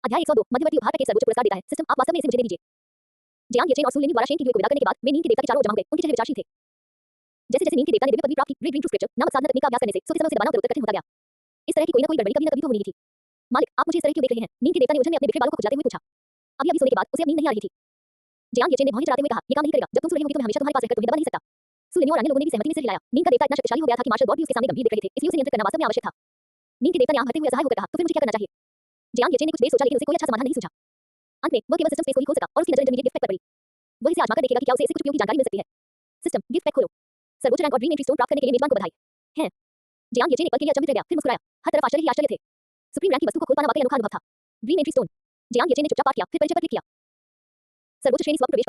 अध्याय 102 मध्यवर्ती उपहार पैकेज सर्वोच्च पुरस्कार देता है। सिस्टम आप वास्तव में इसे मुझे दे दीजिए। जियांग येचेन और सु लिन्यू द्वारा शेन की को विदा करने के बाद वे नींद के देवता के चारों ओर जमा हो गए। उनके चेहरे विचारशील थे। जैसे जैसे नींद के देवता ने दिव्य पदवी प्राप्त की, रीड ड्रीम टू स्क्रिप्चर नामक साधना तकनीक का अभ्यास करने से सोते समय उसे दबाना उत्तर कठिन होता गया। इस तरह की कोई न कोई गड़बड़ी कभी न कभी तो हो नहीं थी। मालिक, आप मुझे इस तरह क्यों देख रहे हैं? नींद के देवता ने उलझन में अपने बिखरे बालों को खुजाते हुए पूछा। अभी सोने के बाद उसे अब नींद नहीं आ रही थी। जियांग येचेन ने भौहें चढ़ाते हुए कहा, ये काम नहीं करेगा। जब तुम सो रही होगी तो मैं हमेशा तुम्हारे पास रहकर तुम्हें दबा नहीं सकता। सु लिन्यू और अन्य लोगों ने भी सहमति में सिर हिलाया। नींद का देवता इतना शक्तिशाली हो गया था कि मार्शल गॉड भी उसके सामने गंभीर दिख रहे थे, इसलिए उसे नियंत्रित करना वास्तव में आवश्यक था। नींद के देवता ने आंख भरते हुए असहाय होकर कहा, तो फिर मुझे क्या करना चाहिए? जियांग येचेन ने कुछ देर सोचा लेकिन उसे कोई अच्छा समाधान नहीं सूझा। अंत में वह केवल सिस्टम स्पेस को ही खोल सका और उसकी नजर इंटरमीडिएट गिफ्ट पैक पर पड़ी। वह इसे आजमाकर देखेगा कि क्या उसे इससे कुछ उपयोगी जानकारी मिल सकती है। सिस्टम गिफ्ट पैक खोलो। सर्वोच्च रैंक और ड्रीम एंट्री स्टोन प्राप्त करने के लिए मेजबान को बधाई है। जियांग येचेन एक पल के लिए अचंभित रह गया, फिर मुस्कुराया। हर तरफ आश्चर्य ही आश्चर्य थे। सुप्रीम रैंक की वस्तु को खोल पाना वाकई अनोखा अनुभव था। Dream entry stone. जियांग येचेन ने चुपचाप पाठ किया, फिर परिचय पर क्लिक किया। सर्वोच्च श्रेणी स्वप्न प्रवेश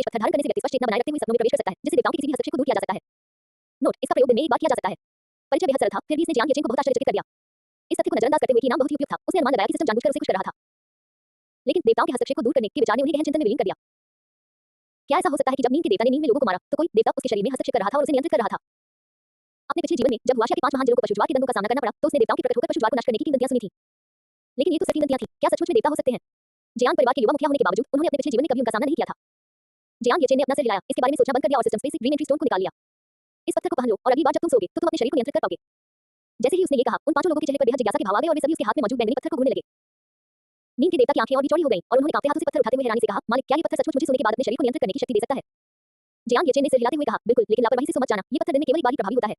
पत्थर धारण करने से व्यक्ति स्पष्ट चेतना बनाए रखते हुए सपनों में प्रवेश कर सकता है, जिससे देवताओं के किसी भी हस्तक्षेप को दूर किया जा सकता है। नोट, इसका प्रयोग दिन में एक बार किया जा सकता है। परिचय बेहद सरल था, फिर भी इसने जियांग येचेन को बहुत आश्चर्यचकित कर दिया। इस तथ्य को नजरअंदाज करते हुए कि नाम बहुत ही उपयुक्त था, उसने अनुमान लगाया कि सिस्टम जानबूझकर उसे खुश कर रहा था। लेकिन देवताओं के हस्तक्षेप को दूर करने के विचार ने उन्हें गहन चिंतन में विलीन कर दिया। क्या ऐसा हो सकता है कि जब नींद के देवता ने नींद में लोगों को मारा, तो कोई देवता उसके शरीर में हस्तक्षेप कर रहा था और उसे नियंत्रित कर रहा था? अपने पिछले जीवन में जब हुआशिया के 5 महान जिलों को पशुज्वार के दंगों का सामना करना पड़ा, तो उसने देवताओं के प्रकट होकर पशुज्वार को नष्ट करने की किंवदंतियां सुनी थी। लेकिन ये तो सिर्फ किंवदंतियां थी, क्या सचमुच में देवता हो सकते हैं? जियांग परिवार के युवा मुखिया होने के बावजूद उन्होंने अपने पिछले जीवन में कभी उनका सामना नहीं किया था। जियांग येचेन ने अपना सिर हिलाया, इसके बारे में सोचना बंद कर दिया और system space dream entry stone को निकाल लिया। इस पत्थर को पहन लो और अगली बार जब तुम सोओगे तो तुम अपने शरीर को नियंत्रित कर पाओगे। जैसे ही उसने ये कहा, उन 5 लोगों के चेहरे पर बेहद जिज्ञासा के भाव आ गए और वे सभी उसके हाथ में मौजूद बैंगनी पत्थर को घूरने लगे। नींद के देवता की आंखें और भी चौड़ी हो गईं और उन्होंने कांपते हाथों से पत्थर उठाते हुए हैरानी से कहा, मालिक, क्या ये पत्थर सचमुच मुझे सोने के बाद अपने शरीर को नियंत्रित करने की शक्ति दे सकता है? जियांग येचेन ने सिर हिलाते हुए कहा, बिल्कुल, लेकिन लापरवाही से सो मत जाना, ये पत्थर दिन में केवल एक बार ही प्रभावी होता है।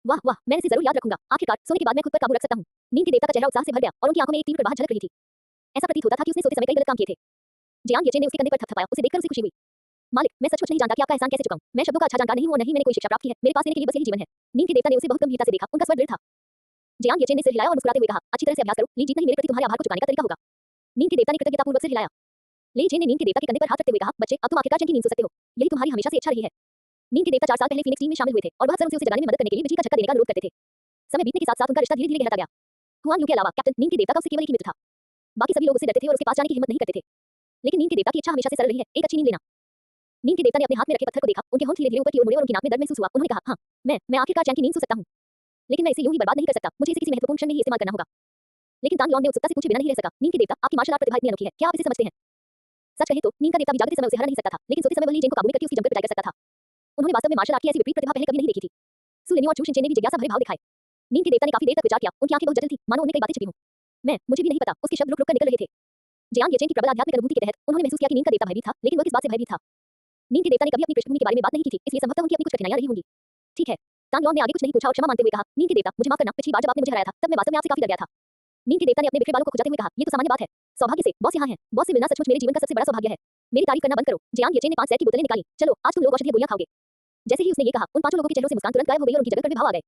वाह वाह, मैं इसे जरूर याद रखूंगा। आखिरकार सोने के बाद मैं खुद पर काबू रख सकता हूँ। नींद के देवता का चेहरा उत्साह से भर गया और उनकी आंखों में एक तीव्र प्रवाह झलक रही थी। ऐसा प्रतीत होता था कि उसने सोते समय कई गलत काम किए थे। जियांग येचेन ने उसके कंधे पर थपथपाया, उसे देखकर उसे खुशी हुई। मालिक, मैं सचमुच नहीं जानता कि आपका एहसान कैसे चुकाऊं। मैं शब्दों का अच्छा जानकार नहीं हूं और नहीं मैंने कोई शिक्षा प्राप्त की है। मेरे पास देने के लिए बस यही जीवन है। नींद के देवता ने उसे बहुत गंभीरता से देखा, उनका स्वर दृढ़ था। जियांग येचेन ने सिर हिलाया और मुस्कुराते हुए कहा, अच्छी तरह से अभ्यास करो, ली जीतना ही मेरे प्रति तुम्हारे आभार को चुकाने का तरीका होगा। नींद के देवता ने कृतज्ञतापूर्वक सिर हिलाया। ली जेन ने नींद के देवता के कंधे पर हाथ रखते हुए कहा, बच्चे, अब तुम आखिरकार चैन की नींद सो सकते हो। यही तुम्हारी हमेशा से इच्छा रही है। नींद के देवता 4 साल पहले फीनिक्स टीम में शामिल हुए थे और वह अक्सर उसे जगाने में मदद करने के लिए बिजली का झटका देने का अनुरोध करते थे। समय बीतने के साथ-साथ उनका रिश्ता धीरे-धीरे गहराता गया। हुआन लू के अलावा कैप्टन नींद के देवता का उससे केवल एक ही मित्र था। बाकी सभी लोग उससे डरते थे और उसके पास जाने की हिम्मत नहीं करते थे। लेकिन नींद के देवता की इच्छा हमेशा से सरल रही है, एक अच्छी नींद लेना। नींद के देवता ने अपने हाथ में रखे पत्थर को देखा, उनके होंठ धीरे-धीरे ऊपर की ओर मुड़े और उनकी नाक में दर्द महसूस हुआ। उन्होंने कहा, हाँ, मैं आखिरकार चैन की नींद सो सकता हूँ। लेकिन मैं इसे यूं ही बर्बाद नहीं कर सकता, मुझे इसे किसी महत्वपूर्ण क्षण में ही इस्तेमाल करना होगा। लेकिन तांग लॉन ने उत्सुकता से पूछे बिना नहीं रह सका, नींद के देवता, आपकी मार्शल आर्ट प्रतिभा इतनी अनोखी है, क्या आप इसे समझते हैं? सच कहें तो नींद का देवता भी जागते समय उसे हरा नहीं सकता था, लेकिन सोते समय वह ली जेन को काबू में करके उसकी जमकर पिटाई कर सकता था। उन्होंने वास्तव में मार्शल आर्ट की ऐसी विपरीत प्रतिभा पहले कभी नहीं देखी थी। सु लिन्यू और चू शिनचेन ने भी जिज्ञासा भरे भाव दिखाए। नींद के देवता ने काफी देर तक विचार किया, उनकी आंखें बहुत जटिल थी, मानो उनमें कई बातें छिपी हों। मुझे भी नहीं पता, उसके शब्द रुक-रुक कर निकल रहे थे। जियांग येचेन की प्रबल आध्यात्मिक अनुभूति के तहत उन्होंने महसूस किया कि नींद का देवता भयभीत था, लेकिन वह किस बात से भयभीत था? नींद के देवता ने कभी अपनी पृष्ठभूमि के बारे में बात नहीं की थी, इसलिए संभवतः उनकी अपनी कुछ कठिनाइयां रही होंगी। ठीक है। तांग लॉन ने आगे कुछ नहीं पूछा और क्षमा मांगते हुए कहा, नींद के देवता, मुझे माफ करना, पिछली बार जब आपने मुझे हराया था, तब मैं वास्तव में आपसे काफी डर गया था। नींद के देवता ने अपने बिखरे बालों को खुजाते हुए कहा, ये तो सामान्य बात है। सौभाग्य से बॉस यहाँ है। बॉस से मिलना सचमुच मेरे जीवन का सबसे बड़ा सौभाग्य है। मेरी तारीफ करना बंद करो। जियांग येचेन ने 5 सेट की बोतलें निकाली। चलो, आज तुम लोग औषधीय गोलियां खाओगे। जैसे ही उसने ये कहा, उन 5 लोगों के चेहरों से मुस्कान तुरंत गायब हो गई और उनकी जगह कड़वे भाव आ गए।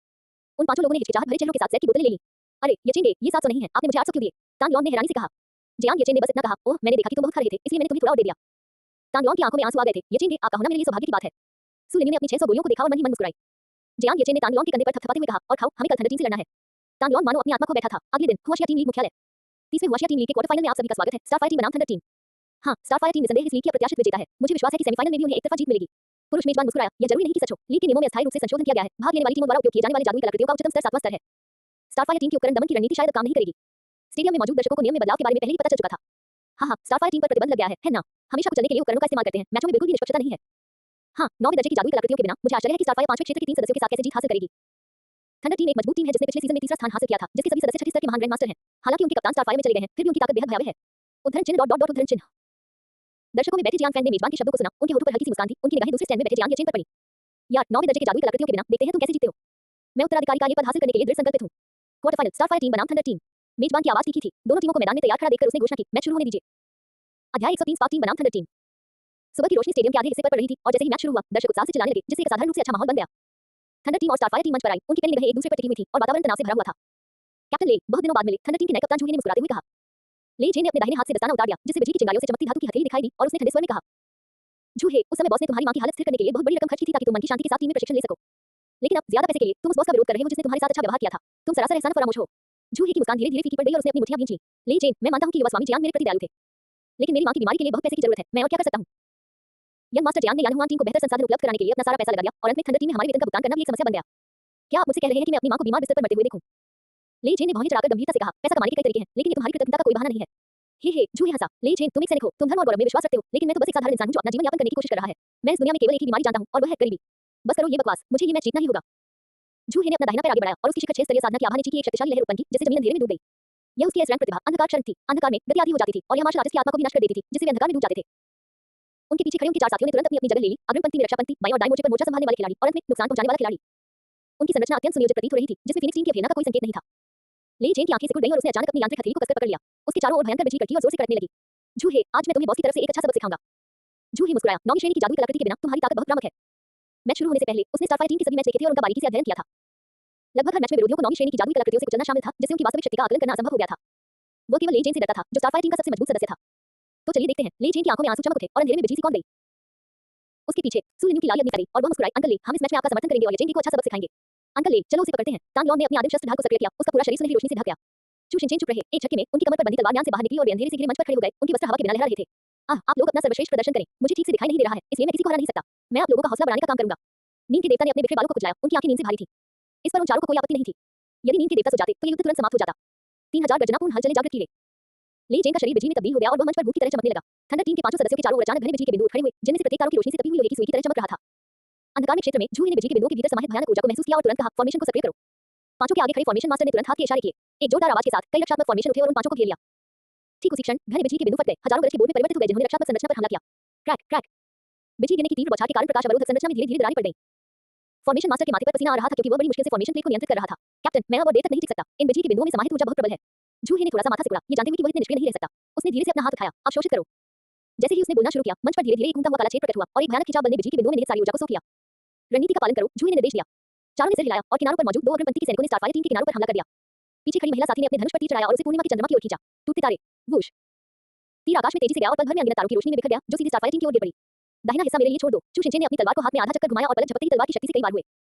उन 5 लोगों ने हिचकिचाहट भरे चेहरों के साथ सेट की बोतलें ले लीं। अरे, येचेन, ये 700 नहीं है, आपने मुझे 800 क्यों दिए? तांग लॉन ने हैरानी से कहा। जियांग येचेन ने बस इतना कहा, ओह, मैंने देखा कि तुम बहुत खा रहे थे, इसलिए मैंने तुम्हें थोड़ा और दे दिया। तांग लॉन की आंखों में आंसू आ गए थे। येचेन, आपका होना मेरे लिए सौभाग्य की बात है। सु लिन्यू ने अपनी 600 गोलियों को देखा और मन ही मन मुस्कुराई। जियांग येचेन ने तांग लॉन के कंधे पर थपथपाते हुए कहा, और खाओ, हमें कल थंडर टीम से लड़ना है। तांग लॉन मानो अपनी आत्मा खो बैठा था। अगले दिन हुआशिया टीम लीग मुख्यालय। 30वें हुआशिया टीम लीग के क्वार्टर फाइनल में आप सभी का स्वागत है। स्टार फायर टीम बनाम थंडर टीम। हाँ, स्टार फायर टीम निसंदेह इस लीग की अप्रत्याशित विजेता है। मुझे विश्वास है कि सेमीफाइनल में भी उन्हें एक तरफा जीत मिलेगी। पुरुष मेजबान मुस्कुराया, यह जरूरी नहीं कि सच हो। लीग के नियमों में अस्थायी रूप से संशोधन किया गया है। भाग लेने वाली टीमों द्वारा उपयोग किए जाने वाले जादुई कलाकृतियों का उच्चतम स्तर 7वां स्तर है। स्टार फायर टीम की उपकरण दमन की रणनीति शायद अब काम नहीं करेगी। स्टेडियम में मौजूद दर्शकों को नियम में बदलाव के बारे में पहले ही पता चल चुका था। हाँ, स्टार फायर टीम पर प्रतिबंध लग गया है ना? हमेशा कुछ चलने के लिए उपकरणों का इस्तेमाल करते हैं। मैचों में बिल्कुल भी निष्पक्षता नहीं है। हाँ, 9वें दर्जे की जादुई कलाकृतियों के बिना मुझे आश्चर्य है कि स्टार फायर 5वें क्षेत्र के 3 सदस्यों के साथ कैसे जीत हासिल करेगी। थंडर टीम एक मजबूत टीम है जिसने पिछले सीजन में तीसरा स्थान हासिल किया था, जिसके सभी सदस्य 6ठी स्तर के महान ग्रैंड मास्टर हैं। हालांकि उनके कप्तान स्टार फायर में चले गए हैं, फिर भी उनकी ताकत बेहद भयावह है। उद्धरण चिन्ह उद्धरण चिन्ह। दर्शकों में बैठे जियांग फैन ने मेजबान के शब्दों को सुना, उनके होठों पर हल्की सी मुस्कान थी, उनकी निगाहें दूसरे स्टैंड में बैठे जियांग येचेन पर पड़ी। यार, 9वें दर्जे के जादुई कलाकृतियों के बिना देखते हैं तुम कैसे जीतते हो। मैं उत्तराधिकारी का ये पद हासिल करने के लिए दृढ़ संकल्पित हूं। Quarter final star fire team बनाम थंडर टीम। मेजबान की आवाज तीखी थी। दोनों टीमों को मैदान में तैयार खड़ा देखकर उसने घोषणा की, मैच शुरू होने दीजिए। अध्याय 103 स्पार्क टीम बनाम थंडर टीम। सुबह की रोशनी स्टेडियम के आधे हिस्से पर पड़ रही थी और जैसे ही मैच शुरू हुआ, दर्शक उत्साह से चिल्लाने लगे, जिससे एक असाधारण रूप से अच्छा माहौल बन गया। थंडर टीम और स्टार फायर टीम मंच पर आई, उनकी पहली निगाहें एक दूसरे पर टिकी हुई थी और वातावरण तनाव से भरा हुआ था। कैप्टन ले, बहुत दिनों बाद मिले, थंडर टीम के नए कप्तान जूही ने मुस्कुराते हुए कहा। ले जेन ने अपने दाहिने हाथ से दस्ताना उतार दिया, जिससे बिजली की चिंगारियों से चमकती धातु की हथेली दिखाई दी और उसने ठंडे स्वर में कहा, जूहे, उस समय बॉस ने तुम्हारी मां की हालत स्थिर करने के लिए बहुत बड़ी रकम खर्च की थी ताकि तुम मन की शांति के साथ टीम में प्रशिक्षण ले सको। लेकिन अब ज्यादा पैसे के लिए तुम उस बॉस का विरोध कर रहे हो जिसने तुम्हारे साथ अच्छा व्यवहार किया था। तुम सरासर एहसान फरामोश हो। जूही की मुस्कान धीरे-धीरे फीकी पड़ गई और उसने अपनी मुट्ठियां भींची। ले जेन, मैं मानता हूं कि युवा स्वामी जियांग मेरे प्रति दयालु थे, लेकिन मेरी मां की बीमारी के लिए बहुत पैसे की जरूरत है। मैं और क्या कर सकता हूं? यंग मास्टर जियांग ने यानहुआन टीम को बेहतर संसाधन उपलब्ध कराने के लिए अपना सारा पैसा लगा दिया और अंत में थंडर टीम में हमारे वेतन का भुगतान करना भी एक समस्या बन गया। क्या आप मुझसे कह रहे हैं कि मैं अपनी मां को बीमार बिस्तर पर मरते हुए देखूं? ले जेन ने भौहें चढ़ाकर गंभीरता से कहा, पैसा कमाने के कई तरीके हैं, लेकिन ये तुम्हारी कृतज्ञता का कोई बहाना नहीं है। हे जूही हंसा। ले चेन, तुम एक सैनिक हो, तुम धर्म और गौरव में विश्वास रखते हो, लेकिन मैं तो बस एक साधारण इंसान हूं जो अपना जीवन यापन करने की कोशिश कर रहा है। मैं इस दुनिया में केवल एक ही बीमारी जानता हूं और वह है गरीबी। बस करो ये बकवास, मुझे ये मैच जीतना ही होगा। जूही ने अपना दाहिना पैर आगे बढ़ाया और उसकी शिखर 6 स्तरीय साधना की आभा नीचे की एक शक्तिशाली लहर उत्पन्न की, जिससे जमीन अंधेरे में डूब गई। यह उसकी एस रैंक प्रतिभा अंधकार शरण थी। अंधकार में गति आधी हो जाती थी और यह मार्शल आर्टिस्ट की आत्मा को भी नष्ट कर देती थी, जिससे वे अंधकार में डूब जाते थे। उनके पीछे खड़े उनके 4 साथियों ने तुरंत अपनी अपनी जगह ले ली। अग्रिम पंक्ति में रक्षा पंक्ति, बाईं और दाईं मोर्चे पर मोर्चा संभालने वाले खिलाड़ी और अंत में नुकसान पहुंचाने वाला खिलाड़ी। उनकी संरचना अत्यंत सुनियोजित प्रतीत हो रही थी, जिसमें फिनिक्स टीम की अवहेलना का कोई संकेत नहीं था। ले चेन की आंखें सिकुड़ गईं और उसने अचानक अपनी यांत्रिक हथेली को कसकर पकड़ लिया। उसके चारों ओर भयंकर बिजली कड़की और जोर से कड़कने लगी। जूही, आज मैं तुम्हें बॉस की तरफ से एक अच्छा सबक सिखाऊंगा। जूही मुस्कुराया। 9वीं श्रेणी की जादुई कलाकृति के बिना तुम्हारी ताकत बहुत भ्रामक है। मैच शुरू होने से पहले उसने स्टारफायर टीम के सभी मैच देखे थे और उनका बारीकी से अध्ययन किया था। लगभग हर मैच में विरोधियों को 9वीं श्रेणी की जादुई कलाकृतियों से कुचलना शामिल था, जिससे उनकी वास्तविक शक्ति का आकलन करना असंभव हो गया था। वो केवल ले चेन से डरता था, जो स्टारफायर टीम का सबसे मजबूत सदस्य था। तो चलिए देखते हैं। ले चेन की आंखों में आंसू चमक उठे और अंधेरे में बिजली सी कौन गई। उसके पीछे सुलिन्यू की लाली अपनी और वह मुस्कुराई। अंकल ले, हम इस मैच में आपका समर्थन करेंगे और यचेंगी को अच्छा सबक सिखाएंगे। अंकल ले, चलो उसे पकड़ते हैं। तांगलोन ने अपनी आदिम शस्त्र ढाल को सक्रिय किया। उसका पूरा शरीर सुनहरी रोशनी से ढक गया। चू शिनचेन चुप रहे। एक झटके में उनकी कमर पर बंधी तलवार म्यान से बाहर निकली और वे अंधेरे से घिरे मंच पर खड़े हो गए। उनके वस्त्र हवा के बिना लहरा रहे थे। आप लोग अपना सर्वश्रेष्ठ प्रदर्शन करें। मुझे ठीक से दिखाई नहीं दे रहा है, इसलिए मैं किसी को हरा नहीं सकता। मैं आप लोगों का हौसला बढ़ाने का काम करूंगा। नींद के देवता ने अपने बिखरे बालों को कुचलाया। उनकी आंखें नींद से भारी थीं। इस पर उन चारों को कोई आपत्ति नहीं थी। यदि नींद के देवता सो जाते तो ये युद्ध तुरंत समाप्त हो जाता। 3000 गर्जनापूर्ण हलचलें जागृत कीड़े। ले चेन का शरीर बिजली में तब्दील हो गया और वह मंच पर भूत की तरह चमकने लगा। थंडर टीम के 5 सदस्यों के चारों ओर अचानक घने बिजली के बिंदु खड़े हुए, जिनमें से प्रत्येक तारों की रोशनी से तपी हुई लोहे की सुई की तरह चमक रहा था। अंधकार में क्षेत्र में जूही ने बिजली के बिंदुओं के भीतर समाहित भयानक ऊर्जा को महसूस किया और तुरंत कहा, फॉर्मेशन को सक्रिय करो। पांचों के आगे खड़े फॉर्मेशन मास्टर ने तुरंत हाथ के इशारे किए। एक जोरदार आवाज के साथ कई रक्षात्मक फॉर्मेशन उठे और उन पांचों को घेर लिया। ठीक उसी क्षण घने बिजली के बिंदु फट गए। हजारों गज के बोर्ड में परिवर्तित हो गए, जिन्होंने रक्षात्मक संरचना पर हमला किया। Crack crack. बिजली गिरने की तीव्र बौछार के कारण प्रकाश अवरोधक संरचना में धीरे-धीरे दरारें पड़ गईं। फॉर्मेशन मास्टर के माथे पर पसीना आ रहा था क्योंकि वह बड़ी मुश्किल से फॉर्मेशन प्लेट को नियंत्रित कर रहा था। कैप्टन, मैं अब और देर तक नहीं टिक सकता। इन बिजली के बिंदुओं में समाहित ऊर्जा बहुत प्रबल है। जूही ने थोड़ा सा माथा सिकुड़ा, ये जानते हुए कि वह इतने निष्क्रिय नहीं रह सकता। उसने धीरे से अपना हाथ उठाया। अवशोषित करो। जैसे ही उसने बोलना शुरू किया, मंच पर धीरे-धीरे एक घूमता हुआ काला छेद प्रकट हुआ और एक भयानक खिंचाव बल ने बिजली के बिंदुओं में निहित सारी ऊर्जा को सोख लिया। रणनीति का पालन करो, जूही ने निर्देश दिया। चारों ने सिर हिलाया और किनारों पर मौजूद 2 अग्रिम पंक्ति के सैनिकों ने स्टारफायर टीम के किनारों पर हमला कर दिया। पीछे खड़ी महिला साथी ने अपने धनुष पर तीर चढ़ाया और उसे पूर्णिमा की चंद्रमा की ओर खींचा। टूटते तारे। वूश। तीर आकाश में तेजी से गया और पल भर में अनगिनत तारों की रोशनी में बिखर गया, जो सीधे स्टारफायर टीम की ओर गिर पड़ी। दाहिना हिस्सा मेरे लिए छोड़ दो। चू शिनचेन ने अपनी तलवार को हाथ में आधा चक्कर घुमाया और पलक झपकते ही तलवार की शक्ति से कई बार हुए।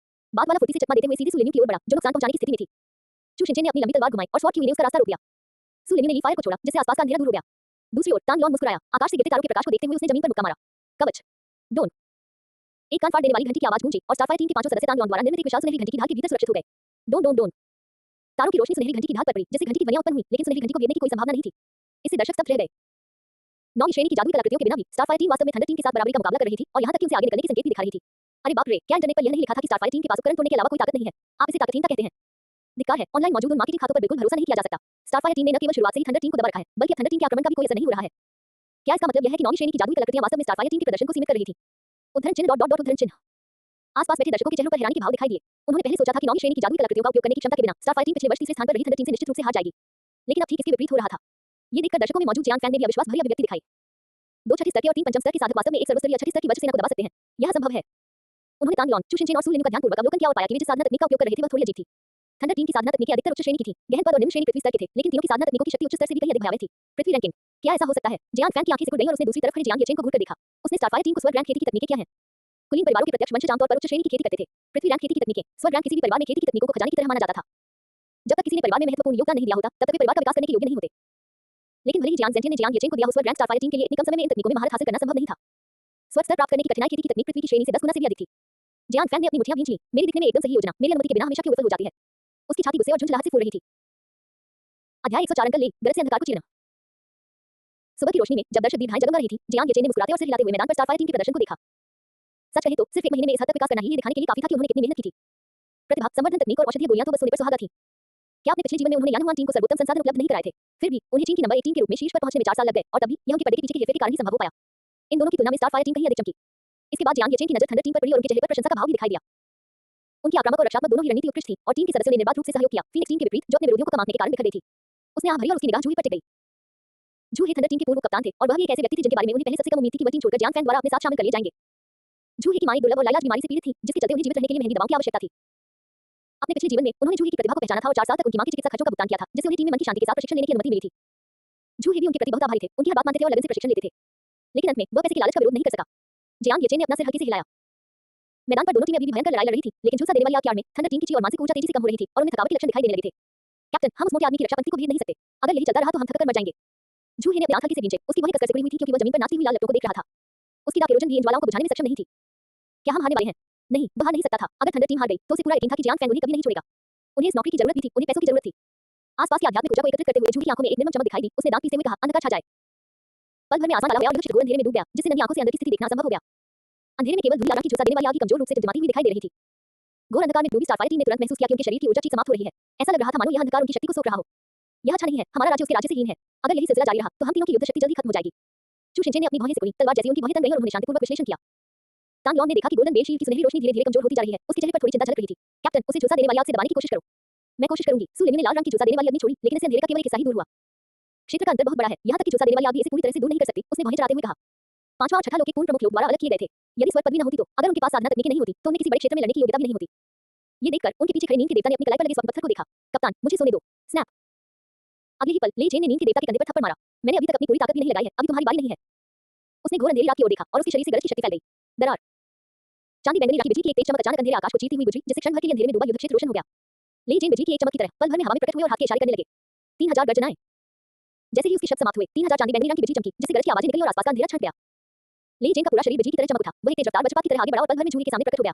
बात वाला फुर्ती से चकमा देते हुए सीधे सुलिन्यू की ओर बढ़ा, जो नुकसान पहुंचाने की स्थिति में थी। चू शिनचेन ने अपनी लंबी तलवार घुमाई और स्वॉर्ड की हुई ने उसका रास्ता रोक दिया। सुलिन्यू ने ली फायर को छोड़ा, जिससे आसपास का अंधेरा दूर हो गया। दूसरी ओर तांगलोन मुस्कुराया। आकाश से गिरते तारों के प्रकाश को देखते हुए उसने जमीन पर मुक्का मारा। कवच। डोन। एक कान फाड़ देने वाली घंटी की आवाज गूंजी और स्टारफायर टीम के 5 सदस्य तांगलोन द्वारा निर्मित एक विशाल सुनहरी घंटी की ढाल के भीतर सुरक्षित हो गए। डोन डोन डोन। तारों की रोशनी सुनहरी घंटी की ढाल पर पड़ी, जिससे घंटी की ध्वनियां उत्पन्न हुई, लेकिन सुनहरी घंटी को गिरने की कोई संभावना नहीं थी। इससे दर्शक स्तब्ध रह गए। 9वीं श्रेणी की जादुई कलाकृतियों के बिना भी स्टारफायर टीम वास्तव में थंडर टीम के साथ बराबरी का मुकाबला कर रही थी और यहां तक कि उसे आगे निकलने के संकेत भी दिखा रही थी। अरे बाप रे, क्या इंटरनेट पर यह नहीं लिखा था कि स्टारफायर टीम के पास उपकरण तोड़ने के अलावा कोई ताकत नहीं है? आप इसे ताकतहीनता कहते हैं। धिक्कार है, ऑनलाइन मौजूद उन मार्केटिंग खातों पर बिल्कुल भरोसा नहीं किया जा सकता। स्टारफायर टीम ने न केवल शुरुआत से ही थंडर टीम को दबा रखा है, बल्कि थंडर टीम के आक्रमण का भी कोई असर नहीं हो रहा है। क्या इसका मतलब यह है कि 9वीं श्रेणी की जादुई कलाकृतियां वास्तव में स्टारफायर टीम के प्रदर्शन को सीमित कर रही थी? उद्धरण चिन्ह उद्धरण चिन्ह। आसपास बैठे दर्शकों के चेहरों पर हैरानी के भाव दिखाई दिए। उन्होंने पहले सोचा था कि 9वीं श्रेणी की जादुई कलाकृतियों का उपयोग करने की क्षमता के बिना स्टारफायर टीम पिछले वर्ष तीसरे स्थान पर रही थंडर टीम से निश्चित रूप से हार जाएगी। लेकिन अब ठीक इसके विपरीत हो रहा था। ये देखकर दर्शकों में मौजूद जियांग फैन ने भी अविश्वास भरी अभिव्यक्ति दिखाई। 2 छठी स्तर के और 3 पंचम स्तर के साधक वास्तव में एक सर्वस्तरीय छठी स्तर की वज्र सेना को दबा सकते हैं। यह संभव है। उन्होंने तांगलोन, चू शिनचेन और सुलिन्यू का ध्यानपूर्वक अवलोकन किया और पाया कि वे जिस साधना तकनीक का उपयोग कर रहे थे वह थोड़ी अजीब थी। थंडर टीम की साधना तकनीकें अधिकतर उच्च श्रेणी की थी। गहन पद और निम्न श्रेणी पृथ्वी स्तर के थे, लेकिन तीनों की साधना तकनीकों की शक्ति उच्च स्तर से भी कहीं अधिक भयावह थी। पृथ्वी रैंकिंग। क्या ऐसा हो सकता है? जियांग फैन की आंखें सिकुड़ गईं और उसने दूसरी तरफ खड़े जियांग येचेन को घूरकर देखा। उसने स्टारफायर टीम को स्वर्ग रैंक खेती की तकनीकें क्या हैं? कुलीन परिवारों के प्रत्यक्ष वंशज आमतौर पर उच्च श्रेणी की खेती करते थे। पृथ्वी रैंक खेती की तकनीकें। स्वर्ग रैंक किसी भी परिवार में खेती की तकनीकों को खजाने की तरह माना जाता था। जब तक किसी ने परिवार में महत्वपूर्ण योगदान नहीं दिया होता, तब तक वे परिवार का विकास करने के योग्य नहीं होते। लेकिन भले ही जियांग ज़ेंटियन ने जियांग येचेन को दिया हो स्वर्ग रैंक स्टारफायर टीम के लिए इतनी कम समय में इन तकनीकों में महारत हासिल करना संभव नहीं था। स्वर्ग स्तर प्राप्त करने की कठिनाई खेती की तकनीक पृथ्वी की श्रेणी से 10 गुना से भी अधिक थी। जियांग फैन ने अपनी मुठ्ठियां भींच लीं। मेरे दिखने में एकदम सही योजना, मेरी अनुमति के बिना हमेशा की उलझन हो जाती है। उसकी छाती गुस्से और झुंझलाहट से फूल रही थी। अध्याय 104 अंकल ले, गरज से अंधकार को चीरना। सुबह की रोशनी में जब दर्शक दीर्घाएं जगमगा रही थी, जियांग येचेन ने मुस्कुराते और सिर हिलाते हुए मैदान पर स्टारफायर टीम के प्रदर्शन को देखा। सच कहे तो सिर्फ 1 महीने में इस हद तक विकास करना ही ये दिखाने के लिए काफी था कि उन्होंने कितनी मेहनत की थी। प्रतिभा, संवर्धन तकनीक और औषधीय गोलियां तो बस सोने पर सुहागा थी। क्या अपने पिछले जीवन में उन्होंने यानहुआन टीम को सर्वोत्तम संसाधन उपलब्ध नहीं कराए थे? फिर भी उन्हें चीन की नंबर 1 टीम के रूप में शीर्ष पर पहुंचने में 4 साल लग गए और तब भी यह उनके पर्दे के पीछे की हेरफेर के कारण ही संभव हो पाया। इन दोनों की तुलना में स्टारफायर टीम कहीं अधिक चमकी। इसके बाद जियांग येचेन की नजर थंडर टीम पर पड़ी और उनके चेहरे पर प्रशंसा का भाव भी दिखाई दिया। उनकी आक्रामक और रक्षात्मक दोनों ही रणनीति उत्कृष्ट थी और टीम के सदस्यों ने निर्बाध रूप से सहयोग किया। फीनिक्स टीम के विपरीत, जो अपने विरोधियों को कम आंकने के कारण बिखर गई थी, उसने आंख भरी और उसकी निगाह जूही पर टिक गई। जूही थंडर टीम के पूर्व कप्तान थे और वह भी एक ऐसे व्यक्ति थे जिनके बारे में उन्हें पहले सबसे कम उम्मीद थी कि वह टीम छोड़कर जियांग फैन द्वारा अपने साथ शामिल कर लिए जाएंगे। जूही की मां एक दुर्लभ और लाइलाज बीमारी से पीड़ित थी, जिसके चलते उन्हें जीवित रहने के लिए महंगी दवाओं की आवश्यकता थी। अपने पिछले जीवन में उन्होंने जूही की प्रतिभा को पहचाना था और 4 साल तक उनकी मां के चिकित्सा खर्चों का भुगतान किया था, जिससे उन्हें टीम में मन की शांति के साथ प्रशिक्षण लेने की अनुमति मिली थी। जूही भी उनके प्रति बहुत आभारी थे, उनकी हर बात मानते थे और लगन से प्रशिक्षण लेते थे। लेकिन अंत में वह पैसे की लालच का विरोध नहीं कर सका। जियांग येचेन ने अपना सिर हल्के से हिलाया। मैदान पर दोनों टीमें अभी भी भयंकर लड़ाई लड़ रही थी, लेकिन झुलसा देने वाली आग की आड़ में थंडर टीम की ची और मानसिक ऊर्जा तेजी से कम हो रही थी और उन्हें थकावट के लक्षण दिखाई देने लगे थे। कैप्टन, हम उस मोटे आदमी की रक्षा पंक्ति को भेद नहीं सकते। अगर यही चलता रहा तो हम थक कर मर जाएंगे। जूही ने अपनी आंख हल्के से भींचे। उसकी वही कसकर सिकुड़ी हुई थी क्योंकि वह जमीन पर नाचती हुई लाल लपटों को देख रहा था। उसकी दाग की रोशनी भी इन ज्वालाओं को बुझाने में सक्षम नहीं थी। क्या हम हारने वाले हैं? नहीं, वह हार नहीं सकता था। अगर थंडर टीम हार गई तो उसे पूरा यकीन था कि जियांग फैन उन्हें कभी नहीं छोड़ेगा। उन्हें इस नौकरी की जरूरत भी थी, उन्हें पैसों की जरूरत थी। आसपास की आध्यात्मिक ऊर्जा को एकत्रित करते हुए जूही की आंखों में एक निर्मम चमक दिखाई दी। उसने दांत पीसते हुए कहा, अंधकार छा जाए। पल भर में आसमान काला हो गया और विदुषी घोर अंधेरे में डूब गया, जिससे नंगी आंखों से अंदर की स्थिति देखना असंभव हो गया। अंधेरे में केवल धुंधली आग की झुलसा देने वाली आग की कमजोर रूप से टिमटिमाती हुई दिखाई दे रही थी। घोर अंधकार में डूबी स्टारफायर टीम ने तुरंत महसूस किया कि उनके शरीर की ऊर्जा ठीक समाप्त हो रही है। ऐसा लग रहा था मानो यह अंधकार उनकी शक्ति को सोख रहा हो। यह अच्छा नहीं है, हमारा राज्य उसके राज्य से हीन है। अगर यही सिलसिला जारी रहा तो हम तीनों की युद्ध शक्ति जल्दी खत्म हो जाएगी। चू शिनचेन ने अपनी भौहें सिकुड़ी, तलवार जैसी उनकी भौहें तन गईं और उन्होंने शांतिपूर्वक विश्लेषण किया। तांग लॉन ने देखा कि गोल्डन बेल शील्ड की सुनहरी रोशनी धीरे-धीरे कमजोर होती जा रही है। उसके चेहरे पर थोड़ी चिंता झलक रही थी। कैप्टन, उसे झुलसा देने वाली आग से दबाने की कोशिश करो। मैं कोशिश करूंगी। सु लिन्यू ने लाल रंग की झुलसा देने वाली अग्नि छोड़ी, लेकिन इससे अंधेरे का केवल एक हिस्सा ही दूर हुआ। क्षेत्र का अंतर बहुत बड़ा है, यहाँ तक कि झुलसा देने वाली आग भी इसे पूरी तरह से दूर नहीं कर सकती। उसने भौहें चढ़ाते हुए कहा। पांचवां और छठा लोक के पूर्ण प्रमुख लोग द्वारा अलग किए गए थे। यदि स्वर पदवी न होती तो अगर उनके पास साधना तकनीकें नहीं होती तो उन्हें किसी बड़े क्षेत्र में लड़ने की योग्यता भी नहीं होती। ये देखकर उनके पीछे खड़े नीम के देवता ने अपनी कलाई पर लगे स्वर्ण पत्थर को देखा। कप्तान, मुझे सोने दो। स्नैप। अगले ही पल ले जेन ने नीम के देवता के कंधे पर थप्पड़ मारा। मैंने अभी तक अपनी पूरी ताकत भी नहीं लगाई है, अभी तुम्हारी बारी नहीं है। उसने घोर अंधेरी रात की ओर देखा और उसके शरीर से गरज की शक्ति फैल गई। दरार। चांदी बैंगनी रात की बिजली की एक तेज चमक अचानक अंधेरे आकाश को चीरती हुई गुजरी, जिससे क्षण भर के लिए अंधेरे में डूबा युद्ध क्षेत्र रोशन हो गया। ले जेन बिजली की एक चमक की तरह पल भर में हवा में प्रकट हुए और हाथ के इशारे करने लगे। 3000 गर्जनाएं। जैसे ही उसके शब्द समाप्त हुए, 3000 चांदी बैंगनी रंग की बिजली चमकी, जिससे गरज की आवाजें निकली और आसपास का अंधेरा छंट गया। ले जेन का पूरा शरीर बिजली की तरह चमक उठा। वह एक तेज रफ्तार वज्रपात की तरह आगे बढ़ा और पल भर में जूही के सामने प्रकट हो गया।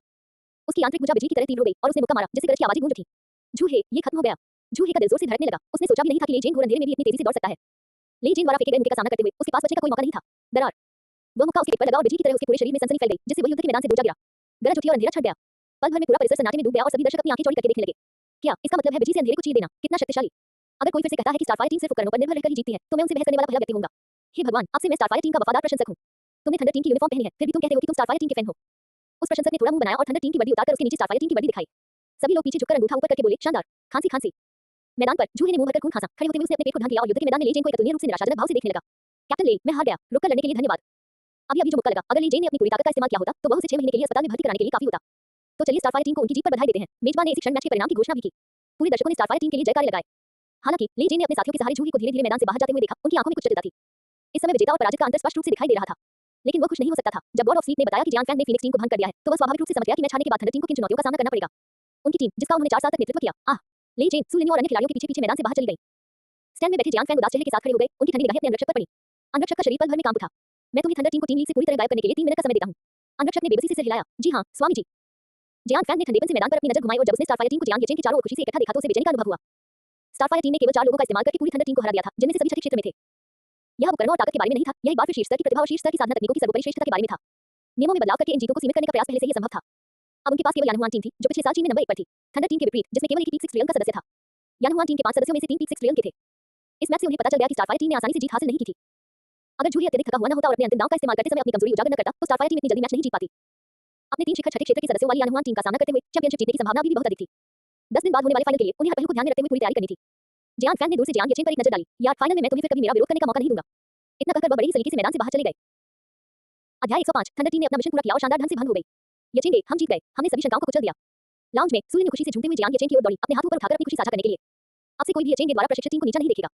उसकी आंतरिक ऊर्जा बिजली की तरह तीव्र हो गई और उसने मुक्का मारा, जिससे गरज की आवाजें गूंज उठी। जूहे, ये खत्म हो गया। जूहे का दिल जोर से धड़कने लगा। उसने सोचा भी नहीं था कि ले जेन घोर अंधेरे में भी इतनी तेजी से दौड़ सकता है। ले जेन द्वारा फेंके गए मुक्के का सामना करते हुए उसके पास बचने का कोई मौका नहीं था। दरार। वह मुक्का उसके पेट पर लगा और बिजली की तरह उसके पूरे शरीर में सनसनी फैल गई, जिससे वह युद्ध के मैदान से दूर जा गिरा। गरज उठी और अंधेरा छट गया। पल भर में पूरा परिसर सन्नाटे में डूब गया और सभी दर्शक अपनी आंखें चौड़ी करके देखने लगे। क्या इसका मतलब है बिजली से अंधेरे को चीर देना? कितना शक्तिशाली! अगर कोई फिर से कहता है कि स्टारफायर टीम सिर्फ उपकरणों पर निर्भर रहकर ही जीतती है, तो मैं उनसे बहस करने वाला पहला व्यक्ति होऊंगा। हे भगवान, आपसे मैं स्टारफायर टीम का वफादार प्रशंसक हूं। तुमने थंडर टीम की यूनिफॉर्म पहनी है, फिर भी तुम कहते हो कि तुम स्टारफायर टीम के फैन हो। उस प्रशंसक ने थोड़ा मुंह बनाया और थंडर टीम की वर्दी उतारकर उसके नीचे स्टारफायर टीम की वर्दी दिखाई। सभी लोग पीछे झुककर अंगूठा ऊपर करके बोले, शानदार। खांसी खांसी। मैदान पर जूही ने मुंह भरकर खून खांसा। खड़े होते हुए उसने अपने पेट को ढांक लिया और युद्ध के मैदान में ले जेन को एक अतुलनीय रूप से निराशाजनक भाव से देखने लगा। कैप्टन ले, मैं हार गया। रुककर लड़ने के लिए धन्यवाद। अभी जो मुक्का लगा, अगर ले जेन ने अपनी पूरी ताकत का इस्तेमाल किया होता तो वह उसे 6 महीने के लिए अस्पताल में भर्ती कराने के लिए काफी होता। तो चलिए स्टारफायर टीम को उनकी जीत पर बधाई देते हैं। मेजबान ने इसी क्षण मैच के परिणाम की घोषणा भी की। पूरे दर्शकों ने स्टारफायर टीम के लिए जयकारे लगाए। हालांकि ले जेन ने अपने साथियों के सहारे जूही को धीरे-धीरे मैदान से बाहर जाते हुए देखा। उनकी आंखों में कुछ जटिलता थी। इस समय विजेता और पराजित का अंतर स्पष्ट रूप से दिखाई दे रहा था। लेकिन वह खुश नहीं हो सकता था। जब गॉड ऑफ स्लीप ने बताया कि जियान फैंग ने फीनिक्स टीम को भंग कर दिया है, तो वह स्वाभाविक रूप से समझ गया कि मैच हारने के बाद थंडर टीम को किन चुनौतियों का सामना करना पड़ेगा। उनकी टीम, जिसका उन्होंने 4 साल तक नेतृत्व किया, ले जेन, सु लिन्यू और अन्य खिलाड़ियों के पीछे-पीछे मैदान से बाहर चली गई। स्टैंड में बैठे जियान फैंग उदास चेहरे के साथ खड़े हो गए। उनकी ठंडी निगाहें अपने अंगरक्षक पर पड़ी। अंगरक्षक का शरीर पल भर में कांप उठा। मैं तुम्हें थंडर टीम को टीम लीग से पूरी तरह गायब करने के लिए 3 मिनट का समय देता हूं। अंगरक्षक ने बेबसी से सिर हिलाया। जी हां, स्वामी जी। जियान फैंग ने ठंडेपन से मैदान पर अपनी नजर घुमाई और जब उसने स्टारफायर टीम को जियान येचेन के चारों ओर खुशी से इकट्ठा देखा तो उसे बेचैनी का अनुभव हुआ। स्टारफायर टीम ने केवल 4 लोगों का इस्तेमाल करके पूरी थंडर टीम को हरा दिया था, जिनमें से सभी छठे क्षेत्र में थे। यह उपकरणों और ताकत के बारे में नहीं था, यह एक बार फिर शीर्ष स्तर की प्रतिभा और शीर्ष स्तर की साधना तकनीकों की सर्वोपरि श्रेष्ठता के बारे में था। नियमों में बदलाव करके इन जीतों को सीमित करने का प्रयास पहले से ही संभव था। अब उनके पास केवल यानहुआन टीम थी, जो पिछले साल चीन में नंबर 1 पर थी। थंडर टीम के विपरीत, जिसमें केवल एक ही पीक 6 ट्रिलियन का सदस्य था। यानहुआन टीम के 5 सदस्यों में से 3 पीक 6 ट्रिलियन के थे। इस मैच से उन्हें पता चल गया कि स्टारफायर टीम ने आसानी से जीत हासिल नहीं की थी। अगर जूही अत्यधिक थका हुआ न होता और अपने अंतिम दांव का इस्तेमाल करते समय अपनी कमजोरी उजागर न करता, तो स्टारफायर टीम इतनी जल्दी मैच नहीं जीत पाती। अपने 3 शिखर छठे क्षेत्र के सदस्यों वाली यानहुआन टीम का सामना करते हुए चैंपियनशिप जीतने की संभावना अभी भी बहुत अधिक थी। 10 दिन बाद होने वाले फाइनल के लिए उन्हें हर पहलू को ध्यान में रखते हुए पूरी तैयारी करनी थी। जियान फैंग ने दूर से जियान येचेन पर एक नजर डाली। यार, फाइनल में मैं तुम्हें फिर कभी मेरा विरोध करने का मौका नहीं दूंगा। इतना कहकर वह बड़ी ही सलीके से मैदान से बाहर चले गए। अध्याय 105। थंडर टीम ने अपना मिशन पूरा किया और शानदार ढंग से भंग हो गई। येचेन, हम जीत गए। हमने सभी शंकाओं को कुचल दिया। लाउंज में सूर्य ने खुशी से झूमते हुए जियान येचेन की ओर दौड़ी, अपने हाथ ऊपर उठाकर अपनी खुशी साझा करने के लिए। अब से कोई भी येचेन के द्वारा प्रशिक्षित टीम को नीचा नहीं देखेगा।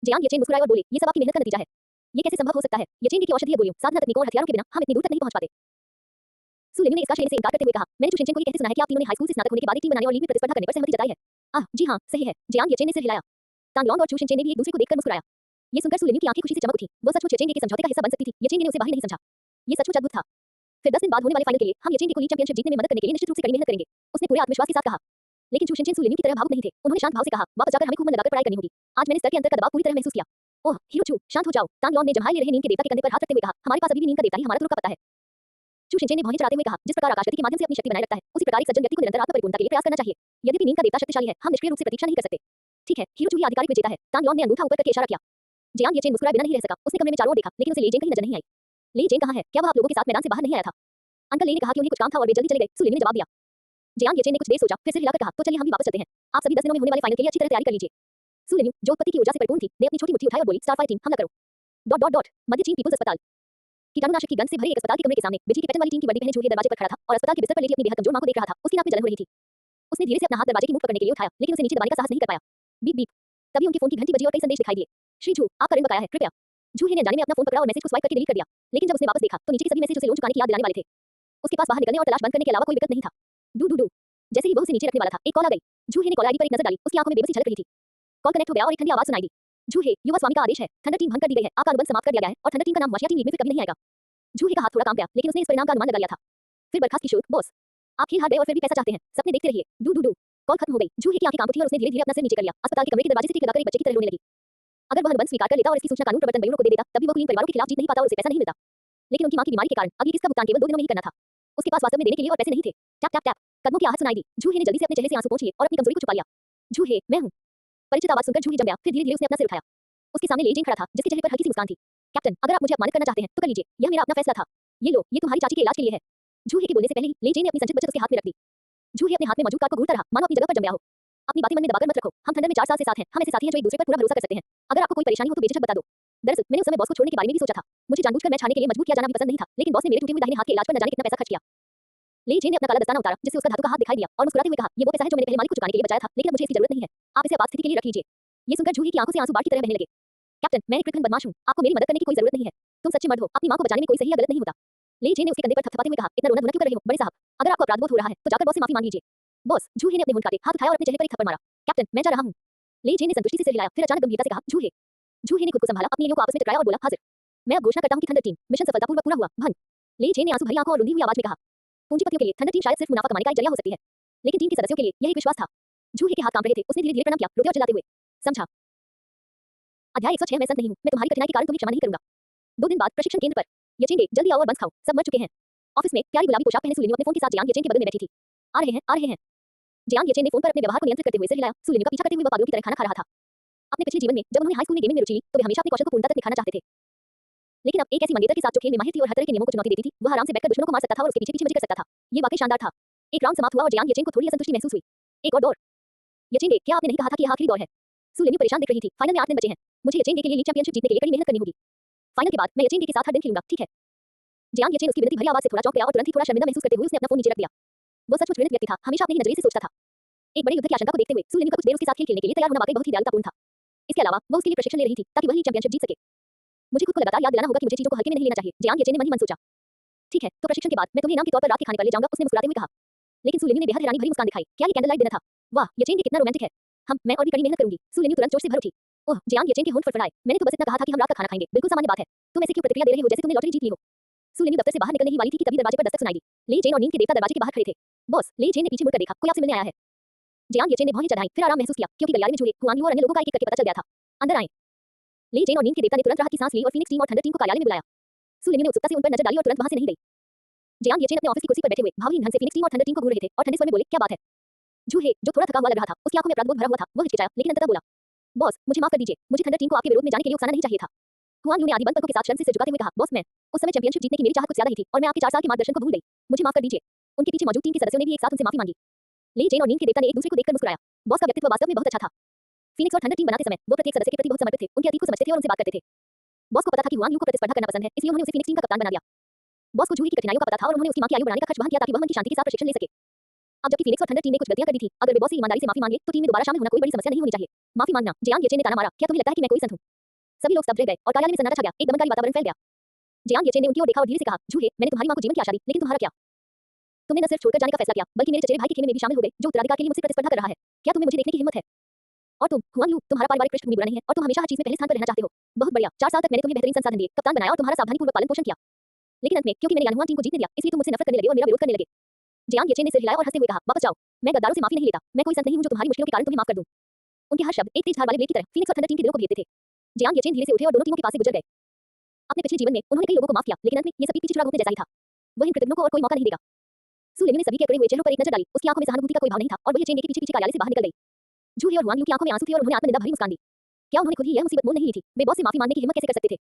जियान येचेन मुस्कुराए और बोले, ये सब आपकी मेहनत का नतीजा है। ये कैसे संभव हो सकता है? येचेन की औषधीय गोलियों, साधना तकनीकों और हथियारों के बिना हम इतनी दूर तक नहीं पहुंच पाते। सु लिन्यू ने इसका श्रेय से इनकार करते हुए कहा, मैंने चू शिनचेन को ये कहते सुना है कि आप तीनों ने हाई स्कूल से स्नातक होने के बाद एक टीम बनाने और लीग में प्रतिस्पर्धा करने पर सहमति जताई है। जी हां, सही है। जियान येचेन ने सिर हिलाया। तांगलोंग और चू शिनचेन ने भी एक दूसरे को देखकर मुस्कुराया। ये सुनकर सु लिन्यू की आंखें खुशी से चमक उठी। वो सचमुच येचेंग के समझौते का हिस्सा बन सकती थी। येचेंग ने उसे बाहर नहीं समझा। ये सचमुच अद्भुत था। फिर 10 दिन बाद होने वाले फाइनल के लिए हम येचेंग को लीग चैंपियनशिप जीतने में मदद करने के लिए निश्चित रूप से कड़ी मेहनत करेंगे। उसने पूरे आत्मविश्वास के साथ कहा। लेकिन चू शिनचेन सु लिन्यू की तरह भावुक नहीं थे। उन्होंने शांत भाव से कहा, वापस जाकर हमें खूब मन लगाकर पढ़ाई करनी होगी। आज मैंने स्तर के अंतर का दबाव पूरी तरह महसूस किया। ओह, हीरो चू, शांत हो जाओ। तांगलोंग ने जम्हाई ले रहे नीम के देवता के कंधे पर हाथ रखते हुए कहा, हमारे पास अभी भी नीम का देवता ही हमारा तुरुप का पत्ता है। चू शिनचेन ने भौहें चढ़ाते हुए कहा, जिस प्रकार आकाश गति के माध्यम से अपनी शक्ति बनाए रखता है, उसी प्रकार एक सज्जन व्यक्ति को निरंतर आत्म परिपूर्णता के लिए प्रयास करना चाहिए। यद्यपि नीम का देवता शक्तिशाली है, हम निष्क्रिय रूप से प्रतीक्षा नहीं कर सकते। ठीक है, हीरो चू ही आधिकारिक विजेता है। तांगलोंग ने अंगूठा ऊपर करके इशारा किया। जियान येचेन मुस्कुराए बिना नहीं रह सका। उसने कमरे में चारों ओर देखा, लेकिन उसे ले जेन कहीं नजर नहीं आई। ले जेन कहां है? क्या वह आप लोगों के साथ मैदान से बाहर नहीं आया था? अंकल ले ने कहा कि उन्हें कुछ काम था और वे जल्दी चले गए। सु लिन्यू ने जवाब दिया। जियान येचेन ने कुछ देर सोचा, फिर सिर हिलाकर कहा, तो चलिए हम भी वापस चलते हैं। आप सभी 10 दिनों में होने वाले फाइनल के लिए अच्छी तरह तैयारी कर लीजिए। सु लिन्यू, जो उत्पत्ति की ऊर्जा से परिपूर्ण थी, ने अपनी छोटी मुट्ठी उठाई और बोली, स्टारफायर टीम, हमला करो। मध्य चीन पीपुल्स अस्पताल। कीटाणुनाशक की गंध से भरे एक अस्पताल के कमरे के सामने बिजली की पैटर्न वाली टीम की वर्दी पहने जूही दरवाजे पर खड़ा था और अस्पताल के बिस्तर पर लेटी अपनी बेहद कमजोर मां को देख रहा था। उसकी नाक में जलन हो रही थी। उसने धीरे से अपना हाथ दरवाजे की मुंह पकड़ने के लिए उठाया, लेकिन उसे नीचे दबाने का साहस नहीं कर पाया। Beep beep. तभी उनके फोन की घंटी बजी और कई संदेश दिखाई दिए। श्री जू, आपका ऋण बकाया है, कृपया। जूही ने जाने में अपना फोन पकड़ा और मैसेज को स्वाइप करके डिलीट कर दिया। लेकिन जब उसने वापस देखा तो नीचे के सभी मैसेज उसे लोन चुकाने की याद दिलाने वाले थे। उसके पास बाहर निकलने और तलाश बंद करने के अलावा कोई विकल्प नहीं था। Do do do. जैसे ही वह उसे नीचे रखने वाला था, एक कॉल आ गई। जूही ने कॉल आईडी पर एक नजर डाली। उसकी आंखों में बेबसी झलक रही थी। कॉल कनेक्ट हो गया और एक ठंडी आवाज सुनाई दी। जूही, युवा स्वामी का आदेश है, थंडर टीम भंग कर दी गई है, आपका अनुबंध समाप्त कर दिया गया है और थंडर टीम का नाम वाशिया टीम लीग में फिर कभी नहीं आएगा। जूही का हाथ थोड़ा कांप गया, लेकिन उसने इस परिणाम का अनुमान लगा लिया था। फिर बर्खास्त की शुल्क, बॉस, आप खेल हार गए और फिर भी पैसा चाहते हैं, सपने देखते रहिए। Do do do. कॉल खत्म हो गई। जूही की आंखें कांप उठी और उसने धीरे-धीरे अपना सिर नीचे कर लिया। अस्पताल के कमरे के दरवाजे से टिक लगाकर एक बच्चे की तरह रोने लगी। अगर वह अनुबंध स्वीकार कर लेता और इसकी सूचना कानून प्रवर्तन ब्यूरो को दे देता, तभी वो कुलीन परिवारों के खिलाफ जीत नहीं पाता और उसे पैसा नहीं मिलता। लेकिन उनकी मां की बीमारी के कारण अगली किस्त का भुगतान केवल 2 दिनों में ही करना था। उसके पास वास्तव में देने के लिए और पैसे नहीं थे। टैप टैप टैप कदमों की आहट सुनाई दी। जूही ने जल्दी से अपने चेहरे से आंसू पोंछ लिए और अपनी कमजोरी को छुपा लिया। जूही, मैं हूं। परिचित आवाज सुनकर जूही जम गया। फिर धीरे-धीरे उसने अपना सिर उठाया। उसके सामने ले जेन खड़ा था, जिसके चेहरे पर हल्की सी मुस्कान थी। कैप्टन, अगर आप मुझे अपमानित करना चाहते हैं तो कर लीजिए। यह मेरा अपना फैसला था। ये लो, ये तुम्हारी चाची के इलाज के लिए है। जूही के बोलने से पहले ही ले जेन ने अपनी संचित बचत उसके हाथ में रख दी। जूही अपने हाथ में मौजूद कार्ड को घूरता रहा, मानो अपनी जगह पर जम गया हो। अपनी बातें मन में दबाकर मत रखो। हम थंडर में 4 साल से साथ हैं। हम ऐसे साथी हैं जो एक दूसरे पर पूरा भरोसा कर सकते हैं। अगर आपको कोई परेशानी हो तो बेझिझक बता दो। दरअसल मैंने उस समय बॉस को छोड़ने के बारे में भी सोचा था। मुझे जानबूझकर मैच हारने के लिए मजबूर किया जाना भी पसंद नहीं था, लेकिन बॉस ने मेरे टूटे हुए दाहिने हाथ के इलाज पर न जाने कितना पैसा खर्च किया। ले जेन ने अपना काला दस्ताना उतारा, जिससे उसका धातु का हाथ दिखाई दिया और मुस्कुराते हुए कहा, ये वो पैसा है जो मैंने पहले मालिक को चुकाने के लिए बचाया था, लेकिन अब मुझे इसकी जरूरत नहीं है। आप इसे आपात स्थिति के लिए रख लीजिए। ये सुनकर जूही की आंखों से आंसू बाढ़ की तरह बहने लगे। कैप्टन, मैं एक कृतघ्न बदमाश हूं। आपको मेरी मदद करने की कोई जरूरत नहीं है। तुम सच्चे मर्द हो। अपनी मां को बचाने में कोई सही या गलत नहीं होता। ले जेन ने उसके कंधे पर थपथपाते हुए कहा, इतना रोना धोना क्यों कर रहे हो बड़े साहब? अगर आपको अपराध बोध हो रहा है तो जाकर बॉस से माफी मांग लीजिए। बॉस, जूही ने अपने होंठ काटे, हाथ उठाया और अपने चेहरे पर एक थप्पड़ मारा। कैप्टन, मैं जा रहा हूं। ले जेन ने संतुष्टि से सिर हिलाया, फिर अचानक गंभीरता से कहा, जूही। जूही ने खुद को संभाला, अपनी उंगलियों को आपस में टकराया और बोला, हाजिर। मैं अब घोषणा करता हूं कि थंडर टीम मिशन सफलतापूर्वक पूरा हुआ। भंग। ले जेन ने आंसू भरी आंखों और रुंधी हुई आवाज में कहा, पूंजीपतियों के लिए थंडर टीम शायद सिर्फ मुनाफा कमाने का एक जरिया हो सकती है, लेकिन टीम के सदस्यों के लिए यह एक विश्वास था। जूही के हाथ कांप रहे थे। उसने धीरे-धीरे प्रणाम किया, रोते और चिल्लाते हुए, समझा। अध्याय 106 मैं संत नहीं हूं। मैं तुम्हारी कठिनाई के कारण तुम्हें क्षमा नहीं करूंगा। 2 दिन बाद प्रशिक्षण केंद्र पर। यचेंगे, जल्दी आओ और बंस खाओ, सब मर चुके हैं। ऑफिस में प्यारी गुलाबी पोशाक पहने सुलिनी अपने फोन के साथ जियांग येचेन के बगल में बैठी थी। आ रहे हैं, आ रहे हैं। जियांग येचेन ने फोन पर अपने व्यवहार को नियंत्रित करते हुए सिर हिलाया। सुलिनी का पीछा करते हुए वह पागलों की तरह खाना खा रहा था। अपने पिछले जीवन में जब उन्होंने हाई स्कूल में गेमिंग में रुचि ली, तो वे हमेशा अपने कौशल को पूर्णता तक निखारना चाहते थे। लेकिन अब एक ऐसी मंगेतर के साथ जो खेल में माहिर थी और हर तरह के नियमों को चुनौती देती थी, वह आराम से बैठकर दुश्मनों को मार सकता था और उसके पीछे-पीछे मजे कर सकता था। ये वाकई शानदार था। एक राउंड समाप्त हुआ और जियांग येचेन को थोड़ी असंतुष्टि महसूस हुई। एक और दौर। यचेंगे, क्या आपने नहीं कहा था कि यह आखिरी दौर है? सुलिनी परेशान दिख रही थी। फाइनल में 8 दिन बचे हैं। मुझे यचेंगे के लिए लीग चैंपियनशिप जीतने के लिए कड़ी मेहनत करनी होगी। फाइनल के बाद मैं यचेंगे के साथ हर दिन खेलूंगा, ठीक है? जियांग येचेन उसकी विनती भरी आवाज से थोड़ा चौंक गया और तुरंत ही थोड़ा शर्मिंदा महसूस करते हुए उसने अपना फोन नीचे रख दिया। वो सचमुच घृणित व्यक्ति था, हमेशा अपने ही नजरिए से सोचता था। एक बड़े युद्ध की आशंका को देखते हुए सुलिनी का कुछ देर उसके साथ खेलने के लिए तैयार होना वाकई बहुत ही दयालुतापूर्ण था। इसके अलावा वो उसके लिए प्रशिक्षण ले रही थी ताकि वह लीग चैंपियनशिप जीत सके। मुझे खुद को लगातार याद दिलाना होगा कि मुझे चीजों को हल्के में नहीं लेना चाहिए। जियांग येचेन ने मन ही मन सोचा। ठीक है, तो प्रशिक्षण के बाद मैं तुम्हें इनाम के तौर पर रात के खाने पर ले जाऊंगा, उसने मुस्कुराते हुए कहा। लेकिन सुलिनी ने बेहद हैरानी भरी मुस्कान दिखाई। क्या ये कैंडल लाइट डिनर था? वाह, यचेंगे कितना रोमांटिक है। मैं और भी कड़ी मेहनत करूंगी। सुलिनी तुरंत जोश से भर उठी। ओह, जियांग येचेन के होंठ फड़फड़ाए। मैंने तो बस इतना कहा था कि हम रात का खाना खाएंगे, बिल्कुल सामान्य बात है। तुम ऐसे क्यों प्रतिक्रिया दे रहे हो जैसे तुमने लॉटरी जीत ली हो? सुलिनी दफ्तर से बाहर निकलने ही वाली थी कि तभी दरवाजे पर दस्तक सुनाई दी। ले जेन और नींद के देवता दरवाजे के बाहर खड़े थे। बॉस, ले जेन ने पीछे मुड़कर देखा, कोई आपसे मिलने आया है। जियांग येचेन ने भौहें चढ़ाई, फिर आराम महसूस किया क्योंकि गलियारे में जूही, हुआंग यू और अन्य लोगों का एक-एक करके पता चल गया था। अंदर आएं। ले जेन और नींद के देवता ने तुरंत राहत की सांस ली और फीनिक्स टीम और थंडर टीम को कार्यालय में बुलाया। सुलिनी ने उत्सुकता से उन पर नजर डाली और तुरंत वहां से नहीं गई। जियांग येचेन अपने ऑफिस की कुर्सी पर बैठे हुए भावहीन ढंग से फीनिक्स टीम और थंडर टीम को घूर रहे थे और ठंडे स्वर में बोले, क्या बात है? जूही, जो थोड़ा थका हुआ लग रहा था, उसकी आंखों में अपराध बोध भरा हुआ था, वह हिचकिचाया, लेकिन अंततः बोला, बॉस, मुझे माफ कर दीजिए, मुझे थंडर टीम को आपके विरोध में जाने के लिए उकसाना नहीं चाहिए था। हुआंग यू ने आधी बंद पलकों के साथ शर्म से सिर झुकाते हुए कहा, बॉस, मैं उस समय चैंपियनशिप जीतने की मेरी चाहत कुछ ज्यादा ही थी और मैं आपके 4 साल के मार्गदर्शन को भूल गई। मुझे माफ कर दीजिए। उनके पीछे मौजूद टीम के सदस्यों ने भी एक साथ उनसे माफी मांगी। ले जेन और नींद के देवता ने एक दूसरे को देखकर मुस्कुराया। बॉस का व्यक्तित्व वास्तव में बहुत अच्छा था। फीनिक्स और थंडर टीम बनाते समय वो प्रत्येक सदस्य के प्रति बहुत समर्पित थे, उनके अतीत को समझते थे और उनसे बात करते थे। बॉस को पता था कि हुआंग यू को प्रतिस्पर्धा करना पसंद है, इसलिए उन्होंने उसे फीनिक्स टीम का कप्तान बना दिया। बॉस को जूही की कठिनाइयों का पता था और उन्होंने उसकी मां की आयु बढ़ाने का खर्च वहन किया ताकि वह मन की शांति के साथ प्रशिक्षण ले सके। अब जबकि फीनिक्स और थंडर टीम ने कुछ गलतियां कर दी थी, अगर वे बॉस से ईमानदारी से माफी मांग ले तो टीम में दोबारा शामिल होना कोई बड़ी समस्या नहीं होनी चाहिए। माफी मांगना, जियांग येचेन ने ताना मारा, क्या तुम्हें लगता है कि मैं कोई संत हूं? सभी लोग स्तब्ध रह गए और कार्यालय में सन्नाटा छा गया, एक दमनकारी वातावरण फैल गया। जियांग येचेन ने उनकी ओर देखा और धीरे से कहा, जूही, मैंने तुम्हारी मां को जीवन की आशा दी, लेकिन तुम्हारा क्या? तुमने न सिर्फ छोड़कर जाने का फैसला किया, बल्कि मेरे चचेरे भाई के खेमे में भी शामिल हो गए, जो उत्तराधिकार के लिए मुझसे प्रतिस्पर्धा कर रहा है। क्या तुम्हें मुझे देखने की हिम्मत है? और तुम, हुआंग यू, तुम्हारा पारिवारिक पृष्ठभूमि बुरा नहीं है और तुम हमेशा हर चीज में पहले स्थान पर रहना चाहते हो। बहुत बढ़िया, 4 साल तक मैंने तुम्हें बेहतरीन संसाधन दिए, कप्तान बनाया और तुम्हारा सावधानीपूर्वक पालन पोषण किया। लेकिन अंत में क्योंकि मैंने यानहुआ टीम को जीतने दिया, इसलिए तुम मुझसे नफरत करने लगे और मेरा विरोध करने लगे। जियांग येचेन ने सिर हिलाया और हंसते हुए कहा, वापस जाओ। मैं गद्दारों से माफी नहीं लेता। मैं कोई संत नहीं हूं जो तुम्हारी मुश्किलों के कारण तुम्हें माफ कर दूं। उनके हर शब्द एक तेज धार वाले ब्लेड की तरह फीनिक्स और थंडर टीम के दिलों को भेदते थे। जियांग येचेन धीरे से उठे और दोनों टीमों के पास से गुजर गए। अपने पिछले जीवन में उन्होंने कई लोगों को माफ किया, लेकिन अंत में ये सब पीछे छुड़ा घूमने जैसा ही था। वह इन कृतज्ञों को और कोई मौका नहीं देगा। सुलिनी ने सभी के अकड़े हुए चेहरों पर एक नजर डाली, उसकी आंखों में सहानुभूति का कोई भाव नहीं था और वह येचेन के पीछे-पीछे कार्यालय से बाहर निकल गई। जूही और हुआंग यू की आंखों में आंसू थे और उन्होंने आत्मनिंदा भरी मुस्कान दी। क्या उन्होंने खुद ही यह मुसीबत मोल नहीं ली थी? वे बॉस से माफी मांगने की हिम्मत कैसे कर सकते थे?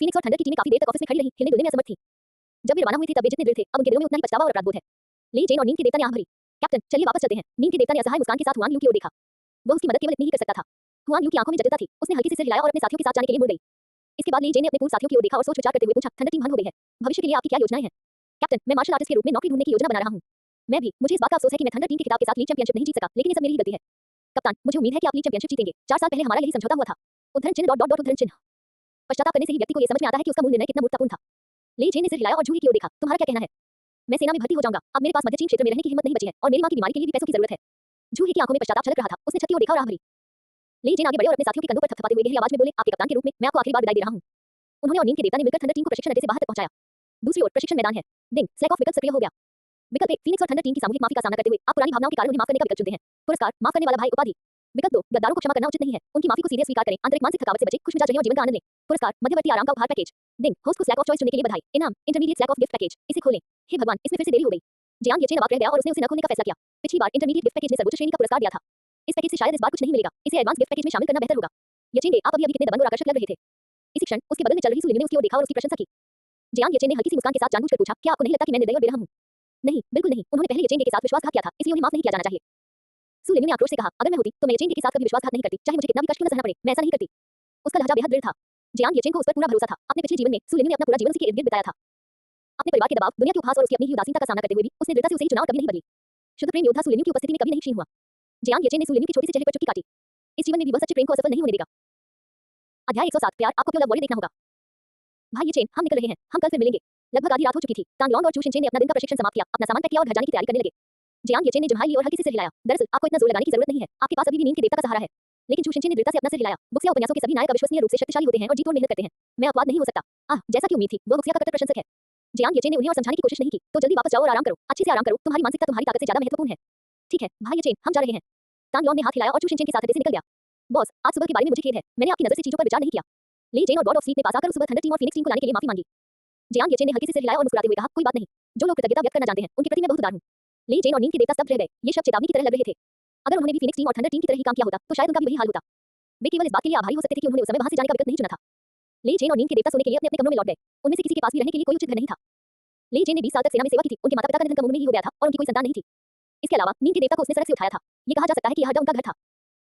फीनिक्स और थंडर की टीमें काफी देर तक ऑफिस में खड़ी रही, हिलने डुलने में असमर्थ थी। जब वे रवाना हुए थे तब वे जितने दृढ़ थे, अब उनके दिलों में उतना ही पछतावा और अपराध बोध है। ले जेन और नींद के देवता ने आंख भरी। कैप्टन, चलिए वापस चलते हैं। नींद के देवता ने असहाय मुस्कान के साथ हुआंग यू की ओर देखा। वह उसकी मदद केवल इतनी ही कर सकता था। हुआंग यू की आंखों में जटिलता थी, उसने हल्के से सिर हिलाया और अपने साथियों के साथ जाने के लिए मुड़ गई। इसके बाद ले जेन ने अपने पूर्व साथियों की ओर देखा और सोच विचार करते हुए पूछा, थंडर टीम भंग हो गई है, भविष्य के लिए आपकी क्या योजनाएं हैं? कैप्टन, मैं मार्शल आर्टिस्ट के रूप में नौकरी ढूंढने की योजना बना रहा हूं। मैं भी, मुझे इस बात का अफसोस है कि मैं थंडर टीम के खिताब के साथ लीग चैंपियनशिप नहीं जीत सका, लेकिन ये सब मेरी ही गलती है। कप्तान, मुझे उम्मीद है कि आप लीग चैंपियनशिप जीतेंगे। 4 साल पहले हमारा यही समझौता हुआ था। उद्धरण चिन्ह डॉट डॉट डॉट उद्धरण चिन्ह। पश्चाताप करने से ही व्यक्ति को यह समझ में आता है कि उसका मूल निर्णय कितना मूर्खतापूर्ण था। ले जेन ने सिर हिलाया और जूही की ओर देखा, तुम्हारा क्या कहना है? मैं सेना में भर्ती हो जाऊंगा। अब मेरे पास मध्यचीन क्षेत्र में रहने की हिम्मत नहीं बची है और मेरी मां की बीमारी के लिए भी पैसों की जरूरत है। जूही की आंखों में पश्चाताप छलक रहा था, उसने छत की ओर देखा और आह भरी। ले जेन आगे बढ़े और अपने साथियों के कंधों पर थपथपाते हुए गहरी आवाज में बोले, आपके कप्तान के रूप में मैं आपको आखिरी बार विदाई दे रहा हूं। उन्होंने और नींद के देवता ने मिलकर थंडर टीम को प्रशिक्षण अड्डे से बाहर तक पहुंचाया। दूसरी ओर प्रशिक्षण मैदान है। डिंग, स्लैक ऑफ विकल्प सक्रिय हो गया। विकल्प 1 फीनिक्स और थंडर टीम की सामूहिक माफी का सामना करते हुए आप पुरानी भावनाओं के कारण उन्हें माफ करने का विकल्प चुनते हैं। पुरस्कार माफ करने वाला भाई उपाधि। विकल्प 2 गद्दारों को क्षमा करना उचित नहीं है, उनकी माफी को सीधे स्वीकार करें, आंतरिक मानसिक थकावट से बचें, खुश मिजाज रहें और जीवन का आनंद लें। पुरस्कार मध्यवर्ती आराम का उपहार पैकेज। दिन होस्ट को स्लैक ऑफ चॉइस चुनने के लिए बधाई। इनाम intermediate slack of gift package. इसे खोलें। हे भगवान, इसमें फिर से देरी हो गई। जियांग येचेन अवाक रह गया और उसने उसे न खोलने का फैसला किया। पिछली बार इंटरमीडिएट गिफ्ट पैकेज ने सर्वोच्च श्रेणी का पुरस्कार दिया था। इस पैकेज से शायद इस बार कुछ नहीं मिलेगा, इसे एडवांस गिफ्ट पैकेज में शामिल करना बेहतर होगा। येचेन आप अभी कितने दबंग और आकर्षक लग रहे थे। इसी क्षण उसके बगल में चल रही सुलिनी ने उसकी ओर देखा और उसकी प्रशंसा की। जियांग येचेन ने हल्की सी मुस्कान के साथ जानबूझकर पूछा, क्या आपको नहीं लगता कि मैं निर्दयी और बेरहम हूं? नहीं, बिल्कुल नहीं, उन्होंने पहले येचेन के साथ विश्वासघात किया था, इसलिए उन्हें माफ नहीं किया जाना चाहिए। सुलिनी ने आक्रोश से कहा, अगर मैं होती तो मैं येचेन के साथ कभी विश्वासघात नहीं करती, चाहे मुझे कितना भी कष्ट क्यों न सहना पड़े, मैं ऐसा नहीं करती। उसका लहजा बेहद दृढ़ था। जियांग येचेन को उस पर पूरा भरोसा था। अपने पिछले जीवन में सुलिनी ने अपना पूरा जीवन उसी के इर्द-गिर्द बिताया था। अपने परिवार के दबाव, दुनिया के उपहास और उसकी अपनी ही उदासीनता का सामना करते हुए भी उसने दृढ़ता से उसे ही चुना और कभी नहीं बदली। शुद्ध प्रेम योद्धा सुलिनी की उपस्थिति में कभी नहीं क्षीण हुआ। जियांग येचेन ने सुलिनी के छोटे से चेहरे पर चुटकी काटी। इस जीवन में भी वह सच्चे प्रेम को असफल नहीं होने देगा। अध्याय 107 प्यार आपको क्यों लव वॉरियर देखना होगा। भाई येचेन, हम निकल रहे हैं, हम कल फिर मिलेंगे। लगभग आधी रात हो चुकी थी। तांगलोंग और चू शिनचेन ने अपना दिन का प्रशिक्षण समाप्त किया, अपना सामान पैक किया और घर जाने की तैयारी करने लगे। जियांग येचेन ने जम्हाई ली और हल्की से सिर हिलाया। दरअसल आपको इतना जोर लगाने की जरूरत नहीं है, आपके पास अभी भी नींद के देवता का सहारा है। लेकिन चू शिनचेन ने दृढ़ता से अपना सिर हिलाया। बुक्सिया उपन्यासों के सभी नायक अविश्वसनीय रूप से शक्तिशाली होते हैं और जी तोड़ मेहनत करते हैं। मैं अपवाद नहीं हो सकता। जैसा कि उम्मीद थी, वो बुक्सिया का कट्टर प्रशंसक है। जियांग येचेन ने उन्हें और समझाने की कोशिश नहीं की, तो जल्दी वापस जाओ और आराम करो, अच्छे से आराम करो, तुम्हारी मानसिकता तुम्हारी ताकत से ज्यादा महत्वपूर्ण है। ठीक है भाई येचेन, हम जा रहे हैं। तांगलोंग ने हाथ हिलाया और चू शिनचेन के साथ हृदय से निकल गया। बॉस, आज सुबह के बारे में मुझे खेद है, मैंने आपकी नजर से चीजों पर विचार नहीं किया। ली जेन और गॉड ऑफ स्लीप ने पास आकर सुबह थंडर टीम और फीनिक्स टीम को लाने के लिए माफी मांगी। जियांग येचेन ने हल्के से सिर हिलाया और मुस्कुराते हुए कहा, कोई बात नहीं, जो लोग कृतज्ञता व्यक्त करना जानते हैं उनके प्रति मैं बहुत उदार हूं। ली जेन और नींद के देवता स्तब्ध रह गए, ये शब्द चेतावनी की तरह लग रहे थे। अगर उन्होंने भी फीनिक्स टीम और थंडर टीम की तरह ही काम किया होता तो शायद उनका भी वही हाल होता। वे केवल इस बात के लिए आभारी हो सकते थे कि उन्होंने उस समय वहां से जाने का विकल्प नहीं चुना था। ली जेन और नींद के देवता सोने के लिए अपने अपने कमरों में लौट गए। उनमें से किसी के पास भी रहने के लिए कोई उचित घर नहीं था। ली जेन ने 20 साल तक सेना में सेवा की थी, उनके माता-पिता का निधन कम उम्र में ही हो गया था और उनकी कोई संतान नहीं थी। इसके अलावा नींद के देवता को उसने सड़क से उठाया था। ये कहा जा सकता है कि यह अड्डा उनका घर था।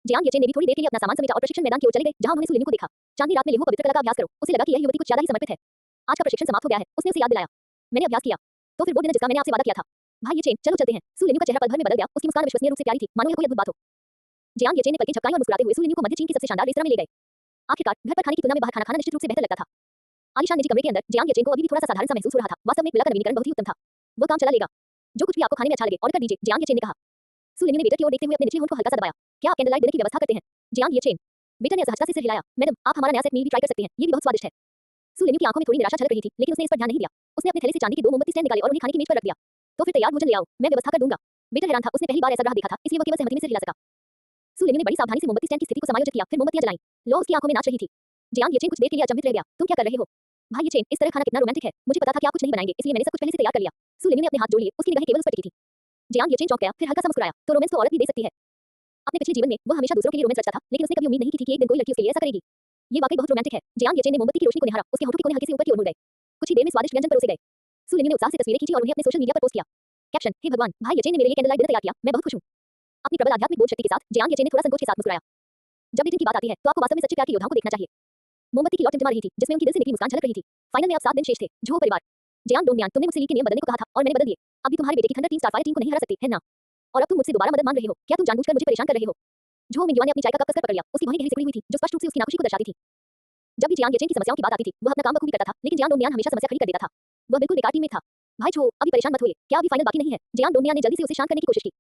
जियांग येचेन ने भी थोड़ी देर के लिए अपना सामान समेटा और प्रशिक्षण मैदान की ओर चले गए, जहां उन्होंने सुलिनी को देखा। चांदनी रात में लेहू पवित्र कला का अभ्यास करो। उसे लगा कि यह युवती कुछ ज्यादा ही समर्पित है। आज का प्रशिक्षण समाप्त हो गया है, उसने उसे याद दिलाया। मैंने अभ्यास किया, तो फिर वो दिन जिसका मैंने आपसे वादा किया था। भाई येचेन, चलो चलते हैं। सुलिनी का चेहरा पल भर में बदल गया, उसकी मुस्कान विश्वसनीय रूप से प्यारी थी, मानो यह कोई अद्भुत बात हो। जियांग येचेन ने पलकें झपकाई और मुस्कुराते हुए सुलिनी को मध्य चीन की सबसे शानदार रेस्तरां में ले गए। आखिरकार घर पर खाने की तुलना में बाहर खाना खाना निश्चित रूप से बेहतर लगता था। आलीशान निजी कमरे के अंदर जियांग येचेन को अभी भी थोड़ा सा साधारण सा महसूस हो रहा था। वास्तव में मिलाकर नवीनीकरण बहुत ही उत्तम था। वो काम चला लेगा। जो कुछ भी आपको खाने में अच्छा लगे ऑर्डर कर दीजिए, जियांग येचेन ने कहा। सुलिनी ने वेटर की ओर देखते हुए अपने निचले होंठ को हल्का सा दबाया। क्या आप कैंडल लाइट डिनर की व्यवस्था करते हैं? जियांग येचेन। वेटर ने सहजता से सिर हिलाया। मैडम, आप हमारा नया सेट मील भी ट्राई कर सकते हैं, ये भी बहुत स्वादिष्ट है। सुलिनी की आंखों में थोड़ी निराशा झलक रही थी, लेकिन उसने इस पर ध्यान नहीं दिया। उसने अपने थैले से चांदी के 2 मोमबत्ती स्टैंड निकाले और उन्हें खाने की मेज पर रख दिया। तो फिर तैयार भोजन ले आओ, मैं व्यवस्था कर दूंगा। वेटर हैरान था, उसने पहली बार ऐसा राह देखा था, इसलिए वो केवल सहमति में सिर हिला सका। सुलिनी ने बड़ी सावधानी से मोमबत्ती स्टैंड की स्थिति को समायोजित किया, फिर मोमबत्तियां जलाई। लो उसकी आंखों में नाच रही थी। जियांग येचेन कुछ देर के लिए अचंभित रह गया। तुम क्या कर रहे हो? भाई येचेन, इस तरह खाना कितना रोमांटिक है। मुझे पता था कि आप कुछ नहीं बनाएंगे, इसलिए मैंने सब कुछ पहले से तैयार कर लिया। सुलिनी ने अपने हाथ जोड़ लिए, उसकी निगाहें केवल उस पर टिकी थी। जियांग येचेन चौंक गया, फिर हल्का सा मुस्कुराया। तो रोमांस तो औरत भी दे सकती है। अपने पिछले जीवन में वो हमेशा दूसरों के लिए रोमांस रचता था, लेकिन उसने कभी उम्मीद नहीं की थी कि एक दिन कोई लड़की उसके लिए ऐसा करेगी। ये वाकई बहुत रोमांटिक है। जियांग येचेन ने मोमबत्ती की रोशनी को निहारा, उसके होठों के कोने हल्के से ऊपर की ओर मुड़ गए। कुछ ही देर में स्वादिष्ट व्यंजन परोसे गए। सुलिनी ने उत्साह से तस्वीरें खींची और उन्हें अपने सोशल मीडिया पर पोस्ट किया। कैप्शन, हे भगवान, भाई येचेन ने मेरे लिए कैंडल लाइट डिनर तैयार किया, मैं बहुत खुश हूं। अपनी प्रबल आध्यात्मिक बोध शक्ति के साथ जियांग येचेन ने थोड़ा संकोच के साथ मुस्कुराया। जब भी दिन की बात आती है तो आपको वास्तव में सच्चे प्यार के योद्धाओं को देखना चाहिए। मोमबत्ती की लौ टिमटिमा रही थी, जिसमें उनकी दिल से निकली मुस्कान झलक रही थी। फाइनल में अब 7 दिन शेष थे। झो परिवार। जियांग डोंगमियान, तुमने मुझसे लीग के नियम बदलने को कहा था और मैंने बदल दिए। अभी तुम्हारे बेटे की थंडर टीम स्टारफायर टीम को नहीं हरा सकती है ना? और अब तुम मुझसे दोबारा मदद मांग रहे हो? क्या तुम जानबूझकर मुझे परेशान कर रहे हो? झो मिंगयुआन ने अपनी चाय का कप कसकर पकड़ लिया। उसकी भौहें गहरी सिकुड़ी हुई थी, जो स्पष्ट रूप से उसकी नाखुशी को दर्शाती थी। जब भी जियांग येचेन की समस्याओं की बात आती थी, वह अपना काम बखूबी करता था, लेकिन जियांग डोंगमियान हमेशा समस्या खड़ी कर देता था। वह बिल्कुल बेकार टीम में था। भाई झो, अभी परेशान मत होइए, क्या अभी फाइनल बाकी नहीं है? जियांग डोंगमियान ने जल्दी से उसे शांत करने की कोशिश की।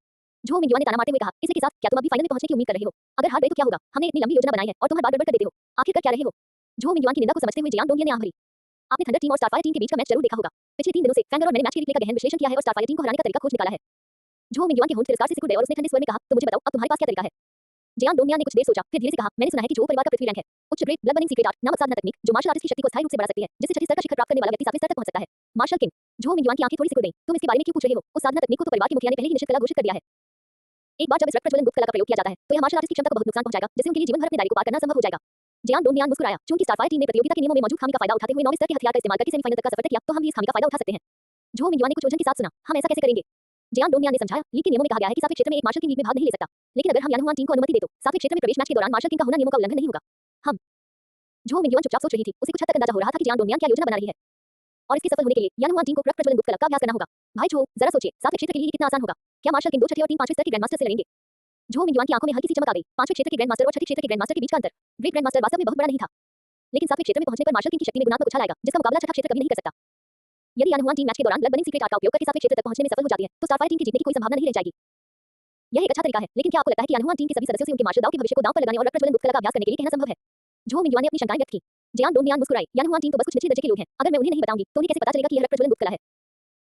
झो मिंगयुआन ने ताना मारते हुए कहा, इसके साथ क्या तुम अभी फाइनल में पहुंचने की उम्मीद कर रहे हो? अगर हार गए तो क्या होगा? हमने इतनी लंबी योजना बनाई है और तुम हर बार गड़बड़ कर देते हो। आखिर कर क्या रहे हो? झो मिंगयुआन की निंदा को समझते हुए जियांग डोंगमियान ने आंख भरी। आपने थंडर टीम और स्टारफायर टीम के बीच का मैच जरूर देखा होगा। पिछले 3 दिनों से फैंगर और मैंने मैच के रिप्ले का गहन विश्लेषण किया है और स्टारफायर टीम को हराने का तरीका खोज निकाला है। झो मिंगयुआन के होंठ तिरस्कार से सिकुड़ गए और उसने ठंडे स्वर में कहा, तो मुझे बताओ अब तुम्हारे पास क्या तरीका है? जियांग डोंगमियान ने कुछ देर सोचा, फिर धीरे से कहा, मैंने सुना है कि झो परिवार का पृथ्वी रैंक है उच्च grade blood burning secret art नामक साधना तकनीक, जो मार्शल आर्टिस्ट की शक्ति को स्थायी रूप से बढ़ा सकती है, जिससे छठी स्तर का शिखर प्राप्त करने वाला व्यक्ति 7वें स्तर तक पहुंच सकता है। Marshal King. झो मिंगयुआन की आंखें थोड़ी सिकुड़ गईं। तुम इसके बारे में क्यों पूछ रहे हो? उस साधना तकनीक को तो परिवार के मुखिया ने पहले ही निश्चित कला घोषित कर दिया है। एक बार जब इस रक्त प्रज्वलन गुप्त कला का प्रयोग किया जाता है, तो यह मार्शल आर्टिस्ट की क्षमता को बहुत नुकसान पहुंचाएगा, जिससे उनके लिए जीवन भर अपने दायरे को पार करना संभव हो जाएगा। जियांग डोंगमियान मुस्कुराया। चूंकि स्टारफायर टीम ने प्रतियोगिता के नियमों में मौजूद खामी का फायदा उठाते हुए 9वें स्तर के हथियार का इस्तेमाल करके सेमीफाइनल तक का सफर तय किया, तो हम भी इस खामी का फायदा उठा सकते हैं। झो मिंगयुआन ने कुछ उलझन के साथ सुना, हम ऐसा कैसे करेंगे? जियांग डोंगमियान ने समझाया, लीग के नियमों में कहा गया है कि सातवें क्षेत्र में एक मार्शल किंग लीग में भाग नहीं ले सकता, लेकिन अगर हम यानहुआन टीम को अनुमति दे तो सातवें क्षेत्र में प्रवेश मैच के दौरान मार्शल किंग का होना नियमों का उल्लंघन नहीं होगा। हम। झो मिंगयुआन चुपचाप सोच रही थी, उसे कुछ हद तक अंदाजा हो रहा था कि जियांग डोंगमियान क्या योजना बना रही है। और इसके सफल होने के लिए यानहुआन टीम को रक्त प्रज्वलन गुप्त कला का अभ्यास करना होगा। भाई झो, जरा सोचिए, सातवें क्षेत्र के लिए कितना आसान होगा। क्या मार्शल किंग 2 छठे और 3 5वें स्तर के ग्रैंडमास्टर से लड़ेंगे? झो मिंगयुआन की आंखों में हल्की सी चमक आ गई। 5वें क्षेत्र के ग्रैंडमास्टर और छठे क्षेत्र के ग्रैंडमास्टर के बीच का अंतर। ग्रेट ग्रैंडमास्टर वास्तव में बहुत बड़ा नहीं था, लेकिन 7वें क्षेत्र में पहुंचने पर मार्शल किंग की शक्ति में गुणात्मक उछाल आएगा, जिसका मुकाबला छठा क्षेत्र कभी नहीं कर सकता। यदि यानहुआन टीम मैच के दौरान ब्लड बर्निंग सीक्रेट आर्ट का उपयोग करके 7वें क्षेत्र तक पहुंचने में सफल हो जाती है, तो स्टारफायर टीम की जीतने की कोई संभावना नहीं रह जाएगी। यह एक अच्छा तरीका है, लेकिन क्या आपको लगता है कि यानहुआन टीम के सभी सदस्यों से उनके मार्शल दांव के भविष्य को दांव पर लगाने और रक्त प्रज्वलन गुप्त कला का अभ्यास करने के लिए कहना संभव है? झो मिंगयुआन ने अपनी शंकाएं व्यक्त की। जियांग डोंगमियान मुस्कुराई। यानहुआन टीम तो बस कुछ निचले दर्जे के लोग हैं, अगर मैं उन्हें नहीं बताऊंगी तो उन्हें कैसे पता चलेगा कि यह रक्त प्रज्वलन गुप्त कला है?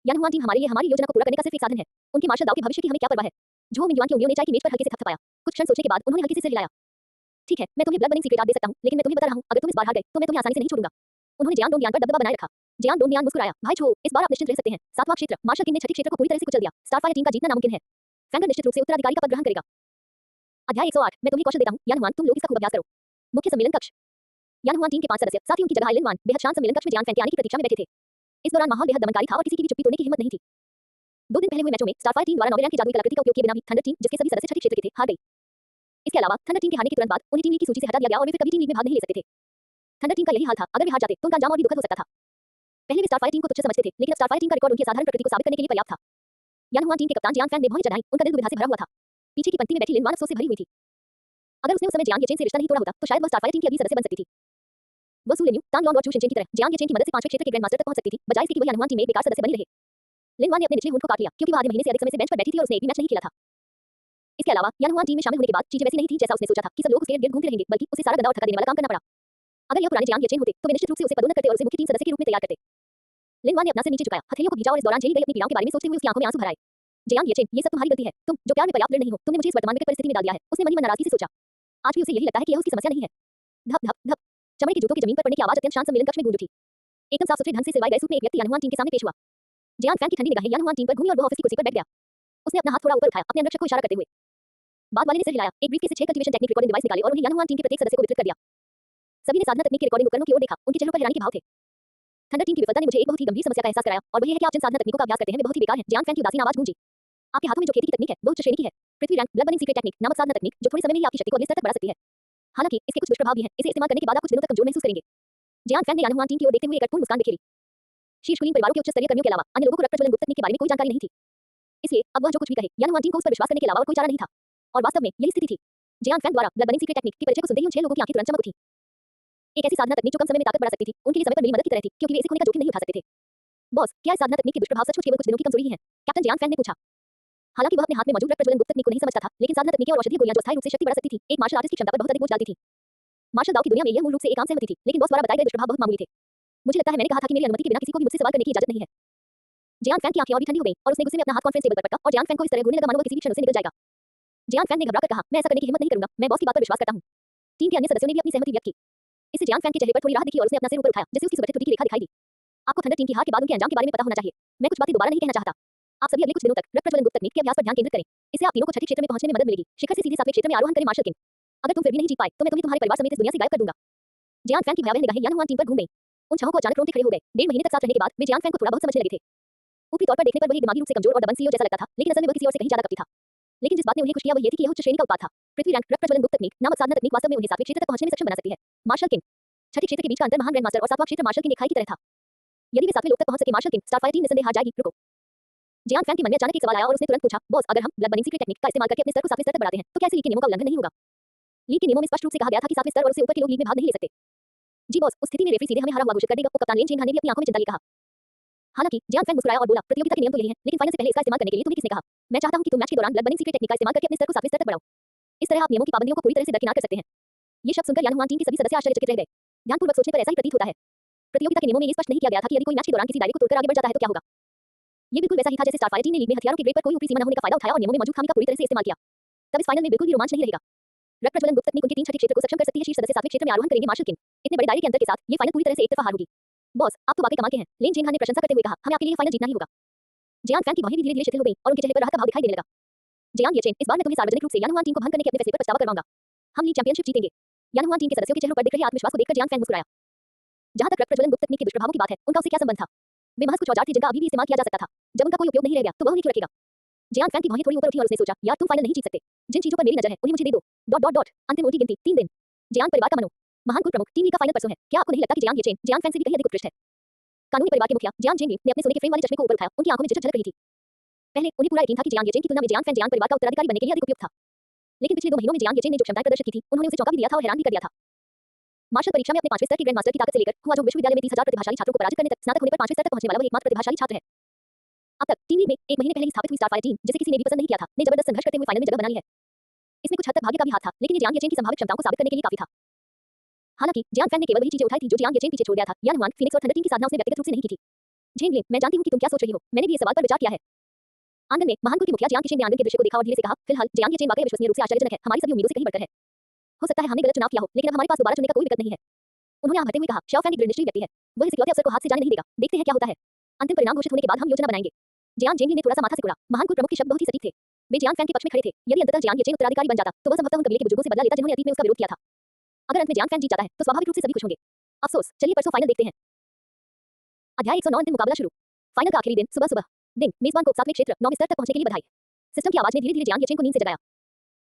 यान हुआन टीम हमारे लिए हमारी योजना को पूरा करने का सिर्फ एक साधन है। उनके मार्शल दाव के भविष्य की हमें क्या परवाह है? जो मिंग युआन की उंगलियों ने चाय की मेज पर हल्के से थपथपाया। कुछ क्षण सोचने के बाद उन्होंने हल्के से सिर हिलाया। ठीक है, मैं तुम्हें ब्लड बनिंग सीक्रेट दे सकता हूं, लेकिन मैं तुम्हें बता रहा हूं, अगर तुम इस बार हार गए, तो मैं तुम्हें आसानी से नहीं छोड़ूंगा। उन्होंने जियांग डोंगियान पर दबदबा बनाए रखा। जियांग डोंगियान मुस्कुराया, भाई छो, इस बार आप निश्चिंत रह सकते हैं। सातवां क्षेत्र, मार्शल किंग ने छठी क्षेत्र को पूरी तरह से कुचल दिया। स्टारफायर टीम का जीतना नामुमकिन है। फैंगर निश्चित रूप से उत्तराधिकारी का पद ग्रहण करेगा। अध्याय 108, मैं तुम्हें कौशल देता हूं, यान हुआन, तुम लोग इसका खूब अभ्यास करो। मुख्य सम्मेलन कक्ष। यान हुआन टीम के 5 सदस्य, साथ ही उनकी जगह आइलन वान, बेहद शांत सम्मेलन कक्ष में जियांग फैन के आने की प्रतीक्षा में बैठे थे। इस दौरान माहौल बेहद दमनकारी था और किसी की भी चुप्पी तोड़ने की हिम्मत नहीं थी। 2 दिन पहले हुए मैचों में स्टारफायर टीम द्वारा नॉर्वेलैंड की जादुई कलाकृति का उपयोग किए बिना भी थंडर टीम, जिसके सभी सदस्य छठी क्षेत्र के थे, हार गई। इसके अलावा थंडर टीम के हारने के तुरंत बाद उन्हें टीम लीग की सूची से हटा दिया गया और वे फिर कभी टीम लीग में भाग नहीं ले सकते थे। थंडर टीम का यही हाल था, अगर वे हार जाते तो उनका अंजाम और भी दुखद हो सकता था। पहले वे स्टारफायर टीम को तुच्छ समझते थे, लेकिन अब स्टारफायर टीम का रिकॉर्ड उनकी असाधारण प्रकृति को साबित करने के लिए पर्याप्त था। यान हुआन टीम के कप्तान जियांग फैन ने भौहें चढ़ाई, उनका दिल दुविधा से भरा हुआ था। पीछे की पंक्ति में बैठी लिन वान अफसोस से भरी हुई थी। अगर उसने उस समय जियांग येचेन से रिश्ता नहीं तोड़ा होता, तो शायद वह स्टारफायर टीम की अगली सदस्य बन सकती थी। वह सू लिन्यू, तांग लॉन्ग और चू शिनचेन की तरह जियांग येचेन की मदद से 5वें क्षेत्र के ग्रैंड मास्टर तक पहुंच सकती थी, बजाय इसके कि वह यान हुआन टीम में एक बेकार सदस्य बनी रहे। लिन वान ने अपने निचले होंठ को काट लिया, क्योंकि वह आधे महीने से अधिक समय से बेंच पर बैठी थी और उसने एक भी मैच नहीं खेला था। इसके अलावा यान हुआन टीम में शामिल होने के बाद चीजें वैसी नहीं थी जैसा उसने सोचा था कि सब लोग उसके इर्द गिर्द घूमते रहेंगे, बल्कि उसे सारा गंदा और थका देने वाला काम करना पड़ा। अगर यह पुराने जियांग येचेन होते, तो वे निश्चित रूप से उसे पदोन्नत करते और उसे मुख्य टीम सदस्य के रूप में तैयार करते। लिन वान ने अपना सिर नीचे झुकाया, हथेलियों को खींचा और इस दौरान झेली गई अपनी पीड़ाओं के बारे में सोचते हुए उसकी आंखों में आंसू भर आए। जियांग येचेन, ये सब तुम्हारी गलती है। तुम जो प्यार में पर्याप्त दृढ़ नहीं हो, तुमने मुझे इस वर्तमान विकट परिस्थिति में डाल दिया है। उसने मन ही मन नाराजगी से सोचा। आज भी उसे यही लगता है कि यह उसकी समस्या नहीं है। धप धप धप, चमड़े के जूतों के जमीन पर पड़ने की आवाज अत्यंत शांत सम्मेलन कक्ष में गूंज उठी। एकदम साफ सुथरे ढंग से सिलवाए गए सूट में एक व्यक्ति यान हुआन टीम के सामने पेश हुआ। जियांग फैन की ठंडी निगाहें यान हुआन टीम पर घूमी और वह ऑफिस की कुर्सी पर बैठ गया। उसने अपना हाथ थोड़ा ऊपर उठाया, अपने अंगरक्षक को इशारा करते हुए। बाद वाले ने सिर हिलाया, एक ब्रीफकेस से 6 कल्टीवेशन टेक्निक रिकॉर्डिंग डिवाइस निकाले और उन्हें यान हुआन टीम के प्रत्येक सदस्य को वितरित कर दिया। सभी ने साधना तकनीक के रिकॉर्डिंग उपकरणों की ओर देखा, उनके चेहरों पर हैरानी के भाव थे। थंडर टीम की विफलता ने मुझे एक बहुत ही गंभीर समस्या का एहसास कराया, और वह यह है कि आप जिन साधना तकनीकों का अभ्यास करते हैं वे बहुत ही बेकार हैं। जियांग फैन की उदासीन आवाज गूंजी। आपके हाथों में जो खेती की तकनीक है, वो उच्च श्रेणी की है। पृथ्वी rank blood Warring secret technique नामक साधना तकनीक, जो थोड़े समय में ही आपकी शक्ति को अगले स्तर तक बढ़ा सकती है। हालांकि इसके कुछ दुष्प्रभाव भी हैं। इसे इस्तेमाल करने के बाद आप कुछ दिनों तक कमजोर महसूस करेंगे। जियांग फैन ने यान हुआन टीम की ओर देखते हुए एक अटपूर्ण मुस्कान बिखेरी। शीर्ष कुलीन परिवारों के उच्च स्तरीय कर्मियों के अलावा अन्य लोगों को रक्त प्रज्वलन गुप्त तकनीक के बारे में कोई जानकारी नहीं थी। इसलिए अब वह जो कुछ भी कहे, यान हुआन टीम को उस पर विश्वास करने के अलावा और कोई चारा नहीं था। और वास्तव में यही स्थिति थी। जियांग फैन द्वारा ब्लड बनिंग सीक्रेट टेक्निक के परिचय को सुनते ही उन 6 लोगों की आंखें तुरंत चमक उठी। एक ऐसी साधना तकनीक जो कम समय में ताकत बढ़ा सकती थी, उनके लिए समय पर मेरी मदद की तरह थी, क्योंकि वे इसे खोने का जोखिम नहीं उठा सकते थे। बॉस, क्या इस साधना तकनीक के दुष्प्रभाव सचमुच केवल कुछ दिनों की कमजोरी ही हैं? कैप्टन जियांग फैन ने पूछा। हालांकि वह अपने हाथ में मौजूद रक्त प्रज्वलन गुप्त तकनीक को नहीं समझता था, लेकिन साधना तकनीकें और औषधीय गोलियां जो अस्थायी रूप से शक्ति बढ़ा सकती थी, एक मार्शल आर्टिस्ट की क्षमता पर बहुत अधिक बोझ डालती थी। मार्शल दाव की दुनिया में यह मूल रूप से एक आम सहमति थी, लेकिन बॉस द्वारा बताए गए दुष्प्रभाव बहुत मामूली थे। मुझे लगता है मैंने कहा था कि मेरी अनुमति के बिना किसी को भी मुझसे सवाल करने की इजाजत नहीं है। जियांग फैन की आंखें और भी ठंडी हो गईं और उसने गुस्से में अपना हाथ कॉन्फ्रेंस टेबल पर पटका और जियांग फैन को इस तरह घूरने लगा मानो वह किसी भी क्षण उससे निकल जाएगा। जियांग फैन ने घबराकर कहा, मैं ऐसा करने की हिम्मत नहीं करूंगा, मैं बॉस की बात पर विश्वास करता हूं। टीम के अन्य सदस्यों ने भी अपनी सहमति व्यक्त की। इससे जियांग फैन के चेहरे पर थोड़ी राहत दिखी और उसने अपना सिर ऊपर उठाया, जिससे उसकी सुरक्षित त्रुटि की रेखा दिखाई दी। आपको थंडर टीम की हार के बाद उनके अंजाम के बारे में पता होना चाहिए। मैं कुछ बातें दोबारा नहीं कहना चाहता। आप सभी अगले कुछ दिनों तक रक्त प्रज्वलन गुप्त तकनीक के अभ्यास पर ध्यान केंद्रित करें। इससे आप तीनों को छठे क्षेत्र में पहुंचने में मदद मिलेगी। शिखर से सीधे 7वें क्षेत्र में आरोहण करें मार्शल किंग। अगर तुम फिर भी नहीं जीत पाए, तो मैं तुम्हें तुम्हारे परिवार समेत इस दुनिया से गायब कर दूंगा। जियांग फैन की भयावह निगाहें यान हुआन टीम पर घूम गईं। उन छहों को अचानक रोंगटे खड़े हो गए। 1.5 महीने तक साथ रहने के बाद वे जियांग फैन को थोड़ा बहुत समझने लगे थे। ऊपरी तौर पर देखने पर वह एक दिमागी रूप से कमजोर और दबंग सीईओ जैसा लगता था, लेकिन असल में वह किसी और से कहीं ज्यादा कपटी था। लेकिन जिस बात ने उन्हें खुश किया वह ये थी कि यह उच्च श्रेणी का उत्पाद था। पृथ्वी रैंक रक्त प्रज्वलन गुप्त तकनीक नामक साधना तकनीक वास्तव में उन्हें 7वें क्षेत्र तक पहुंचने में सक्षम बना सकती है। मार्शल किंग, छठे क्षेत्र के बीच का अंतर महान ग्रैंड मास्टर और 7वां क्षेत्र मार्शल किंग एक खाई की तरह था। यदि वे 7वें लोक तक पहुंच सके, मार्शल किंग स्टारफायर टीम निसंदेह हार जाएगी। रुको। जियांग फैन के मन में अचानक एक सवाल आया और उसने तुरंत पूछा, बॉस, अगर हम ब्लड बनिंग सीक्रेट टेक्निक का इस्तेमाल करके अपने स्तर को 7वें स्तर तक बढ़ाते हैं, तो क्या इससे लीग के नियमों का उल्लंघन नहीं होगा? लीग के नियमों में स्पष्ट रूप से कहा गया था कि 7वें स्तर और उससे ऊपर के लोग लीग में भाग नहीं ले सकते। जी बॉस, उस स्थिति में रेफरी सीधे हमें हारा हुआ घोषित कर देगा। कप्तान लेन चेंग ने भी अपनी आंखों में चिंता लिए कहा। हालांकि जियांग फैन मुस्कुराया और बोला, प्रतियोगिता के नियम तो यही हैं, लेकिन फाइनल से पहले इसका इस्तेमाल करने के लिए तुम्हें किसने कहा? मैं चाहता हूं कि तुम मैच के दौरान ब्लड बनिंग सीक्रेट टेक्निक का इस्तेमाल करके अपने स्तर को 7वें स्तर तक बढ़ाओ। इस तरह आप नियमों की पाबंदियों को पूरी तरह से दरकिनार कर सकते हैं। ये शब्द सुनकर यान हुआन टीम के सभी सदस्य आश्चर्यचकित रह गए। ध्यानपूर्वक सोचने पर ऐसा ही प्रतीत होता है। प्रतियोगिता के नियमों में ये स्पष्ट नहीं किया गया था कि यदि कोई मैच के दौरान किसी दायरे को तोड़कर आगे बढ़ जाता है तो क्या होगा। ये बिल्कुल वैसा ही था जैसे स्टारफायर टीम ने लीग में हथियारों के ग्रेड पर कोई ऊपरी सीमा न होने का फायदा उठाया और नियमों में मौजूद खामी का पूरी तरह से इस्तेमाल किया। तब इस फाइनल में बिल्कुल भी रोमांच नहीं रहेगा। रक्त प्रज्वलन गुप्त तकनीक उनके 3 छठे क्षेत्र को सक्षम कर सकती है। शीर्ष सदस्य 7वें क्षेत्र में आरोहण करेंगे मार्शल किंग। इतने बड़े दायरे के अंतर के साथ ये फाइनल पूरी तरह से एक तरफा हार होगी। बॉस, आप तो वाकई कमाल के हैं, लेन चेंग ने प्रशंसा करते हुए कहा, हमें आपके लिए फाइनल जीतना ही होगा। जियांग फैन की बाहें भी धीरे-धीरे शिथिल हो गईं और उनके चेहरे पर राहत का भाव दिखाई देने लगा। जियांग येचेन, इस बार मैं तुम्हें सार्वजनिक रूप से यान हुआन टीम को भंग करने के अपने फैसले पर पछतावा करवाऊंगा। हम लीग चैंपियनशिप जीतेंगे। यान हुआन टीम के सदस्यों के चेहरों पर दिख रहे आत्मविश्वास को देखकर जियांग फैन मुस्कुराया। जहां तक रक्त प्रज्वलन गुप्त तकनीक के दुष्प्रभावों की बात है, उनका उससे क्या संबंध था? वे महज कुछ औजार थे जिनका अभी भी इस्तेमाल किया जा सकता था। जब उनका कोई उपयोग नहीं रह गया, तो वह उन्हें क्यों रखेगा? जियांग फैन की बाहें थोड़ी ऊपर उठी और उसने सोचा, यार तुम फाइनल नहीं जीत सकते। जिन चीजों पर मेरी नजर है, उन्हें मुझे दे दो। Dot dot dot. अंतिम उल्टी गिनती 3 दिन। जियांग परिवार का मनो महान कुल प्रमुख टीम लीग का फाइनल परसों है। क्या आपको नहीं लगता कि जियांग येचेन जियांग फैन से भी कहीं अधिक उत्कृष्ट है? कानूनी परिवार के मुखिया जियांग जेंग ने अपने सोने के फ्रेम वाले चश्मे को ऊपर उठाया। उनकी आंखों में झिझक झलक रही थी। पहले उन्हें पूरा यकीन था कि जियांग येचेन की तुलना में जियांग फैन जियांग परिवार का उत्तराधिकारी बनने के लिए अधिक उपयुक्त था। लेकिन पिछले 2 महीनों में जियांग येचेन ने जो क्षमताएं प्रदर्शित की थी, उन्होंने उसे चौंका भी दिया था और हैरान भी कर दिया था। मार्शल परीक्षा में अपने 5वें स्तर के ग्रैंड मास्टर की ताकत से लेकर हुआ जो विश्वविद्यालय में 30,000 प्रतिभाशाली छात्रों को पराजित करने तक, स्नातक होने पर 5वें स्तर तक पहुंचने वाला वह एकमात्र प्रतिभाशाली छात्र है। अब तक टीम लीग में 1 महीने पहले ही स्थापित हुई स्टारफायर टीम, जिसे किसी ने भी पसंद नहीं किया था, ने जबरदस्त संघर्ष करते हुए फाइनल में जगह बना ली है। इसमें कुछ हद तक भाग्य का भी हाथ था, लेकिन ये जियांग येचेन की संभावित क्षमताओं को साबित करने के लिए काफी था। हालांकि जियांग फैन ने केवल वही चीजें उठाई थी जो जियांग येचेन पीछे छोड़ गया था। यान हुआन, फीनिक्स और थंडर टीम की साधना उसने व्यक्तिगत रूप से नहीं की थी। झेंग लिन, मैं जानती हूँ कि तुम क्या सोच रही हो। मैंने भी इस सवाल पर विचार किया है। आंगन में महान कुल के मुखिया जियांग केशेन ने आंगन के दृश्य को देखा और धीरे से कहा, फिलहाल जियांग येचेन वाकई विश्वसनीय रूप से आश्चर्यजनक है, हमारी सभी उम्मीदों से कहीं बढ़कर है। हो सकता है हमने गलत चुनाव किया हो, लेकिन अब हमारे पास दोबारा चुनने का कोई विकल्प नहीं है। उन्होंने आह भरते हुए कहा, शाओ फैन एक दृढ़निश्चयी व्यक्ति है। वह इस इकलौते अवसर को हाथ से जाने नहीं देगा। देखते हैं क्या होता है। अंतिम परिणाम घोषित होने के बाद हम योजना बनाएंगे। जियांग जेंगली ने थोड़ा सा माथा सिकुड़ा। महान कुल प्रमुख के शब्द बहुत ही सटीक थे। वे जियांग फैन के पक्ष में खड़े थे। यदि अंततः जियांग येचेन उत्तराधिकारी बन जाता, तो वह संभवतः उन कबीले के बुजुर्गों से बदला लेता जिन्होंने अतीत में उसका विरोध किया था। अगर अंत में जियांग फैन जीत जाता है, तो स्वाभाविक रूप से सभी खुश होंगे। अफसोस, चलिए परसों फाइनल देखते हैं। अध्याय 109 अंतिम मुकाबला शुरू। फाइनल का आखिरी दिन, सुबह दिन, मेजबान को 7वें क्षेत्र 9 स्तर तक पहुंचने के लिए बधाई। सिस्टम की आवाज ने धीरे-धीरे जियांग येचेन को नींद से जगाया।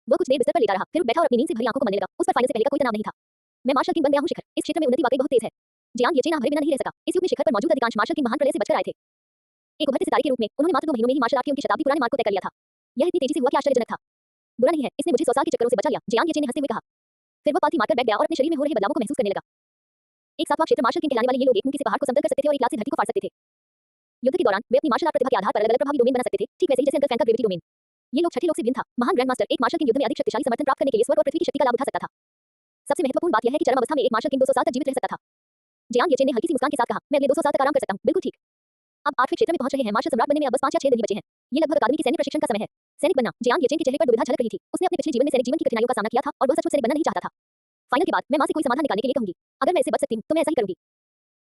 वह कुछ देर बिस्तर पर लेटा रहा, फिर उठ बैठा और अपनी नींद से भरी आंखों को मलने लगा। उस पर फाइनल से पहले का कोई तनाव नहीं था। मैं मार्शल किंग बन गया हूं शिखर। इस क्षेत्र में उन्नति वाकई बहुत तेज है। जियांग येचेन भरे बिना नहीं रह सका। इस युग में शिखर पर मौजूद अधिकांश मार्शल किंग महान प्रलय से बचकर आए थे। एक उभरते सितारे के रूप में उन्होंने मात्र 2 महीनों में ही मार्शल आर्ट के उनके शताब्दी पुराने मार्ग को तय कर लिया था। यह इतनी तेजी से हुआ कि आश्चर्यजनक था। बुरा नहीं है, इसने मुझे 100 साल के चक्करों से बचा लिया, जियांग येचेन ने हंसते हुए कहा। फिर वह पालथी मारकर बैठ गया और अपने शरीर में हो रहे बदलावों को महसूस करने लगा। एक 7वां क्षेत्र मार्शल किंग कहलाने वाले ये लोग एक मुट्ठी से पहाड़ को समतल कर सकते थे और एक लात से धरती को फाड़ सकते थे। युद्ध के दौरान वे अपनी मार्शल आर्ट प्रतिभा के आधार पर अलग-अलग प्रभावी डोमेन बना सकते थे, ठीक वैसे ही जैसे अंकल फैन का ग्रेविटी डोमेन। ये लोग छठे लोक से भिन्न था। महान ग्रैंड मास्टर एक मार्शल किंग युद्ध में अधिक शक्तिशाली समर्थन प्राप्त करने के लिए स्वर्ग और पृथ्वी की शक्ति का लाभ उठा सकता था। सबसे महत्वपूर्ण बात यह है कि चरम अवस्था में एक मार्शल किंग 200 साल तक जीवित रह सकता था। जियांग येचेन ने हल्की सी मुस्कान के साथ कहा, मैं अगले 200 साल तक आराम कर सकता हूँ। बिल्कुल ठीक। अब 8वें क्षेत्र में पहुंच रहे हैं। मार्शल सम्राट बनने में अब बस 5 या 6 दिन ही बचे हैं। ये लगभग अकादमी के सैनिक प्रशिक्षण का समय है। सैनिक बनना, जियांग येचेन के चेहरे पर दुविधा झलक रही थी। उसने अपने पिछले जीवन में सैनिक जीवन की कठिनाइयों का सामना किया था और वह सचमुच सैनिक बनना नहीं चाहता था। फाइनल के बाद मैं मां से कोई समाधान निकालने के लिए कहूंगी। अगर मैं इससे बच सकती हूं, तो मैं ऐसा ही करूंगी।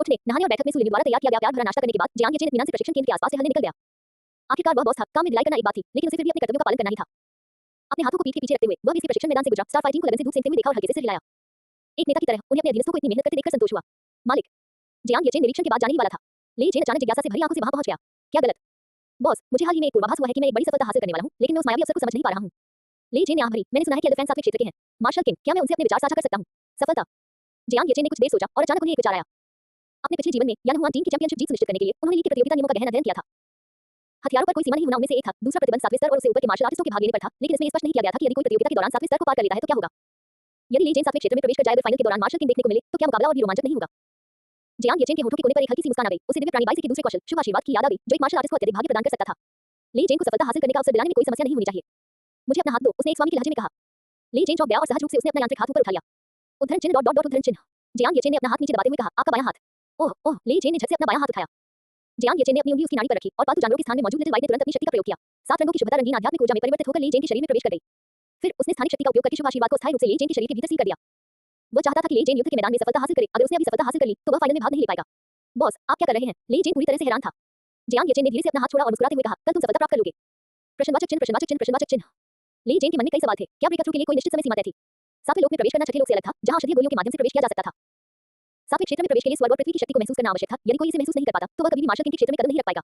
उठने, नहाने और बैठक में सुलिनी द्वारा तैयार किया गया प्यार भरा नाश्ता करने के बाद जियांग येचेन इत्मीनान से प्रशिक्षण केंद्र के आसपास से हलने निकल गया। आखिरकार वह बॉस था। काम में ढिलाई करना एक बात थी, लेकिन उसे फिर भी अपने कर्तव्यों का पालन करना ही था। अपने हाथों को पीठ के पीछे रखते हुए वह भी प्रशिक्षण मैदान से गुजरा। स्टार फाइटिंग को लगन से धूप सेंकते हुए देखा और हल्के से सिर हिलाया। एक नेता की तरह उन्हें अपने अधीनस्थों को इतनी मेहनत करते देखकर संतोष हुआ। मालिक, जियांग येचेन निरीक्षण के बाद जाने ही वाला था। ली जेन अचानक जिज्ञासा से भरी आंखों से वहां पहुंच गया। क्या गलत? बॉस, मुझे हाल ही में एक पूर्वाभास हुआ है कि मैं एक बड़ी सफलता हासिल करने वाला हूं, लेकिन मैं उस मायावी अवसर को समझ नहीं पा रहा हूं। ली जेन ने आह भरी। मैंने सुना है कि अदर फैन 7वें क्षेत्र के हैं। मार्शल किंग, क्या मैं उनसे अपने विचार साझा कर सकता हूं? सफलता? जियांग येचेन ने कुछ देर सोचा और अचानक उन्हें एक विचार आया। अपने पिछले जीवन में यानहुआ टीम की चैंपियनशिप जीत सुनिश्चित करने के लिए उन्होंने लीग की प्रतियोगिता नियमों का गहन अध्ययन किया था। हथियारों पर कोई सीमा नहीं होना उनमें से एक था। दूसरा प्रतिबंध 7वें स्तर और उससे ऊपर के मार्शल आर्टिस्टों के भाग लेने पर था, लेकिन इसमें स्पष्ट नहीं किया गया था कि यदि कोई प्रतियोगिता के दौरान 7वें स्तर को पार कर लेता है तो क्या होगा। यदि ली जेन 7वें क्षेत्र में प्रवेश कर जाए और फाइनल के दौरान मार्शल किंग देखने को मिले, तो क्या मुकाबला और भी रोमांचक नहीं होगा। जियांग येचेन के होठों के कोने पर एक हल्की सी मुस्कान आ गई। उसे दिव्य प्राणी बाई के दूसरे कौशल, शुभ आशीर्वाद की याद आ गई, जो एक मार्शल आर्टिस्ट को अत्यधिक भाग्य प्रदान कर सकता था। ली जेन को सफलता हासिल करने का अवसर दिलाने में कोई समस्या नहीं होनी चाहिए। मुझे अपना हाथ दो, उसने एक स्वामी के लहजे में कहा। ली जेन चौंक गया और सहज रूप से उसने अपना यांत्रिक हाथ ऊपर उठा लिया। उद्धरण चिन्ह डॉट डॉट डॉट उद्धरण चिन्ह। जियांग येचेन ने अपना हाथ नीचे दबाते हुए कहा, आपका बायां हाथ। ओह, ली जेन ने झट से अपना बायां हाथ उठाया। जियांग येचेन ने अपनी उंगली उसकी नाड़ी पर रखी और पालतू जानवरों के स्थान में मौजूद लिटिल वाइट ने तुरंत अपनी शक्ति का प्रयोग किया। 7 रंगों की शुभता रंगीन आध्यात्मिक ऊर्जा में परिवर्तित होकर ली जेन के शरीर में प्रवेश कर गई। फिर उसने स्थानिक शक्ति का उपयोग करके शुभ आशीर्वाद को अस्थायी रूप से ली जेन के शरीर के भीतर सील कर दिया। वह चाहता था कि ली जेन युद्ध के मैदान में सफलता हासिल करे। अगर उसने अभी सफलता हासिल कर ली, तो वह फाइनल में भाग नहीं ले पाएगा। बॉस, आप क्या कर रहे हैं? ली जेन पूरी तरह से हैरान था। जियांग येचेन ने धीरे से अपना हाथ छोड़ा और मुस्कुराते हुए कहा, कल तुम सफलता प्राप्त कर लोगे। प्रश्नवाचक चिन्ह प्रश्नवाचक चिन्ह प्रश्नवाचक चिन्ह। ली जेन के मन में कई सवाल थे। क्या ब्रेकथ्रू के लिए कोई निश्चित समय सीमा तय थी? 7वें लोक में प्रवेश करना छठे लोक से अलग था, जहां औषधीय गोलियों के माध्यम से प्रवेश किया जा सकता था। 7वें क्षेत्र में प्रवेश के लिए स्वर्ग और पृथ्वी की शक्ति को महसूस करना आवश्यक था। यदि कोई इसे महसूस नहीं कर पाता, तो वह कभी भी मार्शल किंग के क्षेत्र में कदम नहीं रख पाएगा।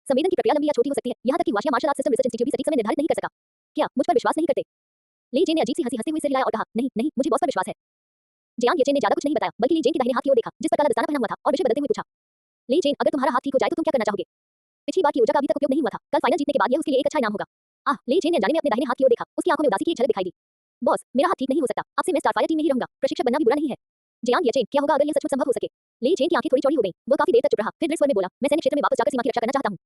संवेदन की प्रक्रिया लंबी या छोटी हो सकती है, यहां तक कि Huaxia martial art system research institute भी सटीक समय निर्धारित नहीं कर सका। क्या मुझ पर विश्वास नहीं करते? ली जेन ने अजीब सी हंसी हंसते हुए सिर हिलाया और कहा, नहीं नहीं, मुझे बॉस पर विश्वास है। जियांग येचेन ने ज्यादा कुछ नहीं बताया, बल्कि ली जेन के दाहिने हाथ की ओर देखा, जिस पर काला दस्ताना पहना हुआ था, और विषय बदलते हुए पूछा, ली जेन, अगर तुम्हारा हाथ ठीक हो जाए तो तुम क्या करना चाहोगे? पिछली बार की ऊर्जा का अभी तक उपयोग नहीं हुआ था। कल फाइनल जीतने के बाद यह उसके लिए एक अच्छा इनाम होगा। ली जेन ने अनजाने में अपने दाहिने हाथ की ओर देखा। उसकी आंखों में उदासी की एक झलक दिखाई दी। बॉस, मेरा हाथ ठीक नहीं हो सकता। अब से मैं स्टारफायर टीम में ही रहूंगा। प्रशिक्षक बनना भी बुरा नहीं है। जियांग येचेन, क्या होगा अगर यह सचमुच संभव हो सके? ली जेन की आंखें थोड़ी चौड़ी हो गईं। वह काफी देर तक चुप रहा, फिर दृढ़ स्वर में बोला, मैं सैनिक क्षेत्र में वापस जाकर सीमा की रक्षा करना चाहता हूं।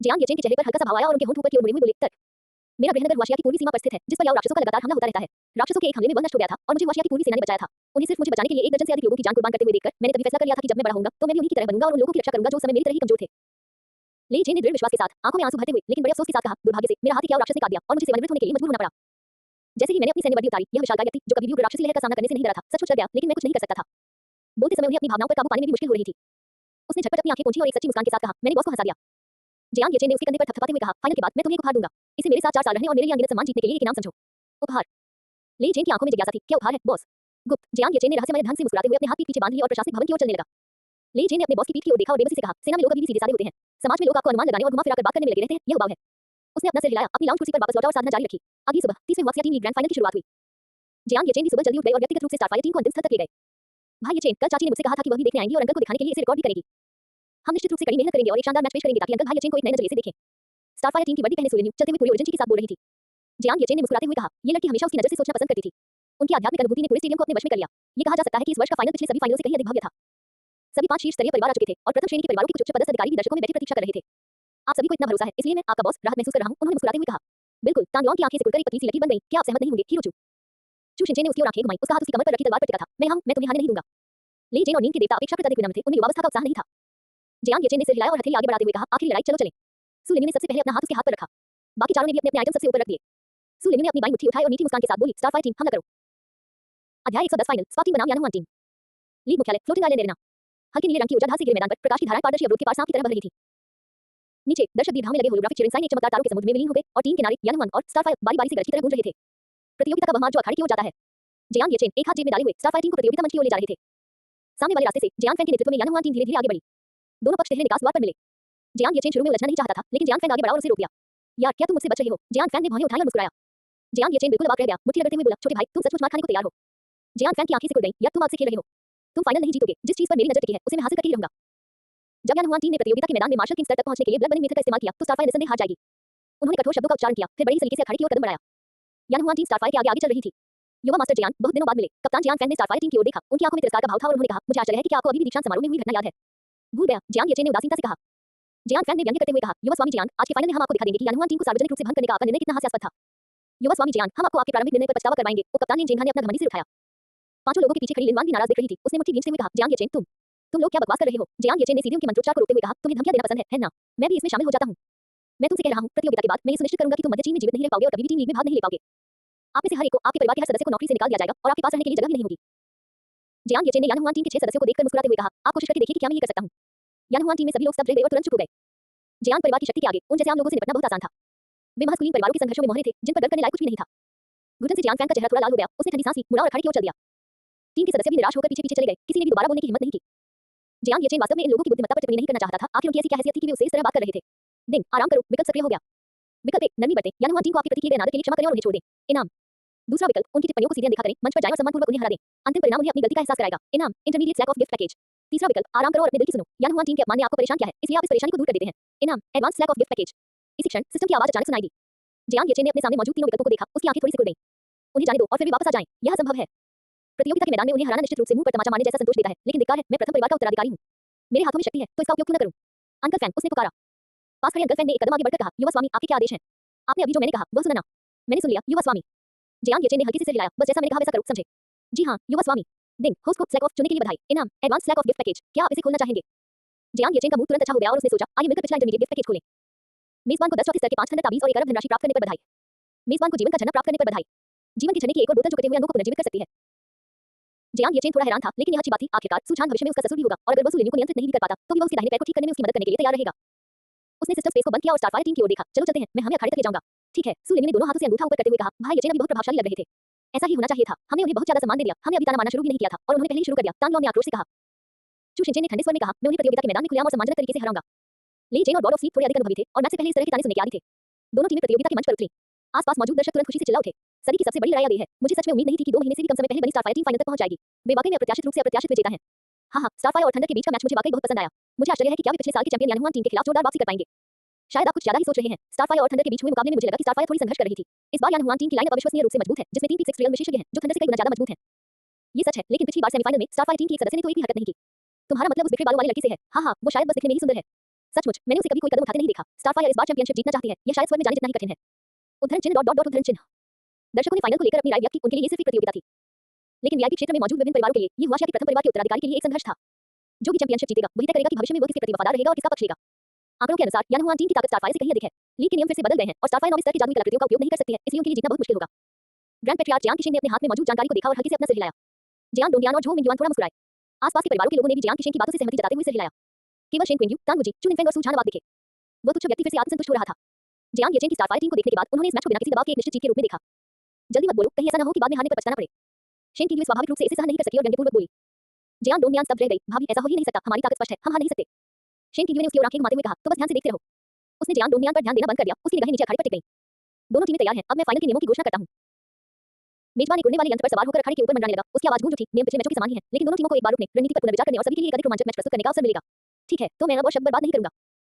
जियांग येचेन के चेहरे पर हल्का सा भाव आया और उनके होंठ ऊपर की ओर मुड़े हुए बोले, तर्क। मेरा गृहनगर वाशिया की पूर्वी सीमा पर स्थित है, जिस पर याओ राक्षसों का लगातार हमला होता रहता है। राक्षसों के एक हमले में वह नष्ट हो गया था और मुझे वाशिया की पूर्वी सेना ने बचाया था। उन्हें सिर्फ मुझे बचाने के लिए 1 दर्जन से अधिक लोगों की जान कुर्बान करते हुए देखकर मैंने तभी फैसला कर लिया था कि जब मैं बड़ा होऊंगा तो मैं भी उन्हीं की तरह बनूंगा और उन लोगों की रक्षा करूंगा जो उस समय मेरी तरह ही कमजोर थे। ली जेन ने दृढ़ विश्वास के साथ आंखों में आंसू भरते हुए लेकिन बड़े अफसोस के साथ कहा, दुर्भाग्य से मेरा हाथ याओ राक्षस ने काट दिया और मुझे सेवानिवृत्त होने के लिए मजबूर होना पड़ा। जैसे ही मैंने अपनी सैन्य वर्दी उतारी, यह विशालकाय व्यक्ति जो कभी भी उग्र राक्षसी लहर का सामना करने से नहीं डरा था, सचमुच डर गया, लेकिन मैं कुछ नहीं कर सकता था। बोलते समय उन्हें अपनी भावनाओं पर काबू पाने में भी मुश्किल हो रही थी। उसने झटपट अपनी आंखें पोंछी और एक सच्ची मुस्कान के साथ कहा, मैंने बॉस को हंसा दिया। जियांग येचेन ने उसके कंधे पर थपथपाते हुए कहा, फाइनल के बाद मैं तुम्हें एक उपहार दूंगा। इसे मेरे साथ 4 साल रहने और मेरे लिए अनगिनत सम्मान जीतने के लिए एक इनाम समझो। उपहार? ली जेन की आंखों में जिज्ञासा थी, क्या उपहार है बॉस? गुप्त। जियांग येचेन ने रहस्यमय ढंग से मुस्कुराते हुए अपने हाथ पीछे बांध लिए और प्रशासनिक भवन की ओर चलने लगा। ली जेन ने अपने बॉस की पीठ की ओर देखा और बेबसी से कहा, सेना में लोग अभी भी सीधे साधे होते हैं। समाज में लोग आपको अनुमान लगाने और घुमा फिरा कर बात करने में लगे रहते हैं, यह उबाऊ है। उसने अपना सिर हिलाया, अपनी लाउंज कुर्सी पर वापस लौटा और साधना जारी रखी। अगली सुबह 30वें Vasiya team league grand final की शुरुआत हुई। जियांग येचेन भी सुबह जल्दी उठ गए और व्यक्तिगत रूप से स्टारफायर टीम को अंतिम स्तर तक ले गए। भाई येचेन, कल चाची ने मुझसे कहा था कि वह भी देखने आएंगी और अंकल को दिखाने के लिए इसे रिकॉर्ड भी करेगी। हम निश्चित रूप से कड़ी मेहनत करेंगे और एक शानदार मैच पेश करेंगे ताकि अंकल भाई येचेन को एक नए नजरिए से देखें। स्टारफायर टीम की वर्दी पहने सुलिन्यू चलते हुए पूरी ओरिजिन के साथ बोल रही थी। जियांग येचेन ने मुस्कुराते हुए कहा, ये लड़की हमेशा उसकी नजर से सोचना पसंद करती थी। उनकी आध्यात्मिक अनुभूति ने पूरे स्टेडियम को अपने वश में कर लिया। ये कहा जा सकता है कि इस वर्ष का फाइनल पिछले सभी फाइनलों से कहीं अधिक भव्य था। सभी 5 शीर्ष स्तरीय परिवार आ चुके थे और प्रथम श्रेणी के परिवारों के कुछ उच्च पदस्थ अधिकारी भी दर्शकों में बैठे प्रतीक्षा कर रहे थे। आप सभी को इतना भरोसा है, इसलिए मैं आपका बॉस राहत महसूस कर रहा हूं, उन्होंने मुस्कुराते हुए कहा। बिल्कुल, तांगलोंग की आंखें सिकुड़कर एक पतली सी लकीर बन गई। क्या आप सहमत नहीं होंगे, हिरोचू? चू शिनचेन ने उसकी ओर आंखें घुमाई, उसका हाथ उसकी कमर पर रखी तलवार पर टिका था। मैं तुम्हें हारने नहीं दूंगा। ली जेन और नींद के देवता अपेक्षाकृत अधिक विनम्र थे, उनमें युवावस्था का उत्साह नहीं था। जियांग येचेन ने सिर हिलाया और हथेली आगे बढ़ाते हुए कहा, आखिरी लड़ाई, चलो चलें। सु लिन्यू ने सबसे पहले अपना हाथ उसके हाथ पर रखा। बाकी चारों ने भी अपने-अपने आइटम सबसे ऊपर रख दिए। सु लिन्यू ने अपनी बाईं मुट्ठी उठाई और मीठी मुस्कान के साथ बोली, स्टारफायर टीम, हमला करो। अध्याय 110 फाइनल, स्पा टीम बनाम यानहुआन टीम। लीग मुख्यालय, फ्लोटिंग आइलैंड एरेना। हल्के नीले रंग की ऊर्जा धार से घिरे मैदान पर प्रकाश की धाराएं पारदर्शी अवरोध के पार सांप की तरह बह रही थी। नीचे दर्शक दीर्घाओं में लगे होलोग्राफिक चिरंसाई एक चमकदार तारों के समुद्र में विलीन हो गए और टीम किनारे यानहुआन और स्टारफायर बारी-बारी से गरज की तरह गूंज रहे थे। प्रतियोगिता का बहुमान जो अखाड़े की ओर जाता है। जियांग येचेन एक हाथ जेब में डाले हुए स्टारफायर टीम को प्रतियोगिता मंच की ओर ले जा रहे थे। सामने वाले रास्ते से जियांग फैंग के नेतृत्व में यानहुआन टीम धीरे-धीरे आगे बढ़ी। दोनों पक्ष तिहरे निकास द्वार पर मिले। जियांग येचेन शुरू में उलझना नहीं चाहता था, लेकिन जियांग फैंग आगे बढ़ा और उसे रोक दिया। यार, क्या तुम मुझसे बच रहे हो? जियांग फैंग ने भौहें उठाई और मुस्कुराया। जियांग येचेन बिल्कुल अवाक रह गया, मुट्ठी रगड़ते हुए बोला, छोटे भाई, तुम सचमुच मार खाने को तैयार हो? जियांग फैंग की आंखें सिकुड़ गईं, यार तुम आग से खेल रहे हो। तुम फाइनल नहीं जीतोगे, जिस चीज पर मेरी नजर टिकी है, उसे मैं हासिल करके ही रहूंगा। जब यानहुआन टीम ने प्रतियोगिता के मैदान में मार्शल किंग स्तर तक पहुंचने के लिए ब्लड बर्निंग मेथड का इस्तेमाल किया, तो स्टारफायर निस्संदेह हार जाएगी। उन्होंने कठोर शब्दों का उच्चारण किया, फिर बड़ी सलीके से अखाड़े की ओर कदम बढ़ाया। यानहुआन टीम स्टारफायर के आगे-आगे चल रही थी। युवा मास्टर जियांग बहुत दिनों बाद मिले। कप्तान जियांग फैंग ने स्टारफायर टीम की ओर देखा, उनकी आंखों में तिरस्कार का भाव था और उन्होंने कहा, मुझे आश्चर्य है कि क्या आपको अभी भी दीक्षांत समारोह में हुई घटना याद है? भूल गया, जियांग येचेन ने उदासीनता से कहा। जियांग फैंग ने व्यंग्य करते हुए कहा, युवा स्वामी जियांग, आज के फाइनल में हम आपको दिखा देंगे कि यानहुआन टीम को सार्वजनिक रूप से भंग करने का आपका निर्णय कितना हास्यास्पद था। युवा स्वामी जियांग, हम आपको आपके प्रारंभिक निर्णय पर पछतावा करवाएंगे। वो कप्तान लिन जेंघा ने अपना घमंडी सिर उठाया। पांचों लोगों के पीछे खड़ी लिनवान भी नाराज दिख रही थी। उसने मुट्ठी खींचते हुए कहा, जियांग येचेन, तुम लोग क्या बकवास कर रहे हो? जियांग येचेन ने सीढ़ियों के मंत्रोच्चार को रोकते हुए कहा, तुम्हें धमकियां देना पसंद है ना? मैं भी इसमें शामिल हो जाता हूं। मैं तुमसे कह रहा हूं, प्रतियोगिता के बाद मैं ये सुनिश्चित करूंगा कि तुम मध्य चीन में जीवित नहीं रह पाओगे और कभी भी टीम लीग में भाग नहीं ले पाओगे। आप में से हर एक को आपके परिवार के हर सदस्य को नौकरी से निकाल दिया जाएगा और आपके पास रहने के लिए जगह भी नहीं होगी। जियांग येचेन ने यानहुआन टीम के 6 सदस्यों को देखकर मुस्कुराते हुए कहा, आप कोशिश करके देखिए कि क्या मैं ये कर सकता हूं। यानहुआन टीम में सभी लोग स्तब्ध रह गए और तुरंत चुप हो गए। जियांग परिवार की शक्ति के आगे उन जैसे आम लोगों से निपटना बहुत आसान था। वे महज कुलीन परिवारों के संघर्षों में मोहरे थे, जिन पर डर करने लायक कुछ भी नहीं था। घुटन से जियांग फैंग का चेहरा थोड़ा लाल हो गया, उसने ठंडी सांस ली, मुड़ा और अखाड़े की ओर चल दिया। टीम के सदस्य भी निराश होकर पीछे-पीछे चले गए, किसी ने भी दोबारा बोलने की हिम्मत नहीं की। जियांग येचेन वास्तव में इन लोगों की बुद्धिमत्ता पर टिप्पणी नहीं करना चाहता था, आखिर उनकी ऐसी क्या हैसियत थी कि वे उससे इस तरह बात कर रहे थे। डिंग, आराम करो, विकल्प सक्रिय हो गया। विकल्प 1, नरमी बरतें, यानहुआन टीम को आपके प्रति किए गए अनादर के लिए क्षमा करें और उन्हें छोड़ दें। इनाम। दूसरा विकल्प, उनकी टिप्पणियों को सीधे अनदेखा करें, मंच पर जाएं और सम्मानपूर्वक उन्हें हरा दें। अंतिम परिणाम उन्हें अपनी गलती का एहसास कराएगा। इनाम, intermediate slack of gift package. तीसरा विकल्प, आराम करो और अपने दिल की सुनो। यानहुआन टीम के अपमान ने आपको परेशान किया है, इसलिए आप इस परेशानी को दूर कर देते हैं। इनाम, advance slack of gift package. इसी क्षण सिस्टम की आवाज अचानक सुनाई दी। जियांग येचेन ने अपने सामने मौजूद तीनों विकल्पों को देखा, उसकी आंखें थोड़ी सिकुड़ गईं। उन्हें जाने दो और फिर भी वापस आ जाएं, यह संभव है। प्रतियोगिता के मैदान में उन्हें हराना निश्चित रूप से मुंह पर तमाचा मारने जैसा संतोष देता है, लेकिन धिक्कार है, मैं प्रथम परिवार का उत्तराधिकारी हूं। मेरे हाथों में शक्ति है, तो इसका उपयोग क्यों न करूं? अंकल फैंग, उसने पुकारा। पास खड़े अंकल फैंग ने एक कदम आगे बढ़कर कहा, युवा स्वामी, आपके क्या आदेश हैं? आपने अभी जो मैंने कहा वह सुना ना? मैंने सुन लिया, युवा स्वामी। जियांग येचेन ने हल्के से सिर हिलाया, बस जैसा मैंने कहा वैसा करो, समझे? जी हाँ, युवा स्वामी। डिंग, होस्ट को स्लैक ऑफ चुनने के लिए बधाई। इनाम, advance slack of gift package. क्या आप इसे खोलना चाहेंगे? जियांग येचेन का मूड तुरंत अच्छा हो गया और उसने सोचा, आइए मिलकर पिछला इंटरमीडिएट गिफ्ट पैकेज खोलें। मेजबान को 10 चौथे स्तर के 500 ताबीज और 1 अरब धनराशि प्राप्त करने पर बधाई। मेजबान को जीवन का झरना प्राप्त करने पर बधाई। जीवन की झरने की एक और बोतल जो कटे हुए अंगों को पुनर्जीवित कर सकती है। जियांग येचेन थोड़ा हैरान था, लेकिन यह अच्छी बात थी, आखिरकार सुझान भविष्य में उसका ससुर भी होगा और अगर वह सु लिन्यू को नियंत्रित नहीं भी कर पाता, तो भी वह उसके दाहिने पैर को ठीक करने में उसकी मदद करने के लिए तैयार रहेगा। उसने सिस्टम स्पेस को बंद किया और स्टारफायर टीम की ओर देखा, चलो चलते हैं, मैं हमें अखाड़े तक ले जाऊंगा। ठीक है, सु लिन्यू ने दोनों हाथों से अंगूठा ऊपर करते हुए कहा, भाई येचेन अभी बहुत प्रभावशाली लग रहे थे। ऐसा ही होना चाहिए था, हमने उन्हें बहुत ज्यादा सम्मान दे दिया, हमने अभी ताना मारना शुरू भी नहीं किया था और उन्होंने पहले ही शुरू कर दिया। तांग लॉ ने आक्रोश से कहा। चू शिनचेन ने ठंडे स्वर में कहा, मैं उन्हें प्रतियोगिता के मैदान में खुलेआम और सम्मानजनक तरीके से हराऊंगा। ली जेन और गॉड ऑफ स्लीप थोड़े अधिक अनुभवी थे और मैच से पहले इस तरह के ताने सुनने के आदी थे। दोनों टीमें प्रतियोगिता के मंच पर उतरी। आसपास मौजूद दर्शक तुरंत खुशी से चिल्ला उठे। सदी की सबसे बड़ी लड़ाई आ गई है। मुझे सच में उम्मीद नहीं थी कि 2 महीने से भी कम समय पहले बनी स्टारफायर टीम फाइनल तक पहुंच जाएगी। वे वाकई में अप्रत्याशित रूप से अप्रत्याशित विजेता हैं। हाँ, स्टारफायर और थंडर के बीच का मैच मुझे वाकई बहुत पसंद आया। मुझे आश्चर्य है कि क्या वे पिछले साल के चैंपियन यानहुआन टीम के खिलाफ जोरदार वापसी कर पाएंगे। शायद आप कुछ ज्यादा ही सोच रहे हैं। स्टारफायर और थंडर के बीच हुए मुकाबले में मुझे लगा कि स्टारफायर थोड़ी संघर्ष कर रही थी। इस बार यानहुआन टीम की लाइनअप अविश्वसनीय रूप से मजबूत है, जिसमें 3 पिक्स रियल विशेषज्ञ हैं, जो थंडर से कई गुना ज्यादा मजबूत हैं। ये सच है, लेकिन पिछली बार सेमीफाइनल में स्टारफायर टीम की एक सदस्य ने तो एक भी हरकत नहीं की। तुम्हारा मतलब उस बिखरे बालों वाली लड़की से है? हाँ, वो शायद बस दिखने में ही सुंदर है। सचमुच, मैंने उसे कभी कोई कदम उठाते नहीं देखा। स्टारफायर इस बार चैंपियनशिप जीतना चाहती है, यह शायद स्वर में जाने जितना ही कठिन है। उद्धरण चिन्ह डॉट डॉट डॉट उद्धरण चिन्ह। दर्शकों ने फाइनल को लेकर अपनी राय व्यक्त की, उनके लिए ये सिर्फ एक प्रतियोगिता थी। लेकिन वीआईपी क्षेत्र में मौजूद विभिन्न परिवारों के लिए ये हुआ कि प्रथम परिवार के उत्तराधिकारी के लिए एक संघर्ष था। जो भी चैंपियनशिप जीतेगा वही तय करेगा कि भविष्य में वो किसके प्रति वफादार रहेगा और किसका पक्ष लेगा। आंकड़ों के अनुसार यानहुआन टीम की ताकत स्टारफायर से कहीं अधिक है। लीग के नियम फिर से बदल गए हैं और स्टारफायर 9 स्तर की जादुई कलाकृतियों का उपयोग नहीं कर सकती है, इसलिए उनके लिए जीतना बहुत मुश्किल होगा। ग्रैंड पेट्रियार्क जियांग किशिन ने अपने हाथ में मौजूद जानकारी को देखा और हल्के से अपना सिर हिलाया। जियांग डोंगियान और झो मिंगयुआन थोड़ा मुस्कुराए। आसपास के परिवारों के लोगों ने भी जियांग किशिन की बातों से सहमति जताते हुए सिर हिलाया। केवल शेन क्विंगयू, तांग वुजी, चू निनफेंग और सु झान अवाक दिखे। वो तुच्छ व्यक्ति फिर से आत्मसंतुष्ट हो रहा था। जियांग येचेन की स्टारफायर टीम को देखने के बाद उन्होंने इस मैच को बिना किसी दबाव के एक निश्चित जीत के रूप में देखा। जल्दी मत बोलो, कहीं ऐसा न हो कि बाद में हारने पर पछताना पड़े। शेन क्विंगयू स्वाभाविक रूप से इसे सहन नहीं कर सकी और व्यंग्यपूर्वक बोली। जियांग डोंगियान स्तब्ध रह गई, भाभी ऐसा हो ही नहीं सकता, हमारी ताकत स्पष्ट है, हम हार नहीं सकते। शेन क्विंगयू ने उसकी ओर आंखें घुमाते हुए कहा, तो बस ध्यान से देखते रहो। उसने जियांग डोंगियान पर ध्यान देना बंद कर दिया, उसकी निगाहें नीचे अखाड़े पर टिक गईं। दोनों टीमें तैयार हैं, अब मैं फाइनल के नियमों की घोषणा करता हूं। मेजबान एक उड़ने वाले यंत्र पर सवार होकर अखाड़े के ऊपर मंडराने लगा। उसकी आवाज गूंज उठी, नियम पिछले मैचों के समान ही हैं, लेकिन दोनों टीमों को एक बार रुकने, रणनीति पर पुनर्विचार करने और सभी के लिए एक अधिक रोमांचक मैच प्रस्तुत करने का अवसर मिलेगा। ठीक है, तो मैं अब और शब्द बर्बाद नहीं करूंगा।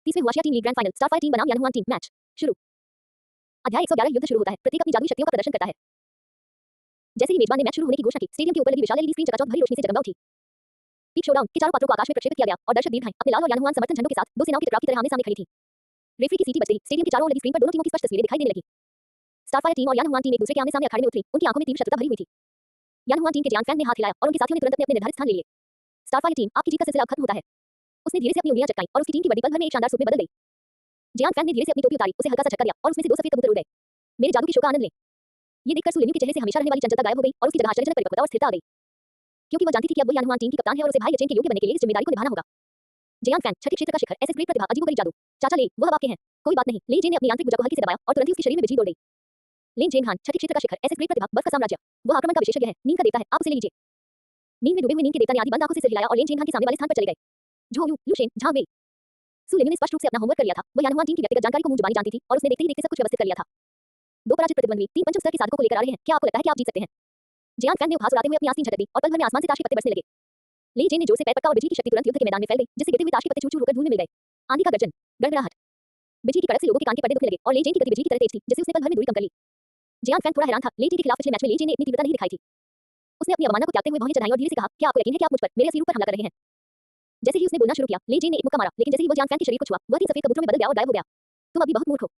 30वें Huaxia team league grand final, Starfire team बनाम यानहुआन टीम, मैच शुरू। अध्याय 111 युद्ध शुरू होता है। प्रत्येक अपनी जादुई शक्तियों का प्रदर्शन करता है। जैसे ही मेजबान ने मैच शुरू होने की घोषणा की, स्टेडियम के ऊपर लगी विशाल एलईडी स्क्रीन चकाचौंध भरी रोशनी से जगमगा उठी। पीक शोडाउन के चारों पात्रों को आकाश में प्रक्षेपित किया गया और दर्शक दीर्घाएं अपने लाल और यानहुआन समर्थन झंडों के साथ दो सेनाओं की टकराव की तरह आमने-सामने खड़ी थी। रेफरी की सीटी बजते ही स्टेडियम के चारों ओर लगी स्क्रीन पर दोनों टीमों की स्पष्ट तस्वीरें दिखाई देने लगी। स्टारफायर टीम और यानहुआन टीम एक दूसरे के आमने-सामने अखाड़े में उतरी, उनकी आंखों में तीव्र शत्रुता भरी हुई थी। यानहुआन टीम के जियांग फैंग ने हाथ हिलाया और उनके साथियों ने तुरंत अपने-अपने निर्धारित स्थान ले लिए। स्टारफायर टीम, आपकी जीत का सिलसिला अब खत्म होता है। उसने धीरे से अपनी उंगलियां चटकाई और उसकी टीम की बड़ी पल भर में एक शानदार सूप में बदल गई। जियांग फैन ने धीरे से अपनी टोपी उतारी, उसे हल्का सा झटका दिया और उसमें से 2 सफेद कबूतर उड़ गए। मेरे जादू के शो का आनंद लें। ये देखकर सु लिन्यू के चेहरे से हमेशा रहने वाली चंचलता गायब हो गई और उसकी जगह आश्चर्यजनक परिपक्वता और स्थिरता आ गई। क्योंकि वो जानती थी कि अब वो यानहुआन टीम की कप्तान है और उसे भाई यचेन के योग्य बनने के लिए इस जिम्मेदारी को निभाना होगा। जियांग फैन, छठी क्षेत्र का शिखर, एसेस ग्रेड प्रतिभा, अजीबोगरीब जादू। चाचा ले, वो अब आपके हैं। कोई बात नहीं। लेन जेन ने अपनी आंतरिक ऊर्जा को हल्के से दबाया और तुरंत ही उसके शरीर में बिजली दौड़ गई। लेन जेन हान, छठी क्षेत्र का शिखर, एसेस ग्रेड प्रतिभा, बर्फ का साम्राज्य। वो आक्रमण का विशेषज्ञ है, नींद का देवता है, आप उसे ले लीजिए। नींद में डूबे हुए नींद के देवता ने आधी बंद आंखों से सिर हिलाया और लेन जेन हान के सामने वाले स्थान पर चले गए। झो यू, लू शेन, झांग वेई। सु लिन्यू ने स्पष्ट रूप से अपना होमवर्क कर लिया था। वो यानहुआन टीम की व्यक्तिगत जानकारी को मुंह जुबानी जानती थी और उसने देखते ही देखते सब कुछ व्यवस्थित कर लिया था। 2 पराजित प्रतिद्वंद्वी 3 पंचम स्तर के साधकों को लेकर आ रहे हैं। क्या आपको लगता है कि आप जीत सकते हैं? जियांग फैन ने उपहास उड़ाते हुए अपनी आस्तीन झटक दी और पल भर में आसमान से ताश के पत्ते बरसने लगे। ले जेन ने जोर से पैर पटका और बिजली की शक्ति तुरंत युद्ध के मैदान में फैल गई, जिससे गिरते हुए ताश के पत्ते चूर-चूर होकर धूल में मिल गए। आंधी का गर्जन, गड़गड़ाहट, बिजली की कड़क से लोगों के कान के पर्दे दुखने लगे और ले जेन की गति बिजली की तरह तेज थी, जिससे उसने पल भर में दूरी कम कर ली। जियांग फैन थोड़ा हैरान था। ले जेन के खिलाफ पिछले मैच में ले जेन ने इतनी तीव्रता नहीं दिखाई थी। उसने अपनी अवमानना को त्यागते हुए भौहें चढ़ाई और धीरे से कहा, क्या आपको यकीन है कि आप मुझ पर, मेरे असली रूप पर हमला कर रहे हैं? जैसे ही उसने बोलना शुरू किया, ले जेन ने एक मुक्का मारा, लेकिन जैसे ही वो जियांग फैन के शरीर को छुआ, वह 3 सफेद कबूतरों में बदल गया और गायब हो गया। तुम अभी बहुत मूर्ख हो।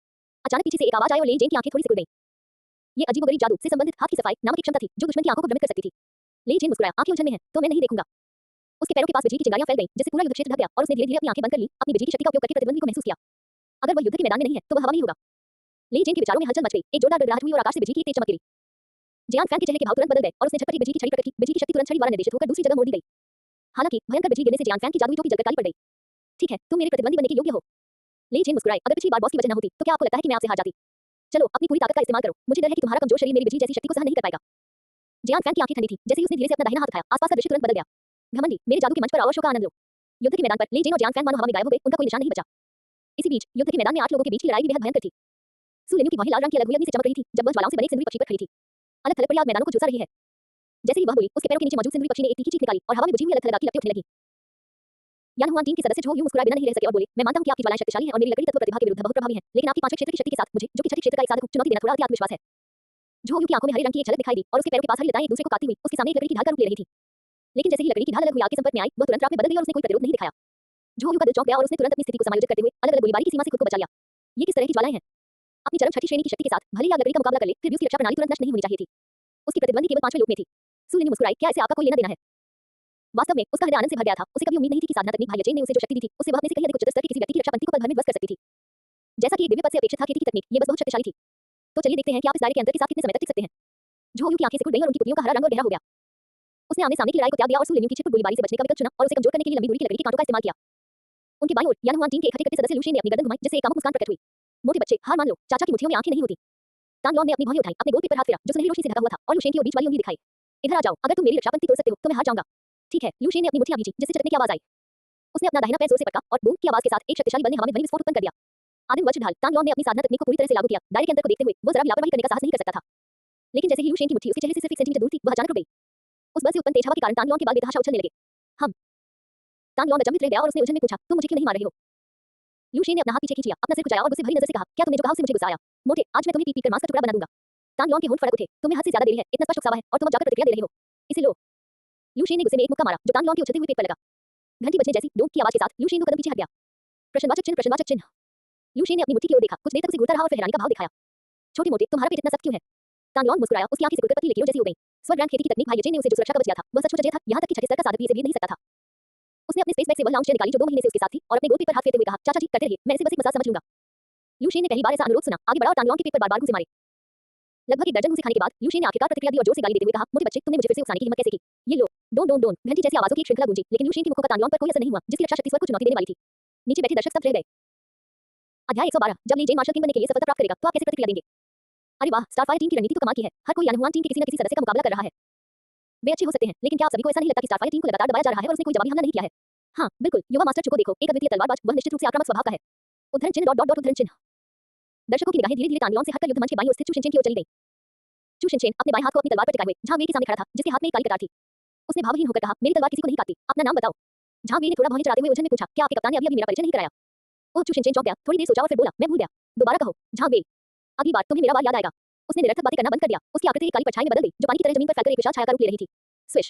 अचानक पीछे से एक आवाज आई और ले जेन की आंखें थोड़ी सी खुल गईं। ये अजीबोगरीब जादू से संबंधित हाथ की सफाई नामक एक क्षमता थी, जो दुश्मन की आंखों को भ्रमित कर सकती थी। ले जेन मुस्कुराया, आंखें उलझन में हैं, तो मैं नहीं देखूंगा। उसके पैरों के पास बिजली की चिंगारियां फैल गईं, जिससे पूरा युद्ध क्षेत्र ढक गया और उसने धीरे-धीरे अपनी आंखें बंद कर ली, अपनी बिजली की शक्ति का उपयोग करके प्रतिद्वंदी को महसूस किया। अगर वह युद्ध के मैदान में नहीं है, तो वह हवा में ही होगा। ले जेन के विचारों में हलचल मच गई, एक जोरदार गड़गड़ाहट हुई और आकाश से बिजली की एक तेज चमक गिरी। जियांग फैन के चेहरे के भाव तुरंत बदल गए और उसने झटपट एक बिजली की छड़ी प्रकट की। बिजली की शक्ति तुरंत छड़ी द्वारा निर्देशित होकर दूसरी जगह मोड़ दी गई। हालांकि भयंकर बिजली गिरने से जियांग फैन की जादुई टोपी जलकर काली पड़ गई। ठीक है, तुम मेरे प्रतिद्वंदी बनने के योग्य हो। ले जेन मुस्कुराए, अगर पिछली बार बॉस की वजह न होती, तो क्या आपको लगता है कि मैं आपसे हार जाती? चलो, अपनी पूरी ताकत का इस्तेमाल करो। मुझे डर है कि तुम्हारा कमजोर शरीर मेरी बिजली जैसी शक्ति को सहन नहीं कर पाएगा। जियांग फैन की आंखें ठंडी थी। जैसे ही उसने धीरे से अपना दाहिना हाथ उठाया, आसपास का दृश्य तुरंत बदल गया। घमंडी, मेरे जादू के मंच पर आओ और शो का आनंद लो। युद्ध के मैदान पर ले जेन और जियांग फैन मानो हवा में गायब हो गए, उनका कोई निशान नहीं बचा। इसी बीच युद्ध के मैदान में 8 लोगों के बीच की लड़ाई भी बेहद भयंकर थी। सु लिन्यू की भौहें लाल रंग की अलग हुई अग्नि से चमक रही थी, जब वह ज्वालाओं से बने एक सिंदूरी पक्षी पर खड़ी थी। अलग-थलग पड़ी आग मैदानों को झुलसा रही है। जैसे ही वह बोली, उसके पैरों के नीचे मौजूद सिंदूरी पक्षी ने एक तीखी चीख निकाली और हवा में बुझी हुई अलग-थलग आग की लपटें उठने लगीं। यानहुआन टीम के सदस्य झो यू मुस्कुराए बिना नहीं रह सके और बोले, मैं मानता हूं कि आपकी ज्वालाएं शक्तिशाली हैं और मेरी लकड़ी तत्व प्रतिभा के विरुद्ध बहुत प्रभावी हैं, लेकिन आपकी 5वें क्षेत्र की शक्ति के साथ मुझे, जो कि छठे क्षेत्र का एक साधक हूं, चुनौती देना थोड़ा अति आत्मविश्वास है। झो यू की आंखों में हरे रंग की एक झलक दिखाई दी और उसके पैरों के पास हरी लताएं एक दूसरे को काटती हुई उसके सामने एक लकड़ी की ढाल का रूप ले रही थी। लेकिन जैसे ही लकड़ी की ढाल अलग हुई आग के संपर्क में आई, वह तुरंत राख में बदल गई और उसने कोई प्रतिरोध नहीं दिखाया। झो यू का दिल चौंक गया और उसने तुरंत अपनी स्थिति को समायोजित करते हुए अलग-अलग गोलीबारी की सीमा से खुद को बचा लिया। ये किस तरह की ज्वालाएं हैं? अपनी चरम छठी श्रेणी की शक्ति के साथ भले ही आग लकड़ी का मुकाबला कर ले, फिर भी उसकी रक्षा प्रणाली तुरंत नष्ट नहीं होनी चाहिए थी। उसकी प्रतिद्वंदी केवल 5वें लोक में थी। सु लिन्यू मुस्कुराई, क्या इससे आपका कोई लेना देना है? वास्तव में उसका हृदय आनंद से भर गया था। उसे कभी उम्मीद नहीं थी कि साधना तकनीक भाई यचेन ने उसे जो शक्ति दी थी, उससे वह अपने से कहीं अधिक उच्चतर स्तर के किसी व्यक्ति की रक्षा पंक्ति को पल भर में ध्वस्त कर सकती थी। जैसा कि एक दिव्य पद से अपेक्षित था, खेती की तकनीक, ये बस बहुत शक्तिशाली थी। तो चलिए देखते हैं कि आप इस दायरे के अंतर के साथ कितने समय तक टिक सकते हैं। झो यू की आंखें सिकुड़ गईं और उनकी पुतलियों का हरा रंग और गहरा हो गया। उसने आमने-सामने की लड़ाई को त्याग दिया और सु लिन्यू की छिटपुट गोलीबारी से बचने का विकल्प चुना और उसे कमजोर करने के लिए लंबी दूरी की लकड़ी के कांटों का इस्तेमाल किया। उनकी बाईं ओर यानहुआन टीम के इकट्ठे करते सदस्य लू शेन ने अपनी गर्दन घुमाई, जिससे एक कामुक मुस्कान प्रकट हुई। मोटे बच्चे, हार मान लो, चाचा की मुट्ठियों में आंखें नहीं होती। तांग लॉन ने अपनी भौहें उठाई, अपने गोल पीठ पर हाथ फेरा, जो सुनहरी रोशनी से ढका हुआ था, और लू शेन की ओर बीच वाली उंगली दिखाई। इधर आ जाओ, अगर तुम मेरी रक्षा पंक्ति तोड़ सकते हो, तो मैं हार जाऊंगा। ठीक है, लू शेन ने अपनी मुट्ठियां खींची, जिससे चटकने की आवाज आई। उसने अपना दाहिना पैर जोर से पटका और बूम की आवाज के साथ एक शक्तिशाली बल ने हवा में ध्वनि विस्फोट उत्पन्न कर दिया। आदिम वज्र ढाल, तांग लॉन ने अपनी साधना तकनीक को पूरी तरह से लागू किया। दायरे के अंतर को देखते हुए वो जरा भी लापरवाही करने का साहस नहीं कर सकता था। लेकिन जैसे ही लू शेन की मुट्ठी उसके चेहरे से सिर्फ 1 सेंटीमीटर दूर थी, वह अचानक रुक गई। उस बल से उत्पन्न तेज हवा के कारण तांग लॉन के बाल बेतहाशा उछलने लगे। हम तांग लॉन अचंभित रह गया और उसने उलझन में पूछा, तुम मुझे क्यों नहीं मार रहे हो? लू शेन ने अपना हाथ पीछे खींच लिया, अपना सिर कुचाया और मुझसे भरी नजर से कहा, क्या तुमने जो कहा उससे मुझे गुस्सा आया? मोटे, आज मैं तुम्हें पीट-पीट कर मांस का टुकड़ा बना दूंगा। तांग लॉन के होंठ फड़क उठे, तुम्हें हद से ज्यादा देरी है, इतना स्पष्ट उकसावा है और तुम अब जाकर प्रतिक्रिया दे रहे हो। इसे लो। लू शेन ने गुस्से में एक मुक्का मारा, जो तांग लॉन के उछलते हुए पेट पर लगा। घंटी बजने जैसी डोंक की आवाज के साथ लू शेन 2 कदम पीछे हट गया। प्रश्नवाचक चिन्ह, प्रश्नवाचक चिन्ह। लू शेन ने अपनी मुट्ठी की ओर देखा, कुछ देर तक उसे घूरता रहा और फिर हैरानी का भाव दिखाया। छोटे मोटे, तुम्हारा पेट इतना सख्त क्यों है? तांग लॉन मुस्कुराया, उसकी आंखें सिकुड़कर पतली लकीरों जैसी हो गईं। स्वर्ग रैंक खेती की तकनीक भाई यचेन ने उसे जो सुरक्षा कवच दिया था, वह सचमुच अजय था, यहाँ तक कि छठे स्तर का साधक भी इसे भेद नहीं सकता था। उसने अपने स्पेस बैग से वह लाउंज चेयर निकाली जो 2 महीने से उसके साथ थी और अपने गोल पीठ पर हाथ फेरते हुए कहा, चाचा जी करते रहिए, मैं इसे बस एक मजाक समझ लूंगा। लू शेन ने पहली बार ऐसा अनुरोध सुना, आगे बढ़ा और तांग लॉन के पेट पर बार-बार घूंसे मारे। लगभग एक दर्जन घूंसे खाने के बाद लू शेन ने आखिरकार प्रतिक्रिया दी और जोर से गाली देते हुए कहा, मोटे बच्चे, तुमने मुझे फिर से उकसाने की हिम्मत कैसे की? ये लो, डोन डोन डोन। घंटी जैसी आवाजों की एक श्रृंखला गूंजी, लेकिन लू शेन की मुखों का तांग लॉन पर कोई असर नहीं हुआ, जिसकी रक्षा शक्ति स्वर्ग को चुनौती देने वाली थी। नीचे बैठे दर्शक स्तब्ध रह गए। अध्याय 112, जब ली जेन मार्शल किंग बनने के लिए सफलता प्राप्त करेगा, तो आप कैसे प्रतिक्रिया देंगे? अरे वाह, स्टारफायर टीम की रणनीति तो कमाल की है। हर कोई यानहुआन टीम के किसी न किसी सदस्य का मुकाबला कर रहा है। वे अच्छे हो सकते हैं, लेकिन क्या आप सभी को ऐसा नहीं लगता कि स्टारफायर टीम को लगातार दबाया जा रहा है और उसने कोई जवाबी हमला नहीं किया है? हाँ, बिल्कुल, युवा मास्टर चुको देखो, एक अद्वितीय तलवारबाज, वह निश्चित रूप से आक्रामक स्वभाव का है। उद्धरण चिन्ह डॉट डॉट उद्धरण चिन्ह। दर्शकों की निगाहें धीरे-धीरे तांग लॉन से हटकर युद्ध मंच के बाईं ओर स्थित चू शिनचेन की ओर चली गईं। चू शिनचेन अपने बाएं हाथ को अपनी तलवार पर टिकाए हुए झांग वेई के सामने खड़ा था, जिसके हाथ में एक काली कटार थी। उसने भावहीन होकर कहा, मेरी तलवार किसी को नहीं काटती, अपना नाम बताओ। झांग वेई ने थोड़ा भौहें चढ़ाते हुए उलझन में पूछा, क्या आपके कप्तान ने अभी मेरा परिचय नहीं कराया? ओह, चू शिनचेन चौंक गया, थोड़ी देर सोचा और फिर बोला, मैं भूल गया। दोबारा कहो। झांग वेई, अगली बार तुम्हें मेरा वार याद आएगा। उसने निरर्थक बातें करना बंद कर दिया। उसकी आकृति एक काली परछाई में बदल गई, जो पानी की तरह जमीन पर फैलकर एक विशाल छाया का रूप ले रही थी। स्विश।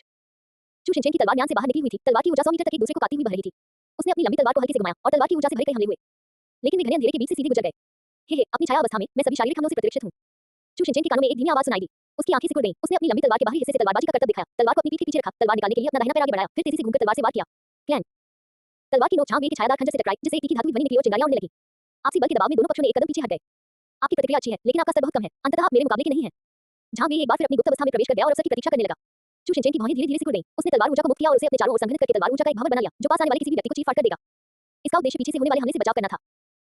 चू शिनचेन की तलवार म्यान से बाहर निकली हुई थी, तलवार की ऊर्जा 100 मीटर तक एक दूसरे को काटती हुई बह रही थी। उसने अपनी लंबी तलवार को हल्के से घुमाया और तलवार की ऊर्जा से भरे कई हमले हुए, लेकिन वे घने अंधेरे के बीच से सीधे गुजर गए। हे, अपनी छाया अवस्था में मैं सभी शारीरिक हमलों से प्रतिरक्षित हूं। चू शिनचेन के कानों में एक धीमी आवाज सुनाई दी। उसकी आंखें सिकुड़ गईं। उसने अपनी लंबी तलवार के बाहरी हिस्से से तलवारबाजी का करतब दिखाया, तलवार को अपनी पीठ के पीछे रखा, तलवार निकालने के लिए अपना दाहिना पैर आगे बढ़ाया, फिर तेजी से घूमकर तलवार से वार किया। क्लैंग। तलवार की नोक झांग एक छायादार खंजर से टकराई, जिससे एक तीखी धातु ध्वनि निकली और चिंगारियां उड़ने लगी। आपसी बल के दबाव में दोनों पक्षों ने एक कदम पीछे हट गए। आपकी प्रतिक्रिया अच्छी है, लेकिन आपका स्तर बहुत कम है। अंततः आप मेरे मुकाबले के नहीं हैं। झांग एक बार फिर अपनी गुप्त अवस्था में प्रवेश कर गया और अवसर की प्रतीक्षा करने लगा। चू शिनचेन की भौहें धीरे-धीरे सिकुड़ गईं। उसने तलवार ऊर्जा को मुक्त किया और उसे अपने चारों ओर संघनित करके तलवार ऊर्जा का एक भंवर बना लिया, जो पास आने वाले किसी भी व्यक्ति को चीर-फाड़ कर देगा। इसका उद्देश्य पीछे से होने वाले हमले से बचाव करना था,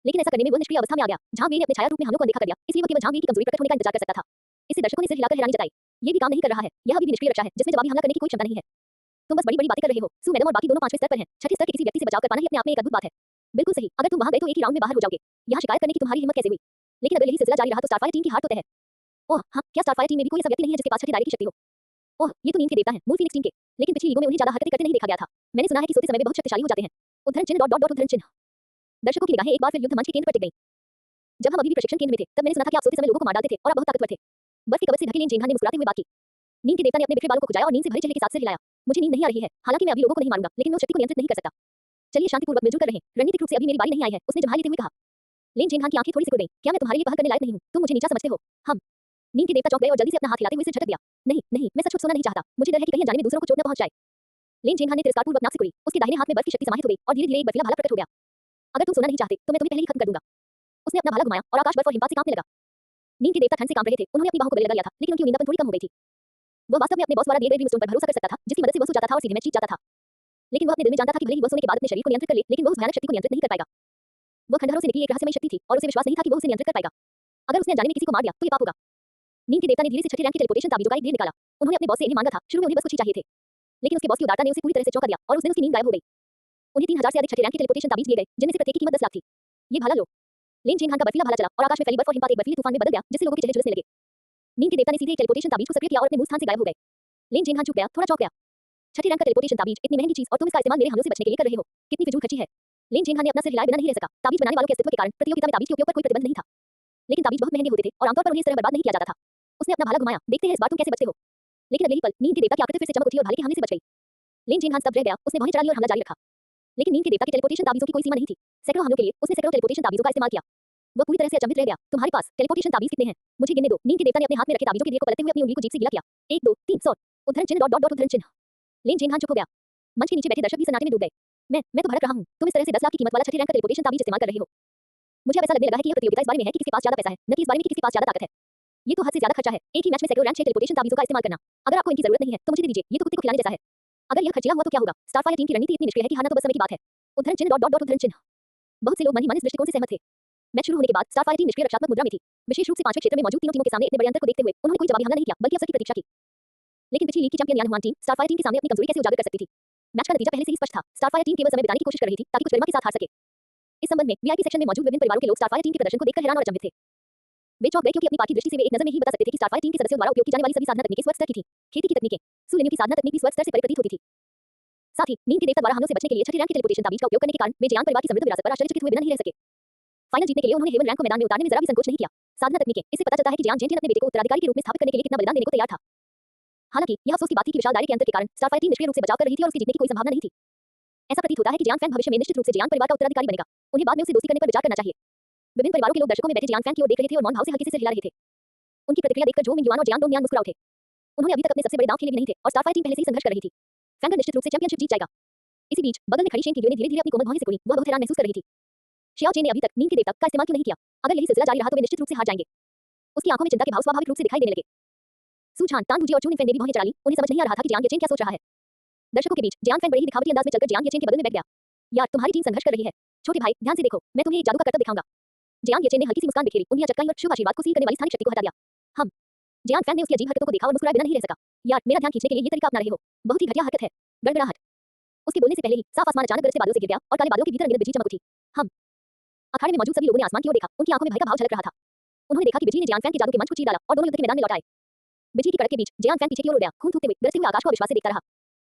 लेकिन ऐसा करने में वह निष्क्रिय अवस्था में आ गया। झांग ने अपने छाया रूप में हमलों को अनदेखा कर दिया, इसलिए वह केवल झांग की कमजोरी प्रकट होने का इंतजार कर सकता था। इससे दर्शकों ने सिर हिलाकर हैरानी जताई। ये भी काम नहीं कर रहा है, यह अभी भी निष्क्रिय रक्षा है, जिसमें जवाबी हमला करने की कोई क्षमता नहीं है। तुम बस बड़ी-बड़ी बातें कर रहे हो। सू मैडम और बाकी दोनों 5वें स्तर पर हैं। छठे स्तर के किसी व्यक्ति से बचाव कर पाना ही अपने आप में एक अद्भुत बात है। बिल्कुल सही, अगर तुम वहां गए तो एक ही राउंड में बाहर हो जाओगे। यहाँ शिकायत करने की तुम्हारी हिम्मत कैसे हुई? लेकिन अगर यही सिलसिला जारी रहा तो स्टारफायर टीम की हार तो तय है। ओह हाँ, क्या स्टारफायर टीम में भी कोई ऐसा व्यक्ति नहीं है जिसके पास छठे दायरे की शक्ति हो? ओह, ये तो नींद के देवता हैं, मून फीनिक्स टीम के। लेकिन पिछली लीगों में उन्हें ज्यादा हरकतें करते नहीं देखा गया था। मैंने सुना है कि सोते समय वे बहुत शक्तिशाली हो जाते हैं। उद्धरण चिन्ह डॉट डॉट डॉट उद्धरण चिन्ह। दर्शकों की निगाहें एक बार फिर युद्ध मंच के केंद्र पर टिक गईं। जब हम अभी भी प्रशिक्षण केंद्र में थे, तब मैंने सुना था कि आप सोते समय लोगों को मार डालते थे और आप बहुत ताकतवर थे। बर्फ की कवच से ढके लेन जेंघा ने मुस्कुराते हुए बात की। नींद के देवता ने अपने बिखरे बालों को खुजाया और नींद से भरे चेहरे के साथ सिर हिलाया। मुझे नींद नहीं आ रही है, हालांकि मैं अभी लोगों को नहीं मारूंगा, लेकिन मैं उस शक्ति को नियंत्रित नहीं कर सकता। चलिए शांतिपूर्वक मिलजुल कर रहें। रणनीतिक रूप से अभी मेरी बारी नहीं आई है, उसने जम्हाई लेते हुए कहा। लेन जेंघान की आंखें थोड़ी सिकुड़ गईं। क्या मैं तुम्हारे लिए पहल करने लायक नहीं हूं? तुम मुझे नीचा समझते हो? हम। नींद के देवता चौंक गए और जल्दी से अपना हाथ हिलाते हुए सिर झटक दिया। नहीं, नहीं, मैं सचमुच सोना नहीं चाहता। मुझे डर है कि कहीं अनजाने में दूसरों को चोट न पहुंच जाए। लेन जेंघान ने तिरस्कारपूर्वक नाक सिकुड़ी। उसके दाहिने हाथ में बर्फ की शक्ति समाहित हो गई और धीरे-धीरे एक बर्फीला भाला प्रकट हो गया। अगर तुम सोना नहीं चाहते, तो मैं तुम्हें पहले ही खत्म कर दूंगा। उसने अपना भाला घुमाया और आकाश बर्फ और हिमपात से कांपने लगा। नींद के देवता ठंड से कांप रहे थे। उन्होंने अपनी बाहों को गले लगा लिया था, लेकिन उनकी उम्मीदें थोड़ी कम हो गई थी। वह वास्तव में अपने बॉस द्वारा दिए गए ड्रीम स्टोन पर भरोसा कर सकता था, जिसकी मदद से वह सो जाता था और सीधे मैच जीत जाता था। लेकिन वह अपने दिल में जानता था कि भले ही वह सोने के बाद अपने शरीर को नियंत्रित कर ले, लेकिन वह उस भयानक शक्ति को नियंत्रित नहीं कर पाएगा। वह खंडहरों से निकली एक रहस्यमयी शक्ति थी और उसे विश्वास नहीं था कि वह उसे नियंत्रित कर पाएगा। अगर उसने अनजाने में किसी को मार दिया, तो ये पाप होगा। नींद के देवता ने धीरे से छठे रैंक के टेलीपोर्टेशन ताबीजों का एक ढेर निकाला। उन्होंने अपने बॉस से इन्हें मांगा था। शुरू में उन्हें बस कुछ ही चाहिए थे, लेकिन उसके बॉस की उदारता ने उसे पूरी तरह से चौंका दिया और उस दिन उसकी नींद गायब हो गई। उन्हें 3000 से अधिक छठे रैंक के टेलीपोर्टेशन ताबीज दिए गए, जिनमें से प्रत्येक की कीमत 10 लाख थी। ये भाला लो। लेन जेंघान का बर्फीला भाला चला और आकाश में फैली बर्फ और हिमपात एक बर्फीले तूफान में बदल गया, जिससे लोगों के चेहरे झुलसने लगे। नींद के देवता ने सीधे एक टेलीपोर्टेशन ताबीज को सक्रिय किया और अपने मूल स्थान से गायब हो गए। लेन जेंघान चुप गया, थोड़ा चौंक गया। छठे रैंक का टेलीपोर्टेशन ताबीज, इतनी महंगी चीज, और तुम इसका इस्तेमाल मेरे हमलों से बचने के लिए कर रहे हो। कितनी फिजूल खर्ची है। लेन जेंघान ने अपना सिर हिलाए बिना नहीं रह सका। ताबीज बनाने वालों के अस्तित्व के कारण प्रतियोगिता में ताबीज के उपयोग पर कोई प्रतिबंध नहीं था, लेकिन ताबीज बहुत महंगे होते थे और आमतौर पर उन्हें इस तरह बर्बाद नहीं किया जाता था। उसने अपना भाला घुमाया, देखते हैं इस बार तुम कैसे बचते हो। लेकिन अगले ही पल नींद के देवता की आकृति फिर से चमक उठी और भाले के हमले से बच गई। लेन जेंघान स्तब्ध रह गया। उसने भौहें चढ़ा ली और हमला जारी रखा। लेकिन नींद के देवता के टेलीपोर्टेशन ताबीजों की कोई सीमा नहीं थी। सैकड़ों हमलों के लिए उसने सैकड़ों टेलीपोर्टेशन ताबीजों का इस्तेमाल किया। वह पूरी तरह से अचंभित रह गया। तुम्हारे पास टेलीपोर्टेशन ताबीज कितने हैं? मुझे गिनने दो। नींद के देवता ने अपने हाथ में रखे ताबीजों के ढेर को पलटते हुए अपनी उंगली को जीभ से गीला किया। 1 2 3 100 उद्धरण चिन्ह डॉट डॉट डॉट उद्धरण चिन्ह। लेन जेंघान चुप हो गया। मंच के नीचे बैठे दर्शक भी सन्नाटे में डूब गए। मैं तो भड़क रहा हूं। तुम इस तरह से 10 लाख की कीमत वाला छठे रैंक का टेलीपोर्टेशन ताबीज इस्तेमाल कर रहे हो। मुझे अब ऐसा लगने लगा है कि यह प्रतियोगिता इस बारे में है कि किसके पास ज्यादा पैसा है, न कि इस बारे में कि किसके पास ज्यादा ताकत है। ये तो हद से ज्यादा खर्चा है। एक ही मैच में सैकड़ों रैंक 6 टेलीपोर्टेशन ताबीजों का इस्तेमाल करना। अगर आपको इनकी जरूरत नहीं है, तो मुझे दे दीजिए। ये तो कुत्ते को खिलाने जैसा है। अगर यह खर्चीला हुआ तो क्या होगा? स्टारफायर टीम की रणनीति इतनी निष्क्रिय है कि हारना तो बस समय की बात है। उद्धरण चिन्ह डॉट डॉट डॉट उद्धरण चिन्ह। बहुत से लोग मन ही मन इस दृष्टिकोण से सहमत थे। मैच शुरू होने के बाद स्टारफायर टीम निष्क्रिय रक्षात्मक मुद्रा में थी। विशेष रूप से 5वें क्षेत्र में मौजूद तीनों टीमों के सामने इतने बड़े अंतर को देखते हुए उन्होंने कोई जवाबी हमला नहीं किया, बल्कि अवसर की प्रतीक्षा की। लेकिन पिछली लीग की चैंपियन यान हुआन टीम स्टारफायर टीम के सामने अपनी कमजोरी कैसे उजागर कर सकती थी? मैच का नतीजा पहले से ही स्पष्ट था। स्टारफायर टीम केवल समय बिताने की कोशिश कर रही थी ताकि कुछ गरिमा के साथ हार सके। इस संबंध में वीआईपी सेक्शन में मौजूद विभिन्न परिवारों के लोग स्टारफायर टीम के प्रदर्शन को देखकर हैरान और अचंभित थे। वे चौंक गए क्योंकि अपनी पार्टी दृष्टि से वे एक नजर में ही बता सकते थे कि स्टारफायर टीम के सदस्यों द्वारा उपयोग की जाने वाली सभी साधना तकनीकें स्वर्ग स्तर की थीं। खेती की तकनीकें, सूर्यनियों की साधना तकनीक भी स्वर्ग स्तर से परिप्रतीत होती थी। साथ ही नींद के देवता द्वारा हमलों से बचने के लिए छठे रैंक के टेलीपोर्टेशन ताबीज का उपयोग करने के कारण वे जियान परिवार की समृद्ध विरासत पर आश्चर्यचकित हुए बिना नहीं रह सके। फाइनल जीतने के लिए उन्होंने हेवन रैंक को मैदान में उतारने में जरा भी संकोच नहीं किया। साधना तकनीकें, इससे पता चलता है कि जियान जेंटियन अपने बेटे को उत्तराधिकारी के रूप में स्थापित करने के लिए कितना बलिदान देने को तैयार था। हालांकि यह अफसोस की बात थी कि विशाल दायरे के अंतर के कारण स्टारफायर टीम निष्क्रिय रूप से बचाव कर रही थी और उसके जीतने की कोई संभावना नहीं थी। ऐसा प्रतीत होता है कि जियान फैंग भविष्य में निश्चित रूप से जियान परिवार का उत्तराधिकारी बनेगा। उन्हें बाद में उसे दोस्ती करने पर विचार करना चाहिए। विभिन्न परिवारों के लोग दर्शकों में बैठे जियान फैंग की ओर देख रहे थे और मौन भाव से हल्के से सिर हिला रहे थे। उनकी प्रतिक्रिया देखकर जो मिंग युआन और जियांग डोंगयान मुस्कुरा उठे। उन्होंने अभी तक अपने सबसे बड़े दांव खेले भी नहीं थे और स्टारफायर टीम पहले से ही संघर्ष कर रही थी। फैंग निश्चित रूप से चैंपियनशिप जीत जाएगा। इसी बीच बगल में खड़ी शेन की ने धीरे-धीरे अपनी कोमल भौहें सिकुड़ी। वह बहुत हैरान महसूस कर रही थी। शियाओ चेन ने अभी तक नींद के देवता का इस्तेमाल क्यों नहीं किया? अगर यही सिलसिला जारी रहा तो वे निश्चित रूप से हार जाएंगे। उसकी आंखों में चिंता के भाव स्वाभाविक रूप से दिखाई देने लगे। सू झान, तान बुजी और चू निफेन ने भी भौहें चढ़ा ली। उन्हें समझ नहीं आ रहा था कि जियांग येचेन क्या सोच रहा है। दर्शकों के बीच जियांग फैंग बड़े ही दिखावटी अंदाज में चलकर जियांग येचेन के बगल में बैठ गया। यार, तुम्हारी टीम संघर्ष कर रही है। छोटे भाई, ध्यान से देखो, मैं तुम्हें एक जादू का करतब दिखाऊंगा। जियांग येचेन ने हल्की सी मुस्कान बिखेरी, उंगलियां चटकाई और शुभ आशीर्वाद को सील करने वाली स्थानिक शक्ति को हटा दिया। हम जियांग फैंग ने उसकी अजीब हरकतों को देखा और मुस्कुराए बिना नहीं रह सका। यार, मेरा ध्यान खींचने के लिए ये तरीका अपना रहे हो। बहुत ही घटिया हरकत है। गड़गड़ाहट। उसके बोलने से पहले ही साफ आसमान अचानक गरज से बादलों से गिर गया और काले बादलों के भीतर अनगिनत बिजली चमक उठी। हम अखाड़े में मौजूद सभी लोगों ने आसमान की ओर देखा। उनकी आंखों में भय का भाव झलक रहा था। उन्होंने देखा कि बिजली ने जियांग फैंग के जादू के मंच को चीर डाला और दोनों युद्ध के मैदान में लौट आए। बिजली की कड़क के बीच जियांग फैंग पीछे की ओर उड़ गया, खून थूकते हुए गरजते हुए आकाश को अविश्वास से देखता रहा।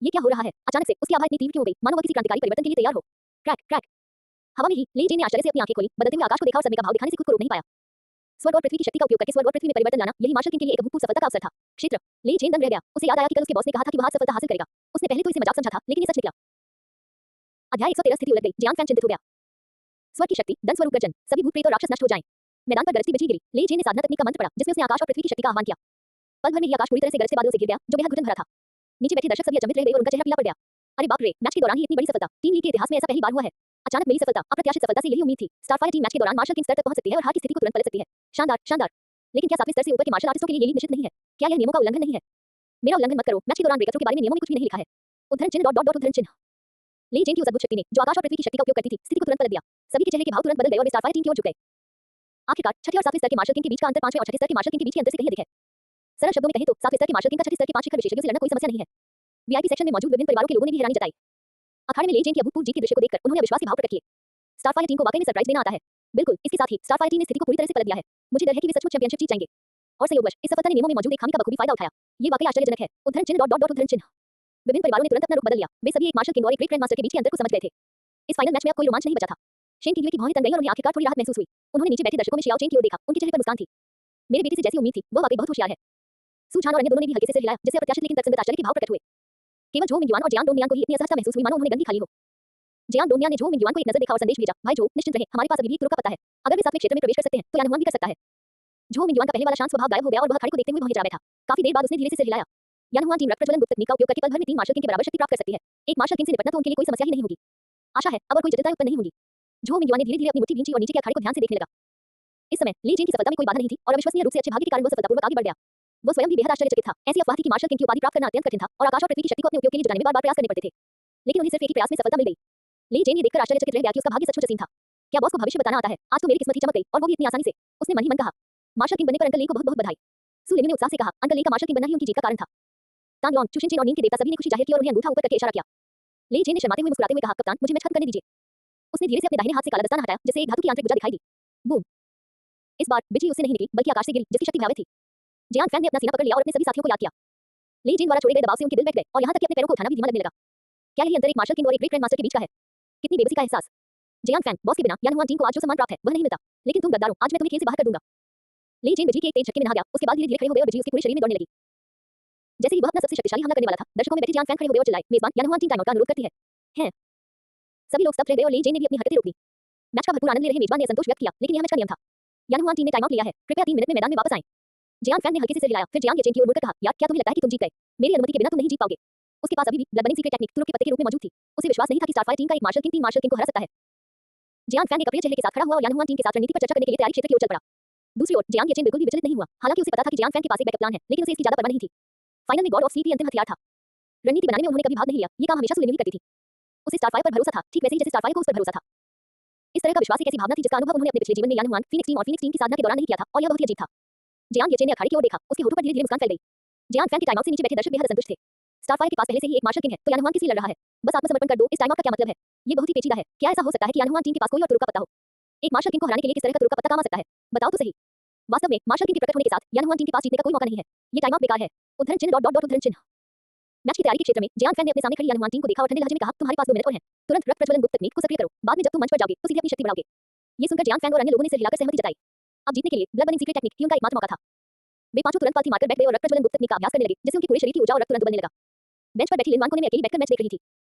ये क्या हो रहा है? अचानक से उसकी आभा इतनी तीव्र क्यों हो गई, मानो वह किसी क्रांतिकारी परिवर्तन के लिए तैयार हो। Crack crack. हवा में ही ली जेन ने आश्चर्य से अपनी आंखें खोली, बदलते हुए आकाश को देखा और सदमे का भाव दिखाने से खुद को रोक नहीं पाया। स्वर्ग और पृथ्वी की शक्ति का उपयोग करके स्वर्ग और पृथ्वी में परिवर्तन लाना, यही मार्शल किंग के लिए एक अभूतपूर्व सफलता का अवसर था। क्षेत्र ली जेन दंग रह गया। उसे याद आया कि कल उसके बॉस ने कहा था कि वह आज सफलता हासिल करेगा। उसने पहले तो इसे मजाक समझा था, लेकिन ये सच निकला। अध्याय 113 स्थिति उलट गई। जियांग फैंग चिंतित हो गया। स्वर्ग की शक्ति, दंड स्वरूप गर्जन, सभी भूत प्रेत और राक्षस नष्ट हो जाएं। मैदान पर गरजती बिजली गिरी। ली जेन ने साधना तकनीक का मंत्र पढ़ा, जिसमें उसने आकाश और पृथ्वी की शक्ति का आह्वान किया। पल भर में ही आकाश पूरी तरह से गरजते बादलों से घिर गया, जो बेहद घुटन भरा था। नीचे बैठे दर्शक सभी अचंभित रह गए और उनका चेहरा पीला पड़ गया। अरे बाप रे, मैच के दौरान ही इतनी बड़ी सफलता, टीम लीग के इतिहास में ऐसा पहली बार हुआ है। अचानक मिली सफलता, अप्रत्याशित सफलता से यही उम्मीद थी। स्टारफायर टीम मैच के दौरान मार्शल किंग स्तर तक पहुंच सकती है और हार की स्थिति को तुरंत बदल सकती है। शानदार, शानदार। लेकिन क्या सातवें स्तर से ऊपर के मार्शल आर्टिस्टों के लिए ये लीग निश्चित नहीं है? क्या यह नियमों का उल्लंघन नहीं है? मेरा उल्लंघन मत करो। मैच के दौरान ब्रेकथ्रू के बारे में नियमों में कुछ भी नहीं लिखा है। उद्धरण चिन्ह डॉट डॉट डॉट उद्धरण चिन्ह। ली जेन की उस अद्भुत शक्ति ने, जो आकाश और पृथ्वी की शक्ति का उपयोग करती थी, स्थिति को तुरंत बदल दिया। सभी के चेहरे के भाव तुरंत बदल गए और वे स्टारफायर टीम की ओर झुक गए। आखिरकार छठे और सातवें स्तर के मार्शल किंग के बीच का अंतर पांचवें और छठे स्तर के मार्शल किंग के बीच के अंतर से कहीं अधिक है। सरल शब्दों में कहें तो सातवें स्तर के मार्शल किंग का छठे स्तर के पांच शिखर विशेषज्ञों से लड़ना कोई समस्या नहीं है। वीआईपी सेक्शन में मौजूद विभिन्न परिवारों के लोगों ने भी हैरानी जताई। अखाड़े में ली जेन की अभूतपूर्व जीत के दृश्य को देखकर उन्होंने विश्वास के भाव प्रकट किए। स्टारफायर टीम को वाकई में सरप्राइज देना आता है। बिल्कुल, इसके साथ ही स्टारफायर टीम ने स्थिति को पूरी तरह से पलट दिया है। मुझे डर है कि वे सचमुच चैंपियनशिप जीत जाएंगे। और संयोगवश इस सफलता ने नियमों में मौजूद एक खामी का बखूबी फायदा उठाया। ये वाकई आश्चर्यजनक है। उद्धरण चिन्ह डॉट डॉट डॉट उद्धरण चिन्ह। विभिन्न परिवारों ने तुरंत अपना रुख बदल लिया। वे सभी एक मार्शल किंग और एक ग्रेट ग्रैंड मास्टर के बीच के अंतर को समझ गए थे। इस फाइनल मैच में अब कोई रोमांच नहीं बचा था। शेन की भौहें तन गईं और उन्हें आखिरकार थोड़ी राहत महसूस हुई। उन्होंने नीचे बैठे दर्शकों में शियाओ चेन की ओर देखा। उनके चेहरे पर मुस्कान थी। मेरे बेटे से जैसी उम्मीद थी, वो वाकई बहुत होशियार है। सू झान और अन्य दोनों ने भी हल्के से सिर हिलाया, जिससे अप्रत्याशित लेकिन तर्कसंगत आश्चर्य के भाव प्रकट हुए। केवल झो मिंगयुआन और जियान डोंगमियान को ही इतनी असहजता महसूस हुई मानो उन्होंने गंदी खा ली हो। जियान डोंगमियान ने झो मिंगयुआन को एक नजर देखा और संदेश भेजा, भाई झो, निश्चिंत रहे, हमारे पास अभी भी एक तुरुप का पता है। अगर वे सातवें क्षेत्र में प्रवेश कर सकते हैं, तो यानहुआन भी कर सकता है। झो मिंगयुआन का पहले वाला शांत स्वभाव गायब हो गया और वह अखाड़े को देखते हुए वहीं चला बैठा। काफी देर बाद उसने धीरे से सिर हिलाया। यानहुआन टीम रक्त प्रज्वलन गुप्त तकनीक का उपयोग करके पल भर में 3 मार्शल किंग के बराबर शक्ति प्राप्त कर सकती है। एक मार्शल किंग से निपटना तो उनके लिए कोई समस्या ही नहीं होगी। आशा है अब और कोई जटिलता उत्पन्न नहीं होगी। झो मिंगयुआन ने धीरे-धीरे अपनी मुट्ठी भींची और नीचे के अखाड़े को ध्यान से देखने लगा। इस समय ली जेन की सफलता में कोई बाधा नहीं थी और अविश्वसनीय रूप से अच्छे भाग्य के कारण वह सफलतापूर्वक आगे बढ़ गया। वो स्वयं भी बेहद आश्चर्यचकित था। ऐसी अफवाह थी कि मार्शल किंग की उपाधि प्राप्त करना अत्यंत कठिन था और आकाश और पृथ्वी की शक्ति को अपने उपयोग के लिए जुटाने में बार-बार प्रयास करने पड़ते थे। लेकिन उन्हें सिर्फ एक ही प्रयास में सफलता मिल गई। ली जेन ये देखकर आश्चर्यचकित रह गया कि उसका भाग्य सचमुच असीम था। क्या बॉस को भविष्य बताना आता है? आज तो मेरी किस्मत ही चमक गई और वो भी इतनी आसानी से। उसने मन ही मन कहा। मार्शल किंग बनने पर अंकल ली को बहुत-बहुत बधाई। सू लिंग ने उत्साह से कहा, अंकल ली का मार्शल किंग बनना ही उनकी जीत का कारण था। तांगलोन, चुशिनचिन और नीम के देवता सभी ने खुशी जाहिर की और उन्हें अंगूठा ऊपर करके इशारा किया। ली जेन ने शर्माते हुए मुस्कुराते हुए कहा, कप्तान, मुझे मैच खत्म करने दीजिए। उसने धीरे से अपने दाहिने हाथ से काला दस्ताना हटाया, जिससे एक धातु की आंतरिक भुजा दिखाई दी। बूम! इस बार बिजली उससे नहीं निकली, बल्कि आकाश से गिरी, जिसकी शक्ति भयावह थी। जियान फैन ने अपना सीना पकड़ लिया और अपने सभी साथियों को याद किया। ली जेन द्वारा छोड़े गए दबाव से उनके दिल बैठ गए और यहाँ तक कि अपने पैरों को उठाना भी धीमा लगने लगा। क्या यही अंतर एक मार्शल किंग और एक ग्रेट ग्रैंड मास्टर के बीच का है? कितनी बेबसी का एहसास। जियान फैन, बॉस के बिना यानहुआन टीम को आज जो सम्मान प्राप्त है, वह नहीं मिलता। लेकिन तुम गद्दारों, आज मैं तुम्हें खेल से बाहर कर दूंगा। ली जेन बिजली के एक तेज झटके में नहा गया। उसके बाद धीरे-धीरे खड़े हो गए और बिजली उसके पूरे शरीर में दौड़ने लगी। जैसे ही वह अपना सबसे शक्तिशाली हमला करने वाला था, दर्शकों में बैठे जियान फैन खड़े हो गए और चिल्लाए, मेजबान, यानहुआन टीम टाइम आउट का अनुरोध करती है। हैं? सभी लोग स्तब्ध रह गए और ली जेन ने भी अपनी हरकतें रोक दी। मैच का भरपूर आनंद ले रहे मेजबान ने असंतोष व्यक्त किया, लेकिन यह मैच का नियम था। यानहुआन टीम ने टाइम आउट लिया है, कृपया 3 मिनट में मैदान में वापस आएं। जियान फैन ने हल्के से सिर हिलाया, फिर जियांग येचेन की ओर मुड़कर कहा, यार, क्या तुम्हें लगता है कि तुम जीत गए? मेरी अनुमति के बिना तुम नहीं जीत पाओगे। उसके पास अभी भी ब्लड बनिंग सीक्रेट टेक्निक तुरुप के पत्ते के रूप में मौजूद थी। उसे विश्वास नहीं था कि स्टारफायर टीम का एक मार्शल किंग 3 मार्शल किंग को हरा सकता है। जियांग फैन एक अप्रिय चेहरे के साथ खड़ा हुआ और यानहुआन टीम के साथ रणनीति पर चर्चा करने के लिए तैयारी क्षेत्र की ओर चल पड़ा। दूसरी ओर जियांग येचेन बिल्कुल भी विचलित नहीं हुआ। हालांकि उसे पता था कि जियांग फैन के पास एक बैकअप प्लान है, लेकिन उसे इसकी ज्यादा परवाह नहीं थी। फाइनल में गॉड ऑफ स्लीप ही अंतिम हथियार था। रणनीति बनाने में उन्होंने कभी भाग नहीं लिया। ये काम हमेशा सुलिंग करती थी। उसे स्टारफायर पर भरोसा था, ठीक वैसे ही जैसे स्टारफायर को उस पर भरोसा था। इस तरह का विश्वास एक ऐसी भावना थी जिसका अनुभव उन्होंने अपने पिछले जीवन में यानहुआन, फीनिक्स टीम और फीनिक्स टीम की साधना के दौरान नहीं किया था और यह बहुत ही अजीब था। जियांग येचेन ने अखाड़े की ओर देखा, उसके होठों पर धीरे-धीरे मुस्कान फैल गई। जियांग फैन के टाइम आउट से नीचे बैठे दर्शक बेहद असंतुष्ट थे। स्टारफायर के पास पहले से ही एक मार्शल किंग है, तो यानहुआन किस लिए लड़ रहा है? बस आत्मसमर्पण कर दो, इस टाइम आउट का क्या मतलब है? ये बहुत ही पेचीदा है। क्या ऐसा हो सकता है कि यानहुआन टीम के पास कोई और तुरुप का पत्ता हो? एक मार्शल किंग को हराने के लिए किस तरह का तुरुप का पत्ता काम आ सकता है? बताओ तो सही। वास्तव में मार्शल किंग के प्रकट होने के साथ यानहुआन टीम के पास जीतने का कोई मौका नहीं है। ये टाइम आउट बेकार है। उद्धरण चिन्ह डॉट डॉट डॉट उद्धरण चिन्ह। मैच की तैयारी के क्षेत्र में जियांग फैन ने अपने सामने खड़ी यानहुआन टीम को देखा और ठंडे लहजे में कहा, तुम्हारे पास 2 मिनट और हैं। तुरंत रक्त प्रज्वलन गुप्त तकनीक को सक्रिय करो। बाद में जब तुम मंच पर जाओगे तो सीधे अपनी शक्ति बढ़ाओगे। ये सुनकर जियांग फैन और अन्य लोगों ने सिर हिलाकर सहमति जताई। अब जीतने के लिए ब्लड बनिंग सीक्रेट टेक्निक ही उनका एकमात्र मौका था। वे पांचों तुरंत पालथी मारकर बैठ गए और रक्त प्रज्वलन गुप्त तकनीक का अभ्यास करने लगे, जिससे उनके पूरे शरीर की ऊर्जा और रक्त तुरंत बनने लगा। बेंच पर बैठी लिनवान कोने में अकेली बैठकर मैच देख रही थी।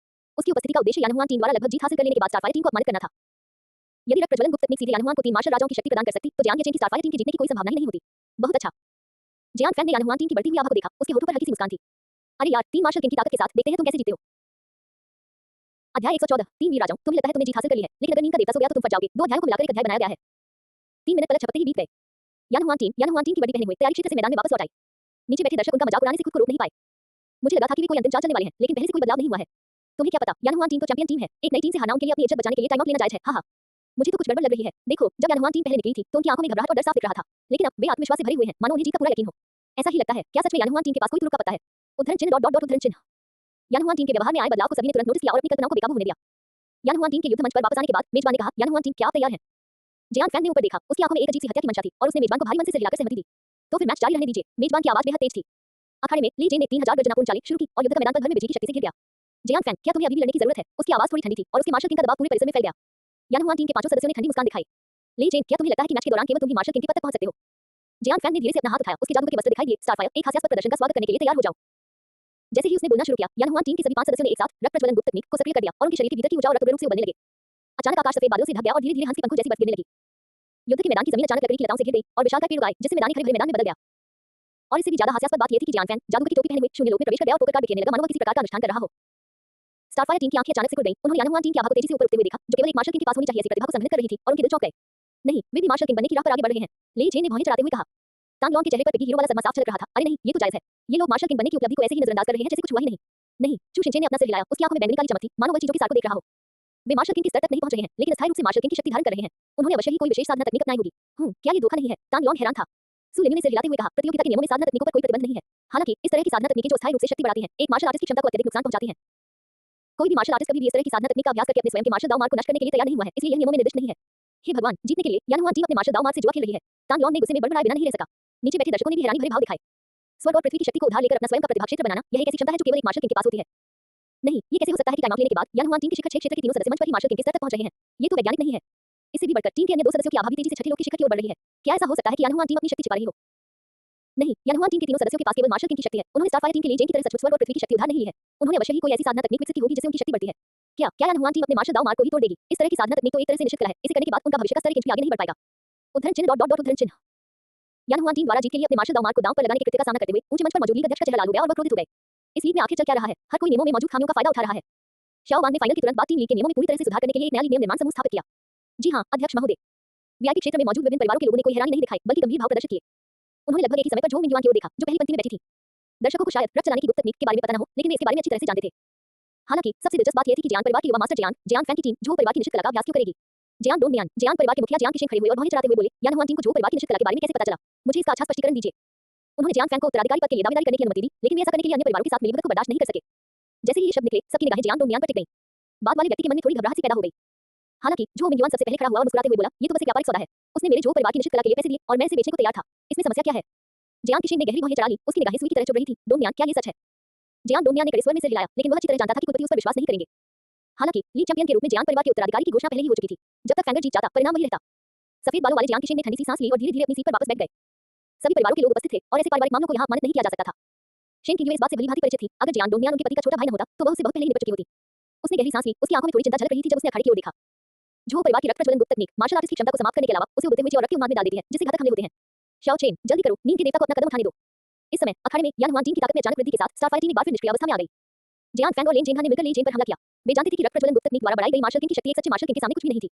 उसकी उपस्थिति का उद्देश्य यानहुआन टीम द्वारा लगभग जीत हासिल कर लेने के बाद स्टारफायर टीम को अपमानित करना था। यदि रक्त प्रज्वलन गुप्त तकनीक सीधे यानहुआन को 3 मार्शल राजाओं की शक्ति प्रदान कर सकती, तो जियांग येचेन की स्टारफायर टीम की जीतने की कोई संभावना ही नहीं होती। बहुत अच्छा। जियांग फैन ने यानहुआन टीम की बढ़ती हुई आभा को देखा, उसके होठों पर हल्की सी मुस्कान थी। अरे यार, 3 मार्शल किंग की ताकत के साथ देखते हैं तुम कैसे जीतते हो। अध्याय 114, 3 वीर राजाओं, तुम्हें लगता है तुमने जीत हासिल कर ली है, लेकिन अगर नीम का देवता सो गया तो तुम फट जाओगे। 2 अध्यायों को मिलाकर एक अध्याय बनाया गया है। 3 मिनट पलक झपकते ही बीत गए। यानहुआन टीम की वर्दी पहने हुए तैयारी क्षेत्र से मैदान में वापस लौट आई। नीचे बैठे दर्शक उनका मजाक उड़ाने से खुद को रोक नहीं पाए। मुझे लगा था कि वे कोई अंतिम चाल चलने वाले हैं, लेकिन पहले से कोई बदलाव नहीं हुआ है। तुम्हें क्या पता, यानहुआन टीम तो चैंपियन टीम है। एक नई टीम से हारना उनके लिए अपनी इज्जत बचाने के लिए टाइम आउट लेना जायज है। हां हां, मुझे तो कुछ गड़बड़ लग रही है। देखो, जब यानहुआन टीम पहले निकली थी तो उनकी आंखों में घबराहट और डर साफ दिख रहा था, लेकिन अब वे आत्मविश्वास से भरे हुए हैं, मानो उन्हें जीत का पूरा यकीन हो। ऐसा ही लगता है। क्या सच में यानहुआन टीम के पास कोई तुरुप का पता है? उद्धरण चिन्ह डॉट डॉट डॉट उद्धरण चिन्ह। यानहुआन टीम के व्यवहार में आए बदलाव को सभी ने तुरंत नोटिस किया और अपनी कल्पनाओं को बेकाबू होने दिया। यानहुआन टीम के युद्ध मंच पर वापस आने के बाद मेजबान ने कहा, यानहुआन टीम, क्या आप तैयार हैं? जियांग फैन ने ऊपर देखा, उसकी आंखों में एक अजीब सी हत्या की मंशा थी और उसने मेजबान को भारी मन से सिर हिलाकर सहमति दी। तो फिर मैच जारी रहने दीजिए। मेजबान की आवाज बेहद तेज थी। अखाड़े में ली जेन ने 3000 गर्जनापूर्ण चाली शुरू की और युद्ध का मैदान पर घर में बिजली की शक्ति से घिर गया। जियांग फैन, क्या तुम्हें अभी भी लड़ने की जरूरत है? उसकी आवाज थोड़ी ठंडी थी और उसके मार्शल किंग का दबाव पूरे परिसर में फैल गया। यानहुआन टीम के 5 सदस्यों ने ठंडी मुस्कान दिखाई। ली जेन, क्या तुम्हें लगता है कि मैच के दौरान केवल तुम ही मार्शल किंग के पद तक पहुंच सकते हो? जियांग फैन ने धीरे से अपना हाथ उठाया, उसके जादू के वस्त्र दिखाई दिए। स्टारफायर, एक हास्यास्पद प्रदर्शन का स्वागत करने के लिए तैयार हो जाओ। जैसे ही उसने बोलना शुरू किया, यानहुआन टीम के सभी 5 सदस्यों ने एक साथ रक्त प्रज्वलन गुप्त तकनीक को सक्रिय कर दिया और उनके शरीर के भीतर की ऊर्जा और रक्त रूप से उबलने लगे। अचानक आकाश सफेद बादलों से ढक गया और धीरे-धीरे हंस के पंखों जैसी बर्फ गिरने लगी। युद्ध के मैदान की जमीन अचानक लकड़ी की लताओं से घिर गई और विशालकाय पेड़ उगाए, जिससे मैदान हरे भरे मैदान में बदल गया। और इससे भी ज्यादा हास्यास्पद बात यह थी कि जियांग फैन जादू की टोपी पहने हुए शून्य लोक में प्रवेश कर गया और पोकर कार्ड बिखेरने लगा, मानो वह किसी प्रकार का अनुष्ठान कर रहा हो। स्टारफायर टीम की आंखें अचानक से खुल गईं। उन्होंने यानहुआन टीम की आभा को तेजी से ऊपर उठते हुए देखा, जो केवल एक मार्शल किंग के पास होनी चाहिए ऐसी प्रतिभा को संघनित कर रही थी, और उनके दिल चौंक गए। नहीं, वे भी मार्शल किंग बनने की राह पर आगे बढ़ रहे हैं। ली जेन ने भौहें चढ़ाते हुए कहा। तांग लॉन के चेहरे पर पिकी हीरो वाला सदमा साफ झलक रहा था। अरे नहीं, ये तो जायज है। ये लोग मार्शल किंग बनने की उपलब्धि को ऐसे ही नजरअंदाज कर रहे हैं जैसे कुछ हुआ ही नहीं। नहीं, चू शिनचेन ने अपना सिर हिलाया। उसकी आंखों में बैंगनी काली चमक थी, मानो वह चीजों के सार को देख रहा हो। वे मार्शल किंग के स्तर तक नहीं पहुंच रहे हैं, लेकिन अस्थायी रूप से मार्शल किंग की शक्ति धारण कर रहे हैं। उन्होंने अवश्य ही कोई विशेष साधना तकनीक अपनाई होगी। क्या ये धोखा नहीं है? तांग लॉन हैरान था। सु लिन्यू ने सिर हिलाते हुए कहा, प्रतियोगिता के नियमों में साधना तकनीकों पर कोई प्रतिबंध नहीं है। हालांकि इस तरह की साधना तकनीकें जो अस्थायी रूप से शक्ति बढ़ाती हैं, एक मार्शल आर्टिस्ट की क्षमता को अत्यधिक नुकसान पहुंचाती हैं। कोई भी मार्शल आर्टिस्ट कभी भी इस तरह की साधना तकनीक का अभ्यास करके अपने स्वयं के मार्शल दांव मार्ग को नष्ट करने के लिए तैयार नहीं हुआ है, इसलिए यह नियमों में निर्दिष्ट नहीं है। हे भगवान, जीतने के लिए यानहुआन टीम अपने मार्शल दांव मार्ग से जुआ खेल रही है। तांग लॉन ने गुस्से में बड़बड़ाए बिना नहीं रह सका। नीचे बैठे दर्शकों ने भी हैरानी भरे भाव दिखाए। स्वर्ग और पृथ्वी की शक्ति को उधार लेकर अपना स्वयं का प्रतिभा क्षेत्र बनाना, यह एक ऐसी क्षमता है जो केवल एक मार्शल किंग के पास होती है। नहीं, ये कैसे हो सकता है कि टाइम आउट लेने के बाद यानहुआन टीम के शिखर 6 क्षेत्र के तीनों सदस्य मंच पर ही मार्शल किंग के स्तर तक पहुंच रहे हैं। ये तो वैज्ञानिक नहीं है। इससे भी बढ़कर टीम के अन्य 2 सदस्यों की आभा भी तेजी से छठे लोक के शिखर की ओर बढ़ रही है। क्या ऐसा हो सकता है कि यानहुआन टीम अपनी शक्ति छिपा रही हो? नहीं, यानहुआन टीम के तीनों सदस्यों के पास केवल मार्शल किंग की शक्ति है। उन्होंने स्टारफायर टीम के लिए जेन की तरह सचमुच स्वर्ग और पृथ्वी की शक्ति उधार नहीं ली है। उन्होंने अवश्य ही कोई ऐसी साधना तकनीक विकसित की होगी जिससे उनकी शक्ति बढ़ती है। क्या यानहुआन टीम अपने मार्शल दांव मार्ग को ही तोड़ देगी? इस तरह की साधना तकनीक तो एक तरह से निश्चित कला है। इसे करने के बाद उनका भविष्य का स्तर एक इंच भी आगे नहीं बढ़ पाएगा। उद्धरण चिन्ह उद्धरण चिन्ह। यानहुआन टीम द्वारा जीत के लिए अपने मार्शल दांव मार्ग को दांव पर लगाने के कृत्य का सामना करते हुए ऊंचे मंच पर मौजूद लीग अध्यक्ष का चेहरा लाल हो गया और वह क्रोधित हो गए। इस लीग में आखिर चल क्या रहा है? हर कोई नियमों में मौजूद खामियों का फायदा उठा रहा है। शाओ वांग ने फाइनल के तुरंत बाद टीम लीग के नियमों में पूरी तरह से सुधार करने के लिए एक नया लीग नियम निर्माण समूह स्थापित किया। जी हां, अध्यक्ष महोदय। वीआईपी क्षेत्र में मौजूद विभिन्न परिवारों के लोगों ने कोई हैरानी नहीं दिखाई, बल्कि गंभीर भाव प्रदर्शित किए। उन्होंने लगभग एक ही समय पर झो मिंजुआन की ओर देखा, जो पहली पंक्ति में बैठी थी। दर्शकों को शायद रक्त चलाने की गुप्त तकनीक के बारे में पता न हो, लेकिन वे इसके बारे में अच्छी तरह से जानते थे। हालांकि सबसे दिलचस्प बात यह थी कि जियान परिवार के युवा मास्टर जियान फैन की टीम झो परिवार की निश्चित कला का अभ्यास क्यों करेगी। जियान परिवार के मुखिया जियान किशिंग खड़े हुए और भौहें चढ़ाते हुए बोले, यानहुआन टीम को झो परिवार की निश्चित कला के बारे में कैसे पता चला? मुझे इसका अच्छा स्पष्टीकरण दीजिए। उन्होंने जियान फैन को उत्तराधिकारी पद के लिए दावेदारी करने की अनुमति दी, लेकिन वे ऐसा करने के लिए अन्य परिवारों के साथ मिलीभगत को बर्दाश्त नहीं कर सके। जैसे ही ये शब्द निकले, सबकी निगाहें जियान पर टिक गईं। बाद वाले व्यक्ति के मन में थोड़ी घबराहट सी पैदा हो गई। हालांकि झो मिंजुआन सबसे पहले खड़ा हुआ और मुस्कुराते हुए बोला, ये तो बस एक व्यापारिक सौदा है। उसने मेरे झो परिवार की निश्चित कला के लिए पैसे दिए और मैं इसे बेचने को तैयार था। इसमें समस्या क्या है? जियान किशिंग ने गहरी भौहें चढ़ा ली, उसकी निगाहें सुई की तरह चुभ रही थी। डोंगयान, क्या ये सच है? जियान डोंगयान ने कड़े स्वर में सिर हिलाया, लेकिन वह अच्छी तरह जानता था कि कुलपति उस पर विश्वास नहीं करेंगे। हालांकि लीग चैंपियन के रूप में जियान परिवार के उत्तराधिकारी की घोषणा पहले ही हो चुकी थी। जब तक फैंगर जीत जाता, परिणाम वही रहता। सफेद बालों वाले जियान किशिंग ने ठंडी सी सांस ली और धीरे-धीरे अपनी सीट पर वापस बैठ गए। सभी परिवारों के लोग उपस्थित थे और ऐसे पारिवारिक मामलों को यहाँ अपमानित नहीं किया जा सकता था। शेन की इस बात से भली भांति परिचित थी। अगर जियान डोंगयान उनके पति का छोटा भाई न होता, तो वह उससे बहुत पहले ही निपट चुकी होती। उसने गहरी सांस ली, उसकी आंखों में थोड़ी चिंता झलक रही थी जब उसने अखाड़े की ओर देखा। झो परिवार की रक्त प्रज्वलन गुप्त तकनीक मार्शल आर्टिस्ट की क्षमता को समाप्त करने के अलावा उसे उड़ते हुए और रक्त के उन्माद में डाल देती है, जिससे घातक हमले होते हैं। शाओ चेन, जल्दी करो, नींद के देवता को अपना कदम उठाने दो। इस समय अखाड़े में यानहुआन टीम की ताकत में अचानक वृद्धि के साथ स्टारफायर टीम एक बार फिर निष्क्रिय अवस्था में आ गई। जियान फैंग और लेन जेन ने मिलकर ले जेन पर हमला किया। वे जानते थे कि रक्त प्रज्वलन गुप्त तकनीक द्वारा बढ़ाई गई मार्शल किंग की शक्ति एक सच्चे मार्शल किंग के सामने कुछ भी नहीं थी।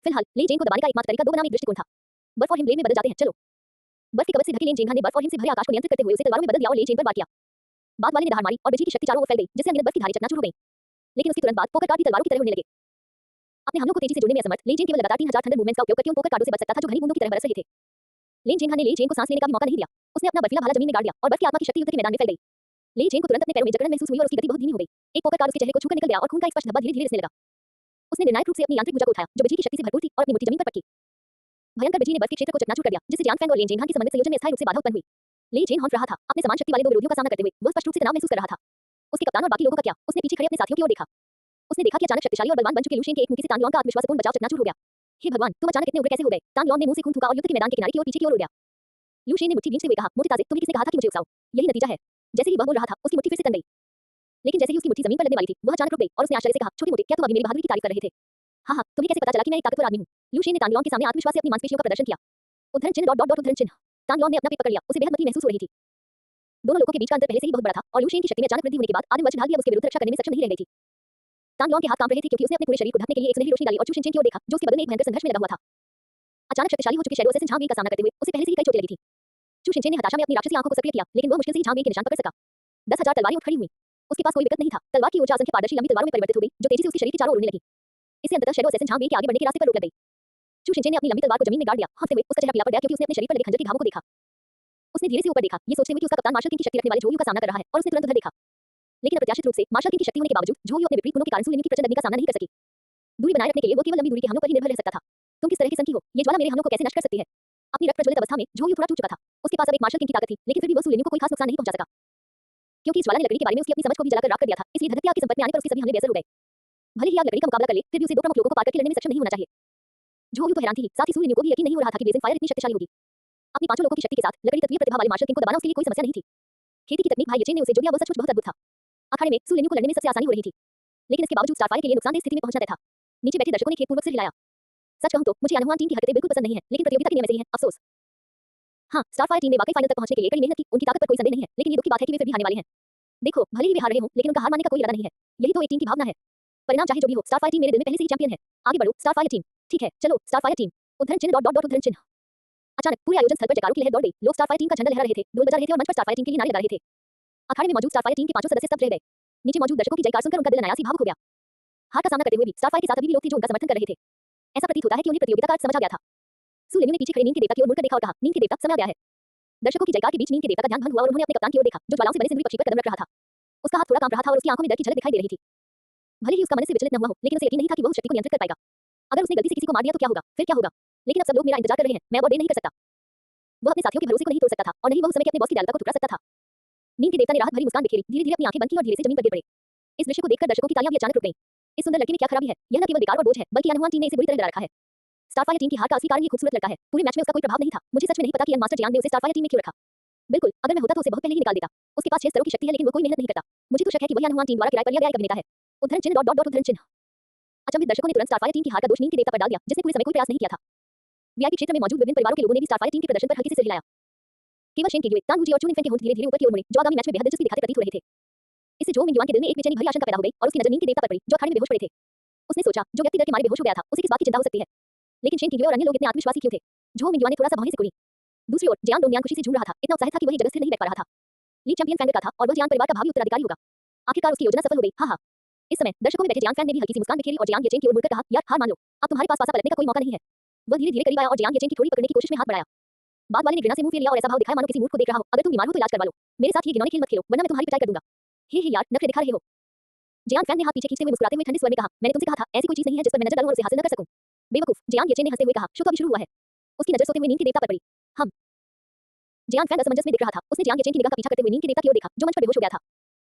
फिलहाल ले जेन को दबाने का एकमात्र तरीका दो बनाम एक दृष्टिकोण था। बर्फ और हिम ब्लेड में बदल जाते हैं, चलो। बर्फ की कवच से ढके लेन जेन ने बर्फ और हिम से भरे आकाश को नियंत्रित करते हुए उसे तलवारों में बदल दिया और ले जेन पर वार किया। बाद वाले ने दहाड़ मारी और बिजली की शक्ति चारों ओर फैल गई, जिससे अनगिनत बर्फ की धारें चकनाचूर हो गईं। लेकिन उसके तुरंत बाद पोकर कार्ड भी तलवारों की तरह उड़ने लगे। अपने हमलों को तेजी से जोड़ने में असमर्थ ले जेन केवल लगातार 3000 थंडर मूवमेंट्स का उपयोग करके उन पोकर कार्डों से बच सकता था जो घनी बूंदों की तरह बरस रहे थे। ले जेन को सांस लेने का भी मौका नहीं दिया। उसने अपना बर्फीला भाला जमीन में गाड़ दिया और बर्फ की आत्मा की शक्ति युद्ध के मैदान में फैल गई। ले जेन को तुरंत अपने पैरों में जकड़न महसूस हुई और उसकी गति बहुत धीमी हो गई। एक पोकर कार्ड उसके चेहरे को छूकर निकल गया और खून का एक स्पष्ट धब्बा धीरे-धीरे रिसने लगा। उसने निर्णायक रूप से अपनी यांत्रिक ऊर्जा को उठाया, जो बिजली की शक्ति से भरपूर थी, और अपनी मुट्ठी जमीन पर पटकी। भयंकर बिजली ने बर्फ के क्षेत्र को चकनाचूर कर दिया, जिससे जियान फैंग और लेन जेन के समन्वित संयोजन में अस्थायी रूप से बाधा उत्पन्न हुई। ले जेन हौंफ रहा था, अपने समान शक्ति वाले दो विरोधियों का सामना करते हुए। वह स्पष्ट रूप से तनाव महसूस कर रहा था। उसके कप्तान और बाकी लोगों का क्या? उसने पीछे खड़े अपने साथियों की ओर देखा। उसने देखा कि अचानक शक्तिशाली और बलवान बन चुके लू शेन के एक मुक्के से तांग लॉन का आत्मविश्वासपूर्ण बचाव चकनाचूर हो गया। हे भगवान, तुम अचानक इतने उग्र कैसे हो गए? तांग लॉन ने मुंह से खून थूका और युद्ध के मैदान के किनारे की ओर पीछे की ओर उड़ गया। लू शेन ने मुट्ठी भींचते हुए कहा, मोटे ताजे, तुम्हें किसने कहा था कि मुझे उकसाओ? यही नतीजा है। जैसे ही वह बोल रहा था, उसकी मुट्ठी फिर से तन गई। लेकिन जैसे ही उसकी मुट्ठी जमीन पर लगने वाली थी, वह अचानक रुक गई और उसने आश्चर्य से कहा, छोटे मोटे, क्या तुम अभी मेरी बहादुरी की तारीफ कर रहे थे? हाँ हाँ, तुम्हें कैसे पता चला कि मैं एक ताकतवर आदमी हूँ? लू शेन ने तांग लॉन के सामने आत्मविश्वास से अपनी मांसपेशियों का प्रदर्शन किया। उद्धरण चिन्ह उद्धरण चिन्ह। तांग लॉन ने अपना पेट पकड़ लिया, उसे बेहद मतली महसूस हो रही थी। दोनों लोगों के बीच का अंतर पहले से ही बहुत बड़ा था और लू शेन की शक्ति में अचानक वृद्धि होने के बाद आदिम वज्र ढाल दिया उसके विरुद्ध रक्षा करने में सक्षम नहीं रह गई थी। तांग लॉन के हाथ कांप रहे थे क्योंकि उसने अपने पूरे शरीर को ढकने के लिए एक सुनहरी रोशनी डाली और चू शिनचेन की ओर देखा, जो उसके बगल में एक भयंकर संघर्ष में लगा हुआ था। अचानक शक्तिशाली हो चुके शैडो असेसिन झांग वेई का सामना करते हुए उसे पहले से ही कई चोटें लगी थी। चू शिनचेन ने हताशा में अपनी राक्षसी आंखों को सक्रिय किया, लेकिन वह मुश्किल से ही झांग वेई के निशान पकड़ सका। 10,000 तलवारें उठ खड़ी हुईं। उसके पास कोई विकल्प नहीं था। तलवार की ऊर्जा असंख्य पारदर्शी लंबी तलवारों में परिवर्तित हो गई, जो तेजी से उसके शरीर के चारों ओर उड़ने लगी। इससे अंततः शैडो असेसिन झांग वेई के आगे बढ़ने के रास्ते पर रोक लग गई। चू शिनचेन ने अपनी लंबी तलवार को जमीन में गाड़ दिया, हाँफते हुए उसका चेहरा पीला पड़ गया क्योंकि उसने अपने शरीर पर लगे खंजर के घावों को देखा। उसने धीरे से ऊपर देखा, ये सोचते हुए कि उसका कप्तान मार्शल किंग की शक्ति रखने वाले झोयू का सामना कर रहा है, और उसने तुरंत उधर देखा। लेकिन अप्रत्याशित रूप से मार्शल किंग की शक्ति होने के बावजूद झोयू अपने विपरीत गुणों के कारण सुलिन्यू की प्रचंड अग्नि का सामना नहीं कर सकी। दूरी बनाए रखने के लिए वो केवल लंबी दूरी के हमलों पर ही निर्भर रह सकता था। तुम किस तरह की संकी हो? ये ज्वाला मेरे हमलों को कैसे नष्ट कर सकती है? अपनी रक्त प्रज्वलित अवस्था में झोयू थोड़ा टूट चुका था। उसके पास अब एक मार्शल किंग की ताकत थी, लेकिन फिर भी वो सुलिन्यू को कोई खास नुकसान नहीं पहुंचा सका। क्योंकि इस ज्वाला ने लकड़ी के बारे में उसकी अपनी समझ को भी जलाकर राख कर दिया था, इसलिए धधकते आग के संपर्क में आने पर उसके सभी हमले बेअसर हो गए। भले ही आग लकड़ी का मुकाबला कर ले, फिर भी उसे दो प्रमुख लोगों को पार करके लड़ने में सक्षम नहीं होना चाहिए। झोयू तो हैरान थी, साथ ही सुलिन्यू को भी यकीन नहीं हो रहा था कि ब्लेजिंग फायर इतनी शक्तिशाली होगी। अपनी पांचों लोगों की शक्ति के साथ लकड़ी तत्वीय प्रतिभा वाले मार्शल किंग को दबाना उसके लिए कोई समस्या नहीं थी। खेती की तकनीक भाई येचेन ने उसे जो दिया वो सचमुच बहुत अद्भुत था। अखाड़े में सुलिन्यू को लड़ने में सबसे आसानी हो रही थी, लेकिन इसके बावजूद स्टारफायर के लिए नुकसानदेह स्थिति में पहुंचना तय था। नीचे बैठे दर्शकों ने खेदपूर्वक सिर हिलाया। सच कहूं तो मुझे यानहुआन टीम की हरकतें बिल्कुल पसंद नहीं है, लेकिन प्रतियोगिता के नियम ऐसे ही हैं, अफसोस। हाँ, स्टारफायर टीम ने वाकई फाइनल तक पहुंचने के लिए कड़ी मेहनत की, उनकी ताकत पर कोई संदेह नहीं है, लेकिन ये दुख की बात है कि वे फिर भी हारने वाले हैं। देखो, भले ही वे हार रहे हों, लेकिन उनका हार मानने का कोई इरादा नहीं है। यही तो एक टीम की भावना है। परिणाम चाहे जो भी हो, स्टारफायर टीम मेरे दिल में पहले से ही चैंपियन है। आगे बढ़ो स्टारफायर टीम। ठीक है, चलो स्टारफायर टीम। उद्धरण चिन्ह डॉट डॉट डॉट उद्धरण चिन्ह। अचानक पूरे आयोजन स्थल पर जयकारों की लहर दौड़ गई। लोग स्टारफायर टीम का झंडा लहरा रहे थे, ढोल बजा रहे थे और मंच पर स्टारफायर टीम के लिए नारे लगा रहे थे। अखाड़े में मौजूद स्टारफायर टीम के पांचों सदस्य स्तब्ध रह गए। नीचे मौजूद दर्शकों की जयकार सुनकर उनका दिल अनायास ही भावुक हो गया। हार का सामना करते हुए भी स्टारफायर के साथ अभी भी लोग थे जो उनका समर्थन कर रहे थे। ऐसा प्रतीत होता है कि उन्हें प्रतियोगिता का अर्थ समझ आ गया था। सुलेनी ने पीछे खड़े नीम के देवता की ओर मुड़कर देखा और कहा, नीम के देवता, समय आ गया है। दर्शकों की जयकार के बीच नीम के देवता का ध्यान भंग हुआ और उन्होंने अपने कप्तान की ओर देखा, जो ज्वालाओं से बने सिंदूरी पक्षी पर कदम रख रहा था। उसका हाथ थोड़ा कांप रहा था और उसकी आंखों में डर की झलक दिखाई दे रही थी। भले ही उसका मन से विचलित न हुआ हो, लेकिन उसे यकीन नहीं था कि वह उस शक्ति को नियंत्रित कर पाएगा। अगर उसने गलती से किसी को मार दिया तो क्या होगा? फिर क्या होगा? लेकिन अब सब लोग मेरा इंतजार कर रहे हैं, मैं अब और देर नहीं कर सकता। वह अपने साथियों के भरोसे को नहीं तोड़ सकता था और नहीं वह उस समय के अपने बॉस की दयालुता को ठुकरा सकता था। नीम के देवता ने राहत भरी मुस्कान बिखेरी, धीरे-धीरे अपनी आंखें बंद की और धीरे से जमीन पर गिर पड़े। इस दृश्य को देखकर दर्शकों की तालियां भी अचानक रुक गईं। इस सुंदर लड़के में क्या खराबी है? यह न केवल बेकार और बोझ है, बल्कि यानहुआन टीम ने इसे बुरी तरह डरा रखा है। स्टारफायर टीम की हार का असली कारण ये खूबसूरत लड़का है। पूरे मैच में उसका कोई प्रभाव नहीं था। मुझे सच में नहीं पता कि यंग मास्टर जियांग ने उसे स्टारफायर टीम में क्यों रखा। बिल्कुल, अगर मैं होता तो उसे बहुत पहले ही निकाल देता। उसके पास 6 स्तरों की शक्ति है लेकिन वो कोई मेहनत नहीं करता। मुझे तो शक है कि वह यानहुआन टीम द्वारा किराए पर लिया गया एक अभिनेता है। उद्धरण चिन्ह डॉट डॉट डॉट उद्धरण चिन्ह। अचंभित दर्शकों ने तुरंत स्टारफायर टीम की हार का दोष नीम के देवता पर डाल दिया, जिसने पूरे समय कोई प्रयास नहीं किया था। वीआईपी क्षेत्र में मौजूद विभिन्न परिवारों के लोगों ने भी स्टारफायर टीम के प्रदर्शन पर हल्के से सिर हिलाया। केवल शेन किगुए, तांग गुची और चुन इनफेन के होंठ धीरे-धीरे ऊपर की ओर मुड़े, जो आगामी मैच में बेहद दिलचस्पी दिखाते प्रतीत हो रहे थे। इससे जो मिंगयुआन के दिल में एक बेचैनी भरी आशंका पैदा हो गई और उसकी नजर नीम के देवता पर पड़ी, जो अखाड़े में बेहोश पड़े थे। उसने सोचा, जो व्यक्ति डर के मारे बेहोश हो गया था, उसे किस बात की चिंता हो सकती है? लेकिन शेन किगुए और अन्य लोग इतने आत्मविश्वासी क्यों थे? जो मिंगयुआन ने थोड़ा सा भौहें से कुड़ी। दूसरी ओर जियांग डोंगयान खुशी से झूम रहा था, इतना उत्साहित था कि वह एक जगह स्थिर नहीं बैठ पा रहा था। ली चैंपियन फैंगर का था और वह जियांग परिवार का भावी उत्तराधिकारी होगा। आखिरकार उसकी योजना सफल हो गई। हाँ हाँ। इस समय दर्शकों में बैठे जियांग फैन ने भी हल्की सी मुस्कान बिखेरी और जियांग येचेन की ओर मुड़कर कहा, यार हार मान लो, अब तुम्हारे पास पासा पलटने का कोई मौका नहीं है। वह धीरे-धीरे करीब आया और जियांग येचेन की थोड़ी पकड़ने की कोशिश में हाथ बढ़ाया। बाद वाले ने घृणा से मुंह फेर लिया और ऐसा भाव दिखाया मानो किसी मूर्ख को देख रहा हो, अगर तुम बीमार हो तो इलाज करवा लो। मेरे साथ ये घिनौने खेल मत खेलो, वरना मैं तुम्हारी पिटाई कर दूंगा। हे यार, नखरे दिखा रहे हो। जियांग फैन ने हाथ पीछे खींचते हुए मुस्कुराते हुए ठंडे स्वर में कहा, मैंने तुमसे कहा था, ऐसी कोई चीज नहीं है जिस पर मैं नजर डालूं और उसे हासिल न कर सकूं। बेवकूफ, जियांग येचेन ने हंसते हुए कहा, शो तो अभी शुरू हुआ है। उसकी नजर सोते हुए नीम के देवता पर पड़ी। हम जियांग फैन असमंजस में दिख रहा था। उसने जियांग येचेन की निगाह का पीछा करते हुए नीम के देवता की ओर देखा, जो मंच पर बेहोश हो गया था।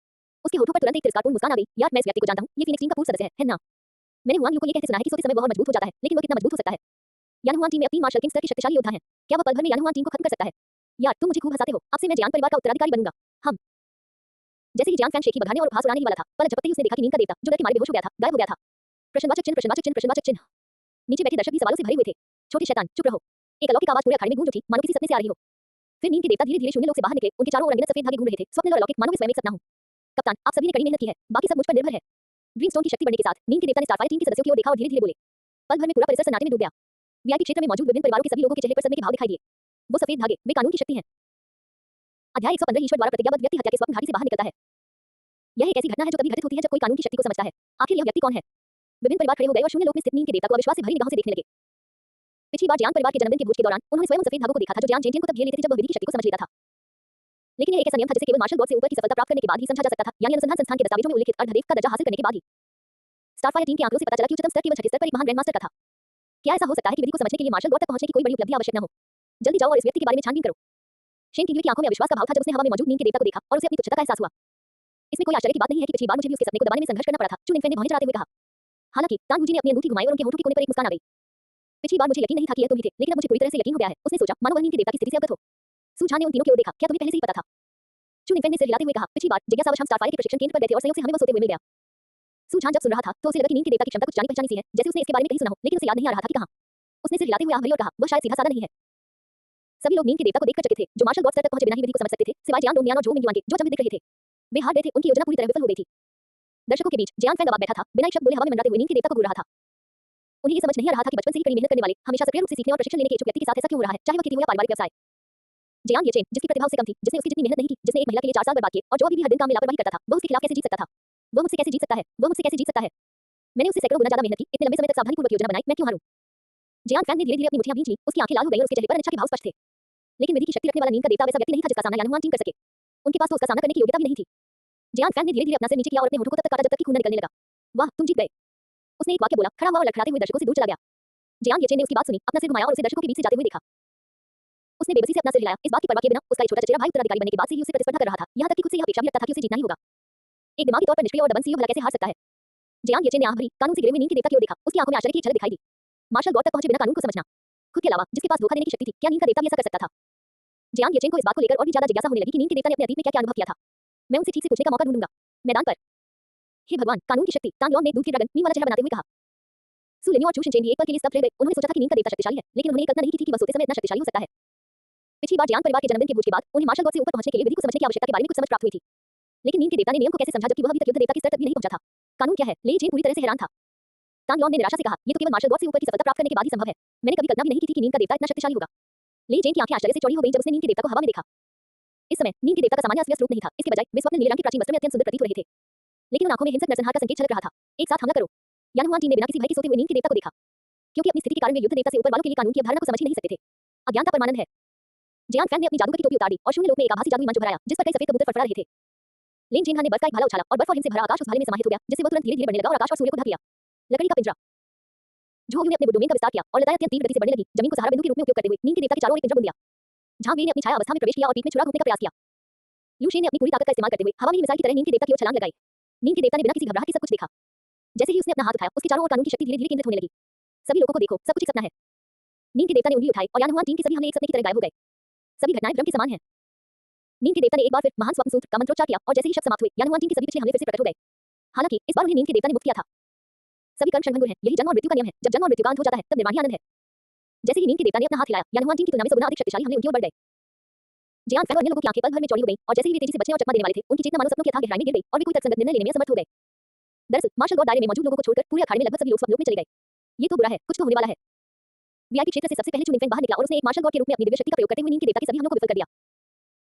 उसके होठों पर तुरंत एक तिरस्कारपूर्ण मुस्कान आ गई। यार, मैं इस व्यक्ति को जानता हूं, ये फीनिक्स टीम का पूर्व सदस्य है ना? मैंने हुआंग यू को ये कहते सुना है कि सोते समय वह और मजबूत हो जाता है, लेकिन वह कितना मजबूत हो सकता है? यानहुआन टीम में अब 3 मार्शल किंग स्तर के शक्तिशाली योद्धा हैं। क्या वह पल भर में यानहुआन टीम को खत्म कर सकता है? यार, तुम मुझे खूब हंसाते हो। अब से मैं जियांग परिवार का उत्तराधिकारी बनूंगा। हम जैसे ही जियांग फैन शेखी बघाने और उपहास उड़ाने ही वाला था, पर झपकते ही उसने देखा कि नीम का देवता, जो डर के मारे बेहोश हो गया था, गायब हो गया था। प्रश्नवाचक चिन्ह प्रश्नवाचक चिन्ह प्रश्नवाचक चिन्ह। नीचे बैठे दर्शक भी सवालों से भरे हुए थे। छोटे शैतान, चुप रहो। एक अलौकिक आवाज पूरे अखाड़े में गूंज उठी, मानो किसी सपने से आ रही हो। फिर नीम के देवता धीरे-धीरे शून्य लोक से बाहर निकले। उनके चारों ओर अनगिनत सफेद धागे घूम रहे थे, स्वप्निल और अलौकिक, मानो मैं स्वयं एक सपना हूं। कप्तान, आप सभी ने कड़ी मेहनत की है, बाकी सब मुझ पर निर्भर है। ग्रीनस्टोन की शक्ति बढ़ने के साथ नीम के देवता ने स्टारफायर टीम के सदस्यों की ओर देखा और धीरे-धीरे बोले। पल भर में पूरा परिसर सन्नाटे में डूब गया। वीआईपी क्षेत्र में मौजूद विभिन्न परिवारों के सभी लोगों के चेहरे पर सदमे के भाव दिखाई दिए। वो सफेद धागे, वे कानून की शक्ति हैं। अध्याय 115 ईश्वर द्वारा प्रतिज्ञाबद्ध व्यक्ति हत्या के स्वप्न घाटी से बाहर निकलता है। यह एक ऐसी घटना है जो तभी घटित होती है जब कोई कानून की शक्ति को समझता है। आखिर यह व्यक्ति कौन है? विभिन्न परिवार खड़े हो गए और शून्य लोक में स्थित नीम के देवता को अविश्वास से भरी निगाहों से देखने लगे। पिछली बार जियांग परिवार के जन्मदिन के भोज के दौरान उन्होंने स्वयं सफेद धागों को देखा था जो जियांग जेनजिन को तब घेर लेते थे जब वह विधि की शक्ति को समझ लेता था। लेकिन यह एक ऐसा नियम था जिसे केवल मार्शल गॉड से ऊपर की सफलता प्राप्त करने के बाद ही समझा जा सकता था, यानी अनुसंधान संस्थान के दस्तावेजों में उल्लिखित अर्धदेव का दर्जा हासिल करने के बाद ही। स्टारफायर टीम के आंकड़ों से पता चला कि उच्चतम स्तर केवल छठे स्तर पर एक महान ग्रैंडमास्टर का था। क्या ऐसा हो सकता है कि विधि को समझने के लिए मार्शल गॉड तक पहुंचने की कोई बड़ी उपलब्धि आवश्यक न हो? जल्दी जाओ और इस व्यक्ति के बारे में छानबीन करो। शेन किगुए की आंखों में अविश्वास का भाव था जब उसने हवा में मौजूद नीम के देवता को देखा और उसे अपनी तुच्छता का एहसास हुआ। इसमें कोई आश्चर्य की बात नहीं है कि पिछली बार मुझे भी उसके सपने को दबाने में संघर्ष करना पड़ा था, चुन इनफेन ने भौहें चढ़ाते हुए कहा। हालांकि तांग गुजी ने अपनी अंगूठी घुमाई और उनके होठों के कोने पर एक मुस्कान आ गई। पिछली बार मुझे यकीन नहीं था कि यह तुम ही थे, लेकिन अब मुझे पूरी तरह से यकीन हो गया है। उसने सोचा, मानो वह नीम के देवता की स्थिति से अवगत हो। सुझान ने उन तीनों की ओर देखा, क्या तुम्हें पहले से ही पता था? चुन इनफेन ने सिर हिलाते हुए कहा, पिछली बार जिज्ञासावश हम स्टारफायर के प्रशिक्षण केंद्र पर गए थे और संयोग से हमें वह सोते हुए मिल गया। सुझान जब सुन रहा था तो उसे लगा कि नीम के देवता की क्षमता कुछ जानी पहचानी सी है, जैसे उसने इसके बारे में कहीं सुना हो, लेकिन उसे याद नहीं आ रहा था कि कहां। उसने सिर हिलाते हुए आह भरी और कहा, वह शायद सीधा साधा नहीं है। सभी लोग नीम के देवता को देखकर चकित थे, जो मार्शल गॉड स्तर तक पहुंचे बिना ही विधि को समझ सकते थे, सिवाय जियांग डोंगयान और जो मिंगयुआन के, जो अचंभित दिख रहे थे। वे हार गए थे, उनकी योजना पूरी तरह विफल हो गई थी। दर्शकों के बीच जियांग फैन दबाव बैठा था, बिना एक शब्द बोले हवा में मंडराते हुए नीम के देवता को घूर रहा था। उन्हें ये समझ नहीं आ रहा था कि बचपन से ही कड़ी मेहनत करने वाले, हमेशा सक्रिय रूप से सीखने और प्रशिक्षण लेने के इच्छुक व्यक्ति के साथ ऐसा क्यों हो रहा है, चाहे वह खेती हो या पारिवारिक व्यवसाय। जियांग येचेन, जिसकी प्रतिभा उससे कम थी, जिसने उसकी जितनी मेहनत नहीं की, जिसने एक महिला के लिए 4 साल बर्बाद किए और जो अभी भी हर दिन काम में लापरवाही करता था, वह उसके खिलाफ कैसे जीत सकता था? वह मुझसे कैसे जीत सकता है? वह मुझसे कैसे जीत सकता है? मैंने उससे सैकड़ों गुना ज्यादा मेहनत की, इतने लंबे समय तक सावधानीपूर्वक योजना बनाई, मैं क्यों हारूं? जियांग फैन ने धीरे-धीरे अपनी मुट्ठियां भींच लीं, उसकी आंखें लाल हो गईं और उसके चेहरे पर अनिच्छा के भाव स्पष्ट थे। लेकिन विधि की शक्ति रखने वाला नीम का देवता वैसा व्यक्ति नहीं था जिसका सामना यानहुआन टीम कर सके। उनके पास तो उसका सामना करने की योग्यता भी नहीं थी। जियांग फैन ने धीरे-धीरे अपना सिर नीचे किया और अपने होठों को तब तक काटा जब तक कि खून न निकलने लगा। वाह, तुम जीत गए। उसने एक वाक्य बोला, खड़ा हुआ और लड़खड़ाते हुए दर्शकों से दूर चला गया। जियांग येचेन ने उसकी बात सुनी, अपना सिर घुमाया और उसे दर्शकों के बीच से जाते हुए देखा। उसने बेबसी से अपना सिर हिलाया, इस बात की परवाह किए बिना उसका एक छोटा चचेरा भाई उत्तराधिकारी बनने के बाद से ही उससे प्रतिस्पर्धा कर रहा था, यहां तक कि खुद से यह अपेक्षा भी रखता था कि उसे जीतना ही होगा। एक दिमागी तौर पर निष्क्रिय और दबंग सीईओ भला कैसे हार सकता है? जियांग येचेन ने आंख भरी, कानून से घिरे हुए नीम के देवता की ओर देखा, उसकी आंखों में आश्चर्य की एक झलक दिखाई दी। मार्शल गॉड तक पहुंचे बिना कानून को समझना, खुद के अलावा जिसके पास धोखा देने की शक्ति थी, क्या नीम का देवता भी ऐसा कर सकता था? जियांग येचेन को इस बात को लेकर और भी ज्यादा जिज्ञासा होने लगी कि नीम के देवता ने अपने अतीत में क्या-क्या अनुभव किया था। मैं उनसे ठीक से पूछने का मौका ढूंढूंगा। मैदान पर, हे भगवान, कानून की शक्ति, तांग लॉन ने दूध के ड्रैगन नीम वाला चेहरा बनाते हुए कहा। सु लिन्यू और चू शिनचेन भी एक पल के लिए स्तब्ध रह गए। उन्होंने सोचा था कि नीम का देवता शक्तिशाली है, लेकिन उन्होंने ये कल्पना नहीं की थी कि वह सोते समय इतना शक्तिशाली हो सकता है। पिछली बार जियांग परिवार के जन्मदिन के भोज के बाद उन्हें मार्शल गॉड से ऊपर पहुंचने के लिए विधि को समझने की आवश्यकता के बारे में कुछ समझ प्राप्त हुई थी। लेकिन नीम के देवता ने नियम को कैसे समझा जबकि वह अभी तक युद्ध देवता के स्तर तक भी नहीं पहुंचा था। कानून क्या है? ले जेन पूरी तरह से हैरान था। तांग लॉन ने निराशा से कहा, ये तो केवल मार्शल गॉड से ऊपर की सफलता प्राप्त करने के बाद ही संभव है। मैंने कभी कल्पना भी नहीं की थी कि नींद का देवता इतना शक्तिशाली होगा। ले जेन की आंखें आश्चर्य से चौड़ी हो गईं जब उसने नींद के देवता को हवा में देखा। इस समय नींद के देवता का सामान्य अस्त व्यस्त रूप नहीं था, इसके बजाय वे स्वप्न नीले रंग के प्राचीन वस्त्र में अत्यंत सुंदर प्रतीत हो रहे थे। लेकिन उन आंखों में हिंसक नरसंहार का संकेत झलक रहा था। एक साथ हमला करो। यानुआन टीम ने बिना किसी भय के सोते हुए नींद के देवता को देखा। क्योंकि अपनी स्थिति के कारण वे युद्ध देवता से ऊपर वालों के लिए कानून की अवधारणा को समझ ही नहीं सकते थे। अज्ञानता परमानंद है। जियान फैन ने अपनी जादूगर की टोपी उतार दी और शून्य लोक में एक आभासी जादुई मंच उभराया जिस पर कई सफेद कबूतर फड़फड़ा रहे थे। लेन जिनहा ने बर्फ का एक भाला उछाला और बर्फ और हिम से भरा आकाश उस भाले में समाहित हो गया, जिससे वो तुरंत धीरे-धीरे बढ़ने लगा और आकाश और सूर्य को ढक लिया। लकड़ी का पिंजरा। झोंगयू ने अपने डोमेन का विस्तार किया और लताएं अत्यंत तीव्र गति से बढ़ने लगी, जमीन को सहारा बिंदु के रूप में उपयोग करते हुए नींद के देवता के चारों ओर एक पिंजरा बुन दिया। झांग ने अपनी छाया अवस्था में प्रवेश किया और पीठ में छुरा घूमने का प्रयास किया। लू शेन ने अपनी पूरी ताकत का इस्तेमाल करते हुए हवा में ही मिसाइल की तरह नींद के देवता की ओर छलांग लगाई। नींद के देवता ने बिना किसी घबराहट के सब कुछ देखा। जैसे ही उसने अपना हाथ उठाया, उसके चारों ओर कानून की शक्ति धीरे-धीरे केंद्रित होने लगी। सभी लोगों को देखो, सब कुछ एक सपना है। नींद के देवता ने उंगली उठाई और यानुआन टीम के सभी हमले एक सपने की तरह गायब हो गए। सभी घटनाएं भ्रम के समान हैं। नींद के देवता ने एक बार फिर महान स्वप्न सूत्र का मंत्रोच्चार किया और जैसे ही शब्द समाप्त हुए, यानुआन टीम के सभी पिछले हमले फिर से प्रकट हो गए। हालांकि इस बार उन्हें नींद के देवता ने मुक्त किया था। सभी कर्म क्षणभंगुर हैं, यही जन्म और मृत्यु का नियम है। जब जन्म और मृत्यु का अंत हो जाता है, तब निर्वाणी आनंद है। जैसे ही नींद के देवता ने अपना हाथ हिलाया, यानुआन टीम की तुलना में 100 गुना अधिक शक्तिशाली हमले उनकी ओर बढ़ गए। जियान फैन और अन्य लोगों की आंखें पल भर में चौड़ी हो गईं और जैसे ही वे तेजी से बचने और चकमा देने वाले थे, उनकी चेतना मानो सपनों की अथाह गहराई में गिर गई और वे कोई तर्कसंगत निर्णय लेने में असमर्थ हो गए। दरअसल मार्शल गॉड दायरे में मौजूद लोगों को छोड़कर पूरे अखाड़े में लगभग सभी लोग स्वप्नलोक में चले गए। ये तो बुरा है, कुछ तो होने वाला है। वीआईपी क्षेत्र से सबसे पहले चुनिंग फैन बाहर निकला और उसने एक मार्शल गॉड के रूप में अपनी दिव्य शक्ति का प्रयोग करते हुए नींद के देवता के सभी हमलों को विफल कर दिया।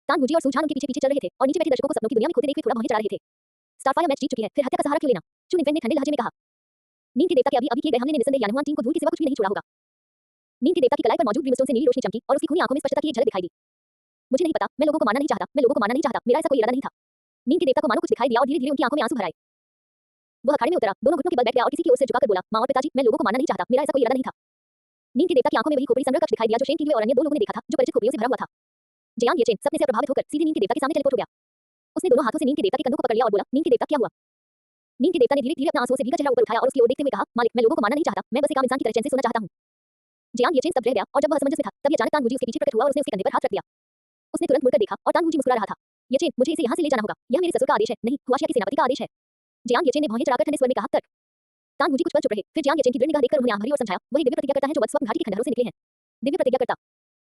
तान गुजी और सुझान उनके पीछे पीछे चल रहे थे और नीचे बैठे दर्शकों को सपनों की दुनिया में खोते देख वे थोड़ा भौहें चढ़ा रहे थे। स्टारफायर मैच जीत चुकी है, फिर हत्या का सहारा क्यों लेना? चुनिंग फैन ने ठंडे लहजे में कहा। नींद के देवता के अभी किए गए हमले ने निसंदेह यानुआन टीम को धूल के सिवा कुछ भी नहीं छोड़ा होगा। नींद के देवता की कलाई पर मौजूद ब्रिमस्टोन से नीली रोशनी चमकी और उसकी खूनी आंखों में स्पष्टता की एक झलक दिखाई दी। मुझे नहीं पता, मैं लोगों को मारना नहीं चाहता, मैं लोगों को मारना नहीं चाहता, मेरा ऐसा कोई इरादा नहीं था। नींद के देवता को मानो कुछ दिखाई दिया और धीरे-धीरे उनकी आंखों में आंसू भर आए। वह अखाड़े में उतरा, दोनों घुटनों के बल बैठ गया और किसी की ओर से झुकाकर बोला, माँ और पिताजी, मैं लोगों को मारना नहीं चाहता, मेरा ऐसा कोई इरादा नहीं था। नींद के देवता की आंखों में वही खोपड़ी संग्रह कक्ष दिखाई दिया जो शेन किंगवे और अन्य दो लोगों ने देखा था, जो परिचित खोपड़ियों से भरा हुआ था। जियांग येचेन सपने से प्रभावित होकर सीधे नींद के देवता के सामने टेलीपोर्ट हो गया। उसने दोनों हाथों से नींद के देवता के कंधों को पकड़ लिया और बोला, नींद के देवता क्या हुआ? नींद के देवता ने धीरे-धीरे अपना आंसुओं से भीगा चेहरा ऊपर उठाया और उसकी ओर देखते हुए कहा, मालिक, मैं लोगों को मारना नहीं चाहता, मैं बस एक आम इंसान की तरह चैन से सोना चाहता हूँ। जियांग येचेन स्तब्ध रह गया और जब वह असमंजस में था, तभी अचानक तांग गुजी उसके पीछे प्रकट हुआ और उसने उसके कंधे पर हाथ रख दिया। उसने तुरंत मुड़कर देखा और तांग गुजी मुस्कुरा रहा था। येचेन, मुझे इसे यहाँ से ले जाना होगा, यह मेरे ससुर का आदेश है, नहीं, हुआशिया के सेनापति का आदेश है। जियांग येचेन ने भौहें चढ़ाकर ठंडे स्वर में कहा, तर्क। तांग गुजी कुछ पल चुप रहे, फिर जियांग येचेन की दृढ़ निगाह देखकर उन्होंने आंख भरी और समझाया, वही दिव्य प्रतिज्ञा करता है जो वत्सवप घाटी के खंडहरों से निकले हैं। दिव्य प्रतिज्ञा करता।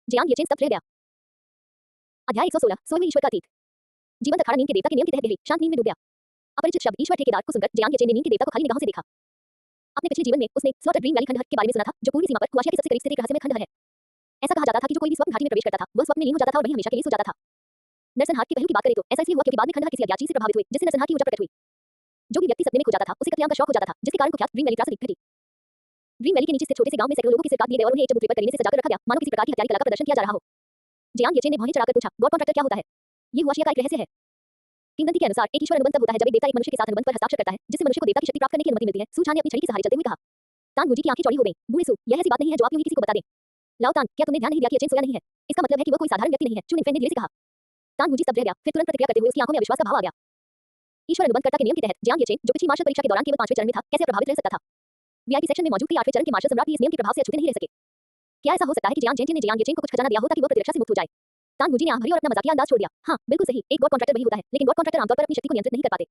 जियांग येचेन स्तब्ध रह गया। अध्याय 116 सोलहवें ईश्वर का अतीत। जीवंत अखाड़ा नींद के देवता के नियम के तहत गहरी शांत नींद में डूब गया। अपरिचित शब्द ईश्वर ठेकेदार को सुनकर जियांग येचेन ने नींद के देवता को खाली निगाहों से देखा। अपने पिछले जीवन में उसने स्वॉट ड्रीम वैली खंडहर के बारे में सुना था, जो पूर्वी सीमा पर हुआशिया के सबसे करीब स्थित एक रहस्यमय खंडहर है। ऐसा कहा जाता था कि जो कोई भी स्वप्न घाटी में प्रवेश करता था, वह स्वप्न में लीन हो जाता था और वहीं हमेशा के लिए सो जाता था। नरसंहार के पहलू की बात करें तो ऐसा इसलिए हुआ क्योंकि बाद में खंडहर किसी अज्ञात चीज से प्रभावित हुए, जिससे नरसंहार की ऊर्जा प्रकट हुई। जो भी व्यक्ति सपने में खो जाता था, उसे कत्लेआम का शौक हो जाता था, जिसके कारण कुख्यात ड्रीम वैली त्रासदी घटी। ड्रीम वैली के नीचे स्थित छोटे से गांव में सैकड़ों लोगों के सिर काट दिए गए और उन्हें एक चबूतरे पर करीने से सजाकर रखा गया, मानो किसी प्रकार की हत्यारी कला का प्रदर्शन किया जा रहा हो। जियांग येचेन ने भौहें चढ़ाकर पूछा, गॉड कॉन्ट्रैक्टर क्या होता है? ये हुआशिया का एक रहस्य है। किंवदंती के अनुसार एक ईश्वर अनुबंध तब होता है जब एक देवता एक मनुष्य के साथ अनुबंध पर हस्ताक्षर करता है, जिससे मनुष्य को देवता की शक्ति प्राप्त करने की अनुमति मिलती है। सुझान ने अपनी छड़ी के सहारे चलते हुए कहा। तांग गुजी की आंखें चौड़ी हो गईं। बूढ़े सू, यह ऐसी बात नहीं है जो आप यूं ही किसी को बता दें। लाओ तान, क्या तुमने ध्यान नहीं दिया कि येचेन सोया नहीं है? इसका मतलब है कि वह कोई साधारण व्यक्ति नहीं है, चुनिंग फैन ने धीरे से कहा। तांग गुजी स्तब्ध रह गया, फिर तुरंत प्रतिक्रिया करते हुए उसकी आंखों में अविश्वास का भाव आ गया। ईश्वर अनुबंधकर्ता के नियम के तहत जियांग येचेन, जो पिछली मार्शल परीक्षा के दौरान केवल 5वें चरण में था, कैसे प्रभावित रह सकता था? वीआईपी सेक्शन में मौजूद कई 8वें चरण के मार्शल सम्राट भी इस नियम के प्रभाव से अछूते नहीं रह सके। क्या ऐसा हो सकता है कि जियांग येचेन ने जियांग येचेन को कुछ खजाना दिया हो ताकि वह प्रतिरक्षा से मुक्त हो जाए? तांग गुजी ने आंख भरी और अपना मजाकिया अंदाज छोड़ दिया। हाँ, बिल्कुल सही, एक गॉड कॉन्ट्रैक्टर वही होता है, लेकिन गॉड कॉन्ट्रैक्टर आमतौर पर अपनी शक्ति को नियंत्रित नहीं कर पाते।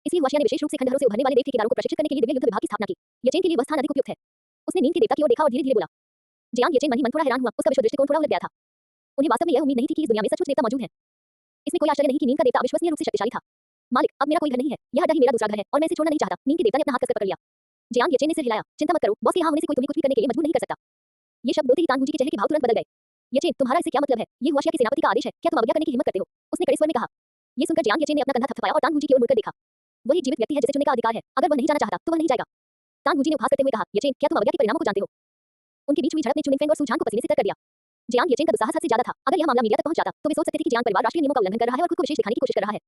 इसलिए हुआशिया ने विशेष रूप से खंडहरों से उभरने वाले देव ठेकेदारों को प्रशिक्षित करने के लिए दिव्य युद्ध विभाग की स्थापना की। येचेन के लिए वह स्थान अधिक उपयुक्त है। उसने नींद के देवता की ओर देखा और धीरे-धीरे बोला। जियांग येचेन मन ही मन थोड़ा हैरान हुआ, उसका विश्व दृष्टिकोण थोड़ा उलट गया था। उन्हें वास्तव में यह उम्मीद नहीं थी कि इस दुनिया में सचमुच देवता मौजूद हैं। इसमें कोई आश्चर्य नहीं कि नींद का देवता अविश्वसनीय रूप से शक्तिशाली था। मालिक, अब मेरा कोई घर नहीं है, यह अड्डा ही मेरा दूसरा घर है और मैं इसे छोड़ना नहीं चाहता। नींद के देवता ने अपना हाथ कसकर पकड़ लिया। जियांग येचेन ने सिर हिलाया, चिंता मत करो, बॉस के यहाँ होने से कोई तुम्हें कुछ भी करने के लिए मजबूर नहीं कर सकता। ये शब्द बोलते ही तांग गुजी के चेहरे के भाव तुरंत बदल गए। येचेन, तुम्हारा इससे क्या मतलब है? ये हुआशिया के सेनापति का आदेश है, क्या तुम अवज्ञा करने की हिम्मत करते हो? उसने कड़े स्वर में कहा। ये सुनकर जियांग येचेन ने अपना कंधा थपथपाया और तांग गुजी की ओर मुड़कर देखा। वह एक जीवित व्यक्ति है जिसे चुनने का अधिकार है, अगर वह नहीं जाना चाहता तो वह नहीं जाएगा। तांग गुजी ने उपहास करते हुए कहा, येचेन, क्या तुम अवज्ञा के परिणामों को जानते हो? उनके बीच हुई झड़प ने चुनिंग फैन और सुझान को पसीने से तर कर दिया। जियांग येचेन का दुस्साहस हद से ज्यादा था। अगर यह मामला मीडिया तक पहुंच जाता तो वे सोच सकते थे कि जियांग परिवार राष्ट्रीय नियमों का उल्लंघन कर रहा है और खुद को विशेष दिखाने की कोशिश कर रहा है।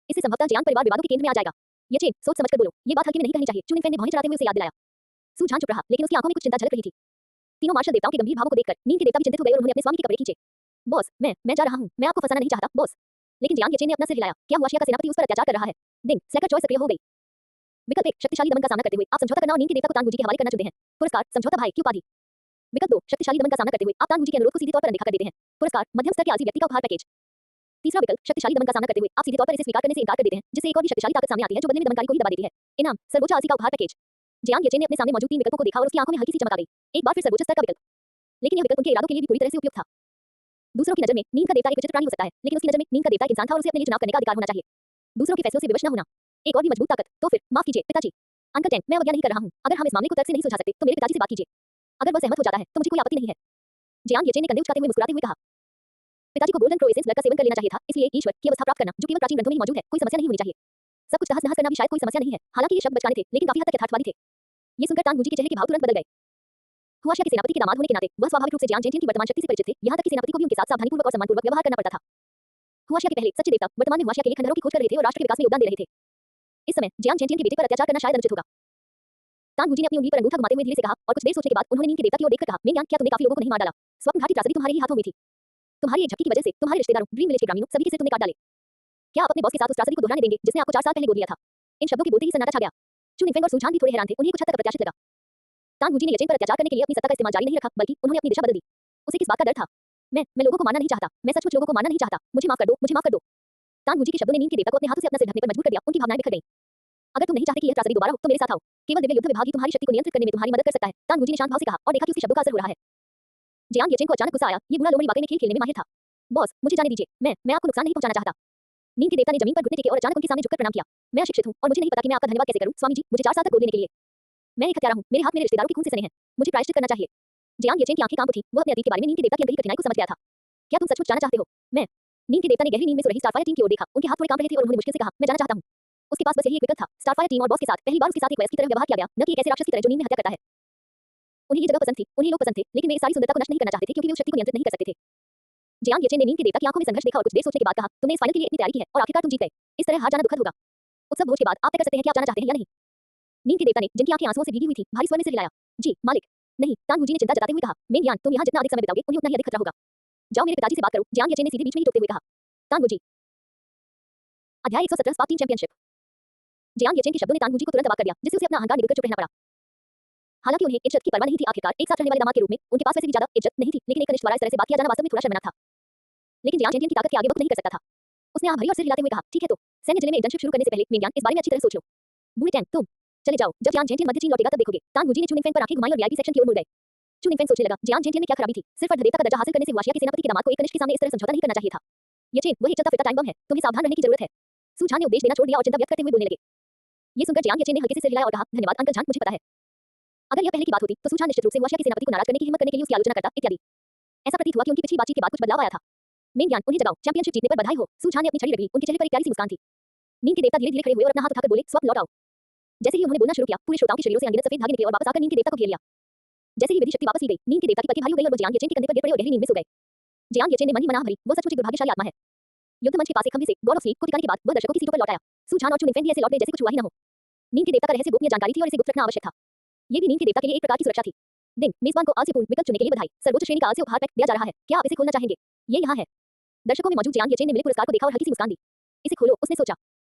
इससे संभवतः जियांग परिवार विवादों के केंद्र में आ जाएगा। येचेन, सोच समझकर बोलो, ये बात हल्के में नहीं कहनी चाहिए। चुनिंग फैन ने भौहें चढ़ाते हुए उसे याद दिलाया। सुझान चुप रहा, लेकिन उसकी आंखों में कुछ चिंता झलक रही थी। तीनों मार्शल देवताओं के गंभीर भावों को देखकर नींद के देवता भी चिंतित हो गए और उन्होंने अपने स्वामी के कपड़े खींचे। बॉस, मैं जा रहा हूं, मैं आपको फंसाना नहीं चाहता, बॉस। लेकिन जियांग येचेन ने अपना सिर हिलाया। क्या हुआशिया का सेनापति उस पर अत्याचार कर रहा है? डिंग, स्लैकर चॉइस सक्रिय हो गई। विकल्प 1, शक्तिशाली दमन का सामना करते हुए आप समझौता करना और नींद के देवता को तांग गुजी के हवाले करना चुनते हैं। पुरस्कार, समझौता भाई की उपाधि। विकल्प 2, शक्तिशाली दमन का सामना करते हुए आप तांग गुजी के अनुरोध को सीधे तौर पर अनदेखा कर देते हैं। पुरस्कार, मध्यम स्तर के आलसी व्यक्ति का उपहार पैकेज। तीसरा विकल्प, शक्तिशाली दमन का सामना करते हुए आप सीधे तौर पर इसे स्वीकार करने से इनकार कर देते हैं, जिससे एक और भी शक्तिशाली ताकत सामने आती है जो बदले में दमनकारी को ही दबा देती है। इनाम, सर्वोच्च आलसी का उपहार पैकेज। जियांग येचेन ने अपने सामने मौजूद 3 विकल्पों को देखा और उसकी आंखों में हल्की सी चमक आ गई। एक बार फिर सर्वोच्च स्तर का विकल्प। लेकिन यह विकल्प उनके इरादों के लिए भी पूरी तरह से उपयुक्त था। दूसरों की नजर में नींद का देवता एक विचित्र प्राणी हो सकता है, लेकिन उसकी नजर में नींद का देवता एक इंसान था और उसे अपने लिए चुनाव करने का अधिकार होना चाहिए। दूसरों के फैसलों से विवश न होना। एक और भी मजबूत ताकत। तो फिर माफ कीजिए पिताजी। अंकल टेन, मैं अवज्ञा नहीं कर रहा हूं। अगर हम इस मामले को तर्क से नहीं सुलझा सकते तो मेरे पिताजी से बात कीजिए। अगर वह सहमत हो जाता है तो मुझे कोई आपत्ति नहीं है। जियांग येचेन ने कंधे उचकाते हुए मुस्कुराते हुए कहा। पिताजी को गोल्डन क्रोएसेंस ब्लड का सेवन कर लेना चाहिए था, इसलिए ईश्वर की अवस्था प्राप्त करना जो केवल प्राचीन ग्रंथों में ही मौजूद है, कोई समस्या नहीं होनी चाहिए। सब कुछ तहस नहस करना भी शायद कोई समस्या नहीं है। हालांकि ये शब्द बचकाने थे, लेकिन काफी हद तक यथार्थवादी थे। ये सुनकर तांग गुजी के चेहरे के भाव तुरंत बदल गए। हुआशिया के सेनापति के दामाद होने के नाते वह स्वाभाविक रूप से जियांग जेनटिन की वर्तमान शक्ति से परिचित थे, यहाँ तक कि सेनापति को भी उनके साथ सावधानीपूर्वक और सम्मानपूर्वक व्यवहार करना पड़ता था। हुआशिया के पहले सच्चे देवता वर्तमान में हुआशिया के लिए खंडहरों की खोज कर रहे थे और राष्ट्र के विकास में योगदान दे रहे थे। इस समय जियांग जेनटिन के बेटे पर अत्याचार करना शायद अनुचित होगा। तांग गुजी ने अपनी उंगली पर अंगूठा घुमाते हुए धीरे से कहा और कुछ देर सोचने के बाद उन्होंने नींद के देवता की ओर देखकर कहा, मेंग्यान, क्या तुमने काफी लोगों को नहीं मार डाला? स्वप्न घाटी त्रासदी तुम्हारे ही हाथों में थी। तुम्हारी एक झपकी की वजह से तुम्हारे रिश्तेदारों, ड्रीम विलेज के ग्रामीणों सभी के सिर तुमने काट डाले। क्या आप अपने बॉस के साथ उस त्रासदी को दोहराने देंगे जिसने आपको 4 साल पहले गोद लिया था? इन शब्दों के बोलते ही सन्नाटा छा गया। चु निंगफेंग और सुझान भी थोड़े हैरान थे, उन्हें कुछ हद तक अप्रत्याशित लगा। तांग गुजी ने येचेन पर अत्याचार करने के लिए अपनी सत्ता का इस्तेमाल जारी नहीं रखा, बल्कि उन्होंने अपनी दिशा बदल दी। उसे किस बात का डर था? मैं लोगों को मारना नहीं चाहता। मैं सचमुच लोगों को मारना नहीं चाहता। मुझे माफ कर दो, मुझे माफ कर दो। तांग गुजी के शब्दों ने नींद के देवता को अपने हाथों से अपना सिर ढकने पर मजबूर कर दिया। उनकी भावनाएं बिखर गईं। अगर तुम नहीं चाहते कि यह त्रासदी दोबारा हो तो मेरे साथ आओ। केवल दिव्य युद्ध विभाग ही तुम्हारी शक्ति को नियंत्रित करने में तुम्हारी मदद कर सकता है। तांग गुजी ने शांत भाव से कहा और देखा कि उसके शब्दों का असर हो रहा है। जियांग येचेन को अचानक गुस्सा आया। ये बुरा लोमड़ी वाकई में खेल खेलने में माहिर था। बॉस, मुझे जाने दीजिए। मैं आपको नुकसान नहीं पहुंचाना चाहता। नींद के देवता ने जमीन पर घुटने टेके और अचानक उनके सामने झुककर प्रणाम किया। मैं अशिक्षित हूं और मुझे नहीं पता कि मैं आपका धन्यवाद कैसे करूं। स्वामी जी, मुझे 4 साल तक गोद लेने के लिए। मैं एक हत्यारा हूं। मेरे हाथ मेरे रिश्तेदारों के खून से सने हैं। मुझे प्रायश्चित करना चाहिए। जियांग येचेन की आंखें कांप उठी। वह अपने अतीत के बारे में नींद के देवता की अंदर की कठिनाई को समझ गया था। क्या तुम सचमुच जाना चाहते हो? मैं नींद के देवता ने गहरी नींद में सो रही स्टारफायर टीम की ओर देखा। उनके हाथ थोड़े कांप रहे थे और उन्होंने मुश्किल से कहा, मैं जाना चाहता हूं। उसके पास बस यही एक विकल्प था, स्टारफायर टीम और बॉस के साथ पहली बार उसके साथ एक वयस्क की तरह व्यवहार किया गया, न कि एक ऐसे राक्षस की तरह जो नींद में हत्या करता है। उन्हें ये जगह पसंद थी, उन्हें लोग पसंद थे, लेकिन वे इस सारी सुंदरता को नष्ट नहीं करना चाहते थे क्योंकि वे उस शक्ति को नियंत्रित नहीं कर सकते थे। जियांग येचेन ने नींद के देवता की आंखों में संघर्ष देखा और कुछ देर सोचने के बाद कहा, तुमने इस फाइनल के लिए इतनी तैयारी की है और आखिरकार तुम जीत गए। इस तरह हार जाना दुखद होगा। उत्सव भोज के बाद आप तय कर सकते हैं कि आप जाना चाहते हैं या नहीं। नींद के देवता ने, जिनकी आंखें आंसुओं से भीगी हुई थी, भारी स्वर में सिर हिलाया। जी मालिक। नहीं, तांग गुजी ने चिंता जताते हुए कहा, मेंग्यान, तुम यहाँ जितना अधिक समय बिताओगे उन्हें उतना ही अधिक खतरा होगा। जाओ मेरे पिताजी से बात करो। जियांग येचेन ने सीधे बीच में ही टोकते हुए कहा। तांग गुजी। अध्याय 117 स्पार्क टीम चैंपियनशिप। जियांग येचेन के शब्दों ने तांग गुजी को तुरंत अवाक कर दिया, जिससे उसे अपना अहंकार निगलकर चुप रहना पड़ा। हालांकि उन्हें इज्जत की परवाह नहीं थी, आखिरकार एक साथ रहने वाले दामाद के रूप में उनके पास वैसे भी ज्यादा इज्जत नहीं थी, लेकिन एक कनिष्ठ द्वारा इस तरह से बात किया जाना वास्तव में थोड़ा शर्मनाक था। लेकिन जियांग जेनटिन की ताकत के आगे वक्त नहीं कर सकता था। उसने आह भरी और सिर हिलाते हुए कहा, ठीक है तो सैन्य जिले में इंटर्नशिप शुरू करने से पहले मेंग्यान इस बारे में अच्छी तरह सोच लो। बूढ़ी टैंग, तुम चले जाओ। जब जियांग जेनटिन मध्य चीन लौटेगा तब देखोगे। तांग गुजी ने चु निंगफेंग पर आंखें घुमाई और वीआईपी सेक्शन की ओर मुड़ गए। चु निंगफेंग सोचने लगा, जियांग जेनटिन में क्या खराबी थी? सिर्फ अर्धदेवता का दर्जा हासिल करने से हुआशिया के सेनापति के दामाद को एक कनिष्ठ के सामने इस तरह समझौता नहीं करना चाहिए था। ये चेन वही चलता फिरता टाइम बम है, तुम्हें सावधान रहने की जरूरत है। सु झान ने उपदेश देना छोड़ दिया और चिंता व्यक्त करते हुए बोलने लगे। ये सुनकर जियांग येचेन ने हल्के से सिर हिलाया और कहा, धन्यवाद अंकल झान, मुझे पता है। अगर यह पहले की बात होती तो सु झान निश्चित रूप से हुआशिया के सेनापति को नाराज करने की हिम्मत करने के लिए उसकी आलोचना करता इत्यादि। ऐसा प्रतीत हुआ कि उनकी पिछली बातचीत के बाद कुछ बदलाव आया था। मेंग्यान, उन्हें जगाओ। चैंपियनशिप जीतने पर बधाई हो। सु झान ने अपनी छड़ी रख ली। उनके चेहरे पर एक प्यारी सी मुस्कान थी। नींद के देवता धीरे-धीरे खड़े हुए और अपना हाथ उठाकर बोले, स्वप्न लौट आओ। जैसे ही उन्होंने बोलना शुरू किया, पूरे श्रोताओं के शरीरों से अनगिनत सफेद धागे निकले और वापस आकर नींद के देवता को घेर लिया। जैसे ही विधि शक्ति वापस ली गई, नींद के देवता की पलकें भारी हो गई और वो जियांग येचेन के कंधे पर गिर पड़े और गहरी नींद में सो गए। जियांग येचेन ने मन ही मन आह भरी, वो सचमुच एक दुर्भाग्यशाली आत्मा है। युद्ध मंच के पास एक खंभे से गॉड ऑफ स्लीप को टिकाने के बाद वह दर्शकों की सीटों पर लौट आया। सु झान और चु निंगफेंग भी ऐसे लौट गए जैसे कुछ हुआ ही न हो। नींद के देवता का रहस्य गोपनीय जानकारी थी और इसे गुप्त रखना आवश्यक था। ये भी नींद के देवता के लिए एक प्रकार की सुरक्षा थी। दिन मेजबान को आज से पूर्ण विकल्प चुनने के लिए बधाई। सर्वोच्च श्रेणी का आज से उपहार पैक दिया जा रहा है। क्या आप इसे खोलना चाहेंगे? ये यहाँ है। दर्शकों में मौजूद जियांग येचेन ने मिले पुरस्कार को देखा और हल्की सी मुस्कान दी। इसे खोलो, उसने सोचा।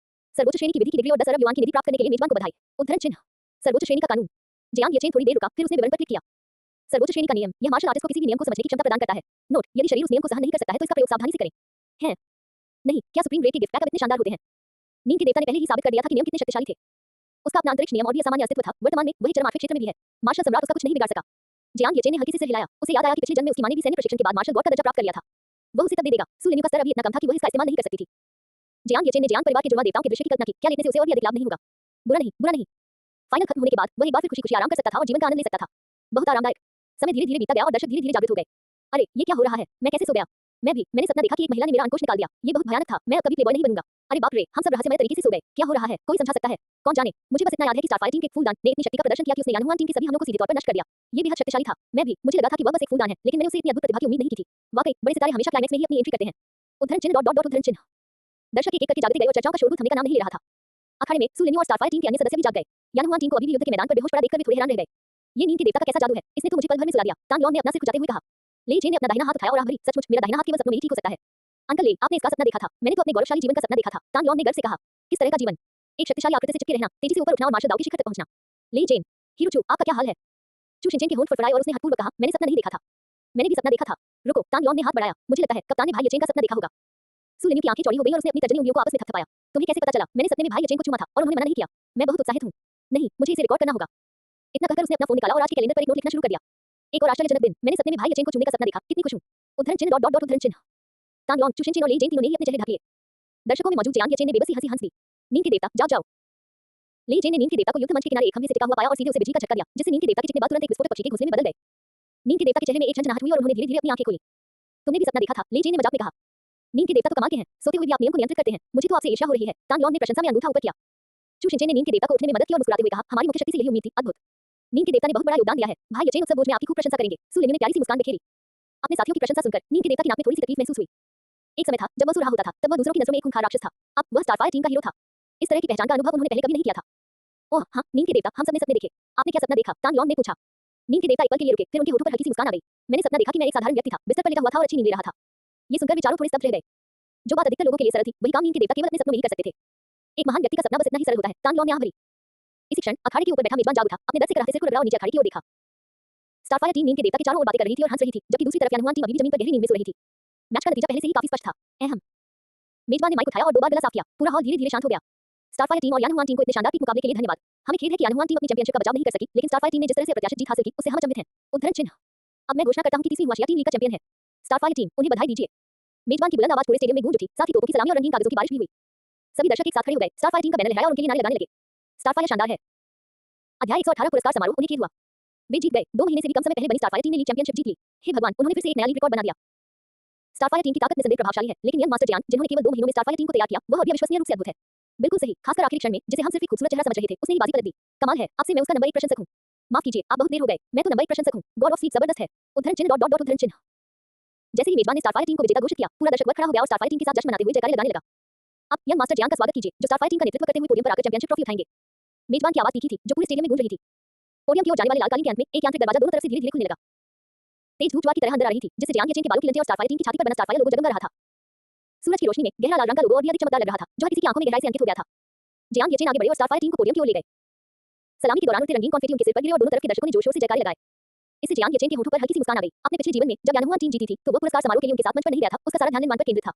सर्वोच्च श्रेणी की विधि की डिग्री और 10 अरब युआन की निधि प्राप्त करने के लिए मेजबान को बधाई। उद्धरण चिन्ह। सर्वोच्च श्रेणी का कानून। जियांग येचेन थोड़ी देर रुका, फिर उसने विवरण पर क्लिक किया। सर्वोच्च श्रेणी का नियम, यह मार्शल आर्टिस्ट को किसी भी नियम को समझने की क्षमता प्रदान करता है। नोट, यदि शरीर उस नियम को सहन नहीं कर सकता है तो इसका प्रयोग सावधानी से करें। है नहीं, क्या सुप्रीम ग्रेड के गिफ्ट पैक अब इतने शानदार होते हैं? नींद के देवता ने पहले ही साबित कर दिया था कि नियम कितने शक्तिशाली थे। उसका अपना अंतरिक्ष नियम और भी असामान्य अस्तित्व था। वर्तमान में वही चरम आठवें क्षेत्र में भी है। मार्शल सम्राट उसका कुछ नहीं बिगाड़ सका। जियांग येचेन ने हल्के से सिर हिलाया। उसे याद आया कि पिछले जन्म में उसकी मां ने भी सैन्य प्रशिक्षण के बाद मार्शल गॉड का दर्जा प्राप्त कर लिया था। वह उसे तब दे देगा। सु लिन्यू का स्तर अभी इतना कम था कि वह इसका इस्तेमाल नहीं कर सकती थी। जियांग येचेन ने जियांग परिवार के जुड़वा देवताओं के दृश्य की कल्पना की। क्या लेने से उसे और भी अधिक लाभ नहीं होगा? बुरा नहीं, बुरा नहीं। फाइनल खत्म होने के बाद वह एक बार फिर खुशी-खुशी आराम कर सकता था और जीवन का आनंद ले सकता था। बहुत आरामदायक। समय धीरे-धीरे बीतता गया और दर्शक धीरे-धीरे जागृत हो गए। अरे, ये क्या हो रहा है? मैं कैसे सो गया? मैंने सपना देखा कि एक महिला ने मेरा अंकुश निकाल दिया। ये बहुत भयानक था। मैं अब कभी प्लेबॉय नहीं बनूंगा। अरे बाप रे, हम सब रहस्यमय तरीके से सो गए। क्या हो रहा है? कोई समझा सकता है? कौन जाने? मुझे बस इतना याद है कि स्टारफायर टीम के फूलदान ने इतनी शक्ति का प्रदर्शन किया कि उसने यानहुआन टीम के सभी हमलों को सीधे तौर पर नष्ट कर दिया। ये बेहद शक्तिशाली था। मैं भी, मुझे लगा था कि वह बस एक फूलदान है, लेकिन मैंने उससे इतनी अद्भुत प्रतिभा की उम्मीद नहीं की थी। वाकई, बड़े सितारे हमेशा क्लाइमेक्स में ही अपनी एंट्री करते हैं। उद्धरण चिन्ह उद्धरण चिन्ह। दर्शक एक-एक करके जागते गए और चर्चाओं का शोरगुल थमने का नाम नहीं ले रहा था। अखाड़े में सु लिन्यू और स्टारफायर टीम के अन्य सदस्य भी जाग गए। यानहुआन टीम को अभी भी युद्ध के मैदान पर बेहोश पड़ा देखकर वे थोड़े हैरान रह गए। ये नींद के देवता का कैसा जादू है? इसने तो मुझे पल भर में सुला दिया। तांग लॉन ने अपना सिर खुजाते हुए कहा। ले जेन ने अपना दाहिना हाथ उठाया और आह भरी, सचमुच मेरा दाहिना हाथ केवल सपनों में ही ठीक हो सकता है। अंकल ले, आपने इसका सपना देखा था। मैंने तो अपने गौरवशाली जीवन का सपना देखा था। तांग लॉन ने गर्व से कहा। किस तरह का जीवन? एक शक्तिशाली आकृति से चिपके रहना, तेजी से ऊपर उठना और मार्शल दाओ की शिखर तक पहुंचना। ले जेन, हिरोचू, आपका क्या हाल है? चू शिनचेन के होंठ फड़फड़ाए और उसने हठपूर्वक कहा, मैंने सपना नहीं देखा था। मैंने भी सपना देखा था। रुको, तांग लॉन ने हाथ बढ़ाया। मुझे लगता है कप्तान ने भाई येचेन का सपना देखा होगा। सु लिन्यू की आंखें चौड़ी हो गईं और उसने अपनी तर्जनी उंगलियों को आपस में थपथपाया। तुम्हें कैसे पता चला? मैंने सपने में भाई येचेन को चूमा था और उन्होंने मना नहीं किया। मैं बहुत उत्साहित हूं। नहीं, मुझे इसे रिकॉर्ड करना होगा। इतना कहकर उसने अपना फोन निकाला और आज के कैलेंडर पर एक नोट लिखना शुरू कर दिया। एक और आश्चर्यजनक दिन, मैंने सपने में भाई येचेन को चूमने का सपना देखा। कितनी खुश हूं। उद्धरण चिन्ह उद्धरण चिन्ह। तांग लॉन, चू शिनचेन और ले जेन तीनों ने ही अपने चेहरे ढक लिए। दर्शकों में मौजूद जियांग येचेन ने बेबसी हंसी हंस दी। नींद के देवता, जाओ जाओ। ली जेन ने नींद के देवता को युद्ध मंच के किनारे एक खंभे से टिका हुआ पाया और सीधे उसे बिजली का झटका दिया, जिससे नींद के देवता के चित्त में तुरंत एक विस्फोटक पक्षी के घोंसले में बदल गए। नींद के देवता के चेहरे में एक झंझनाहट हुई और उन्होंने धीरे-धीरे अपनी आंखें खोली। तुमने भी सपना देखा था, ली जेन ने मजाक में कहा। नींद के देवता तो कमाल के हैं, सोते हुए भी आप नियम को नियंत्रित करते हैं, मुझे तो आपसे ईर्ष्या हो रही है। तान लॉन ने प्रशंसा में अंगूठा ऊपर किया। चू शिनचेन ने नींद के देवता को उठने में मदद की और मुस्कुराते हुए कहा, हमारी मुख्य शक्ति से यही उम्मीद थी, अद्भुत। नींद के देवता ने बहुत बड़ा योगदान दिया है, भाई यचेन उत्सव भोज में आपकी खूब प्रशंसा करेंगे। सु लिन्यू ने प्यारी सी मुस्कान बिखेरी। अपने साथियों की प्रशंसा सुनकर नींद के देवता की नाक में थोड़ी सी तकलीफ महसूस हुई। एक समय था जब वह सो रहा होता था, तब वह दूसरों की नजरों में एक खूंखार राक्षस था। अब वह स्टारफायर टीम का हीरो था। इस तरह की पहचान का अनुभव उन्होंने पहले कभी नहीं किया था। ओह हाँ, नींद के देवता, हम सबने सपने देखे। आपने क्या सपना देखा? तान लॉन ने पूछा। नींद के देवता एक पल के लिए रुके, फिर उनके होठों पर हल्की सी मुस्कान आ गई। मैंने सपना देखा कि मैं एक साधारण व्यक्ति था, बिस्तर पर लेटा हुआ था और अच्छी नींद ले रहा था। ये सुनकर वे चारों थोड़े स्तब्ध रह गए। जो बात अधिकतर लोगों के लिए सरल थी, वही काम नींद के देवता केवल अपने सपनों में ही कर सकते थे। एक महान व्यक्ति का सपना बस इतना ही सरल होता है। तान लॉन ने आह भरी। इसी क्षण अखाड़े के ऊपर बैठा मेजबान जाग उठा, अपने दर्द से कराहते सिर को रगड़ा और नीचे अखाड़े की ओर देखा। स्टारफायर टीम नींद के देवता के चारों ओर बातें कर रही थी और हंस रही थी, जबकि दूसरी तरफ यानहुआन टीम अभी भी जमीन पर गहरी नींद में सो रही थी। मैच का नतीजा पहले से ही काफी स्पष्ट था। अहम। मेजबान ने माइक उठाया और 2 बार गला साफ किया। पूरा हॉल धीरे-धीरे शांत हो गया। स्टारफायर टीम और यानहुआन टीम को इतने शानदार पीक मुकाबले के लिए धन्यवाद। हमें खेद है कि यानहुआन टीम अपनी चैंपियनशिप का बचाव नहीं कर सकी, लेकिन स्टारफायर टीम ने जिस तरह से प्रत्याशित जीत हासिल की, उससे हम अचंभित हैं। उद्धरण चिन्ह। अब मैं घोषणा करता हूं कि तीसरी हुआशिया टीम लीग का चैंपियन है। स्टारफायर टीम, उन्हें बधाई दीजिए। मेजबान की बुलंद आवाज पूरे स्टेडियम में गूंज उठी, साथ ही तोपों की सलामी और रंगीन कागजों की बारिश भी हुई। सभी दर्शक एक साथ खड़े हो गए, स्टारफायर टीम का बैनर लहराया और उनके लिए नारे लगाने लगे। स्टारफायर शानदार है। अध्याय 118 पुरस्कार समारोह उन्हें खेद हुआ। वे जीत गए। 2 महीने से भी कम समय पहले बनी स्टारफायर टीम ने लीग चैंपियनशिप जीत ली। हे भगवान, उन्होंने फिर से एक नया लीग रिकॉर्ड बना दिया। स्टारफायर टीम की ताकत निसंदेह प्रभावशाली है, लेकिन यंग मास्टर जियान, जिन्होंने केवल 2 महीनों में स्टारफायर टीम को तैयार किया, वह अभी अविश्वसनीय रूप से अद्भुत है। बिल्कुल सही, खासकर आखिरी क्षण में, जिसे हम सिर्फ एक खूबसूरत चेहरा समझ रहे थे, उसने ही बाजी पलट दी। कमाल है, आपसे मैं उसका नंबर 1 प्रशंसक हूं। माफ कीजिए, आप बहुत देर हो गए। मैं तो नंबर 1 प्रशंसक हूं। गॉड ऑफ स्लीप जबरदस्त है। उद्धरण चिन्ह डॉट डॉट डॉट उद्धरण चिन्ह। जैसे ही मेजबान ने स्टारफायर टीम को विजेता घोषित किया, पूरा दर्शक वर्ग खड़ा हो गया और स्टारफायर टीम के साथ जश्न मनाते हुए जयकारे लगाने लगा। अब यंग मास्टर जियान का स्वागत कीजिए, जो स्टारफायर टीम का नेतृत्व करते हुए पोडियम पर आकर चैंपियनशिप ट्रॉफी उठाएंगे। मेजबान की आवाज तीखी थी, जो पूरे स्टेडियम में गूंज रही थी। पोडियम की ओर जाने वाले लाल कालीन के अंत में एक यांत्रिक दरवाजा दोनों तरफ से धीरे-धीरे खुलने लगा। तेज धूप ज्वार की तरह अंदर आ रही थी, जिससे जियांग येचेन के बालों की लंटें और स्टारफायर टीम की छाती पर बना स्टारफायर लोगो जगमगा रहा था। सूरज की रोशनी में गहरा लाल रंग का लोगो और भी अधिक चमकदार लग रहा था, जो हर किसी की आंखों में गहराई से अंकित हो गया था। जियांग येचेन आगे बढ़े और स्टारफायर टीम को पोडियम की ओर ले गए। सलामी के दौरान उड़ते रंगीन कॉन्फेटी उनके सिर पर गिरे और दोनों तरफ के दर्शकों ने जोर-शोर से जयकारे लगाए। इससे जियांग येचेन के होठों पर हल्की सी मुस्कान आ गई। अपने पिछले जीवन में जब यानहुआन टीम जीती थी, तो वो पुरस्कार समारोह के लिए उनके साथ मंच पर नहीं गया था, उसका सारा ध्यान लिनवान पर केंद्रित था।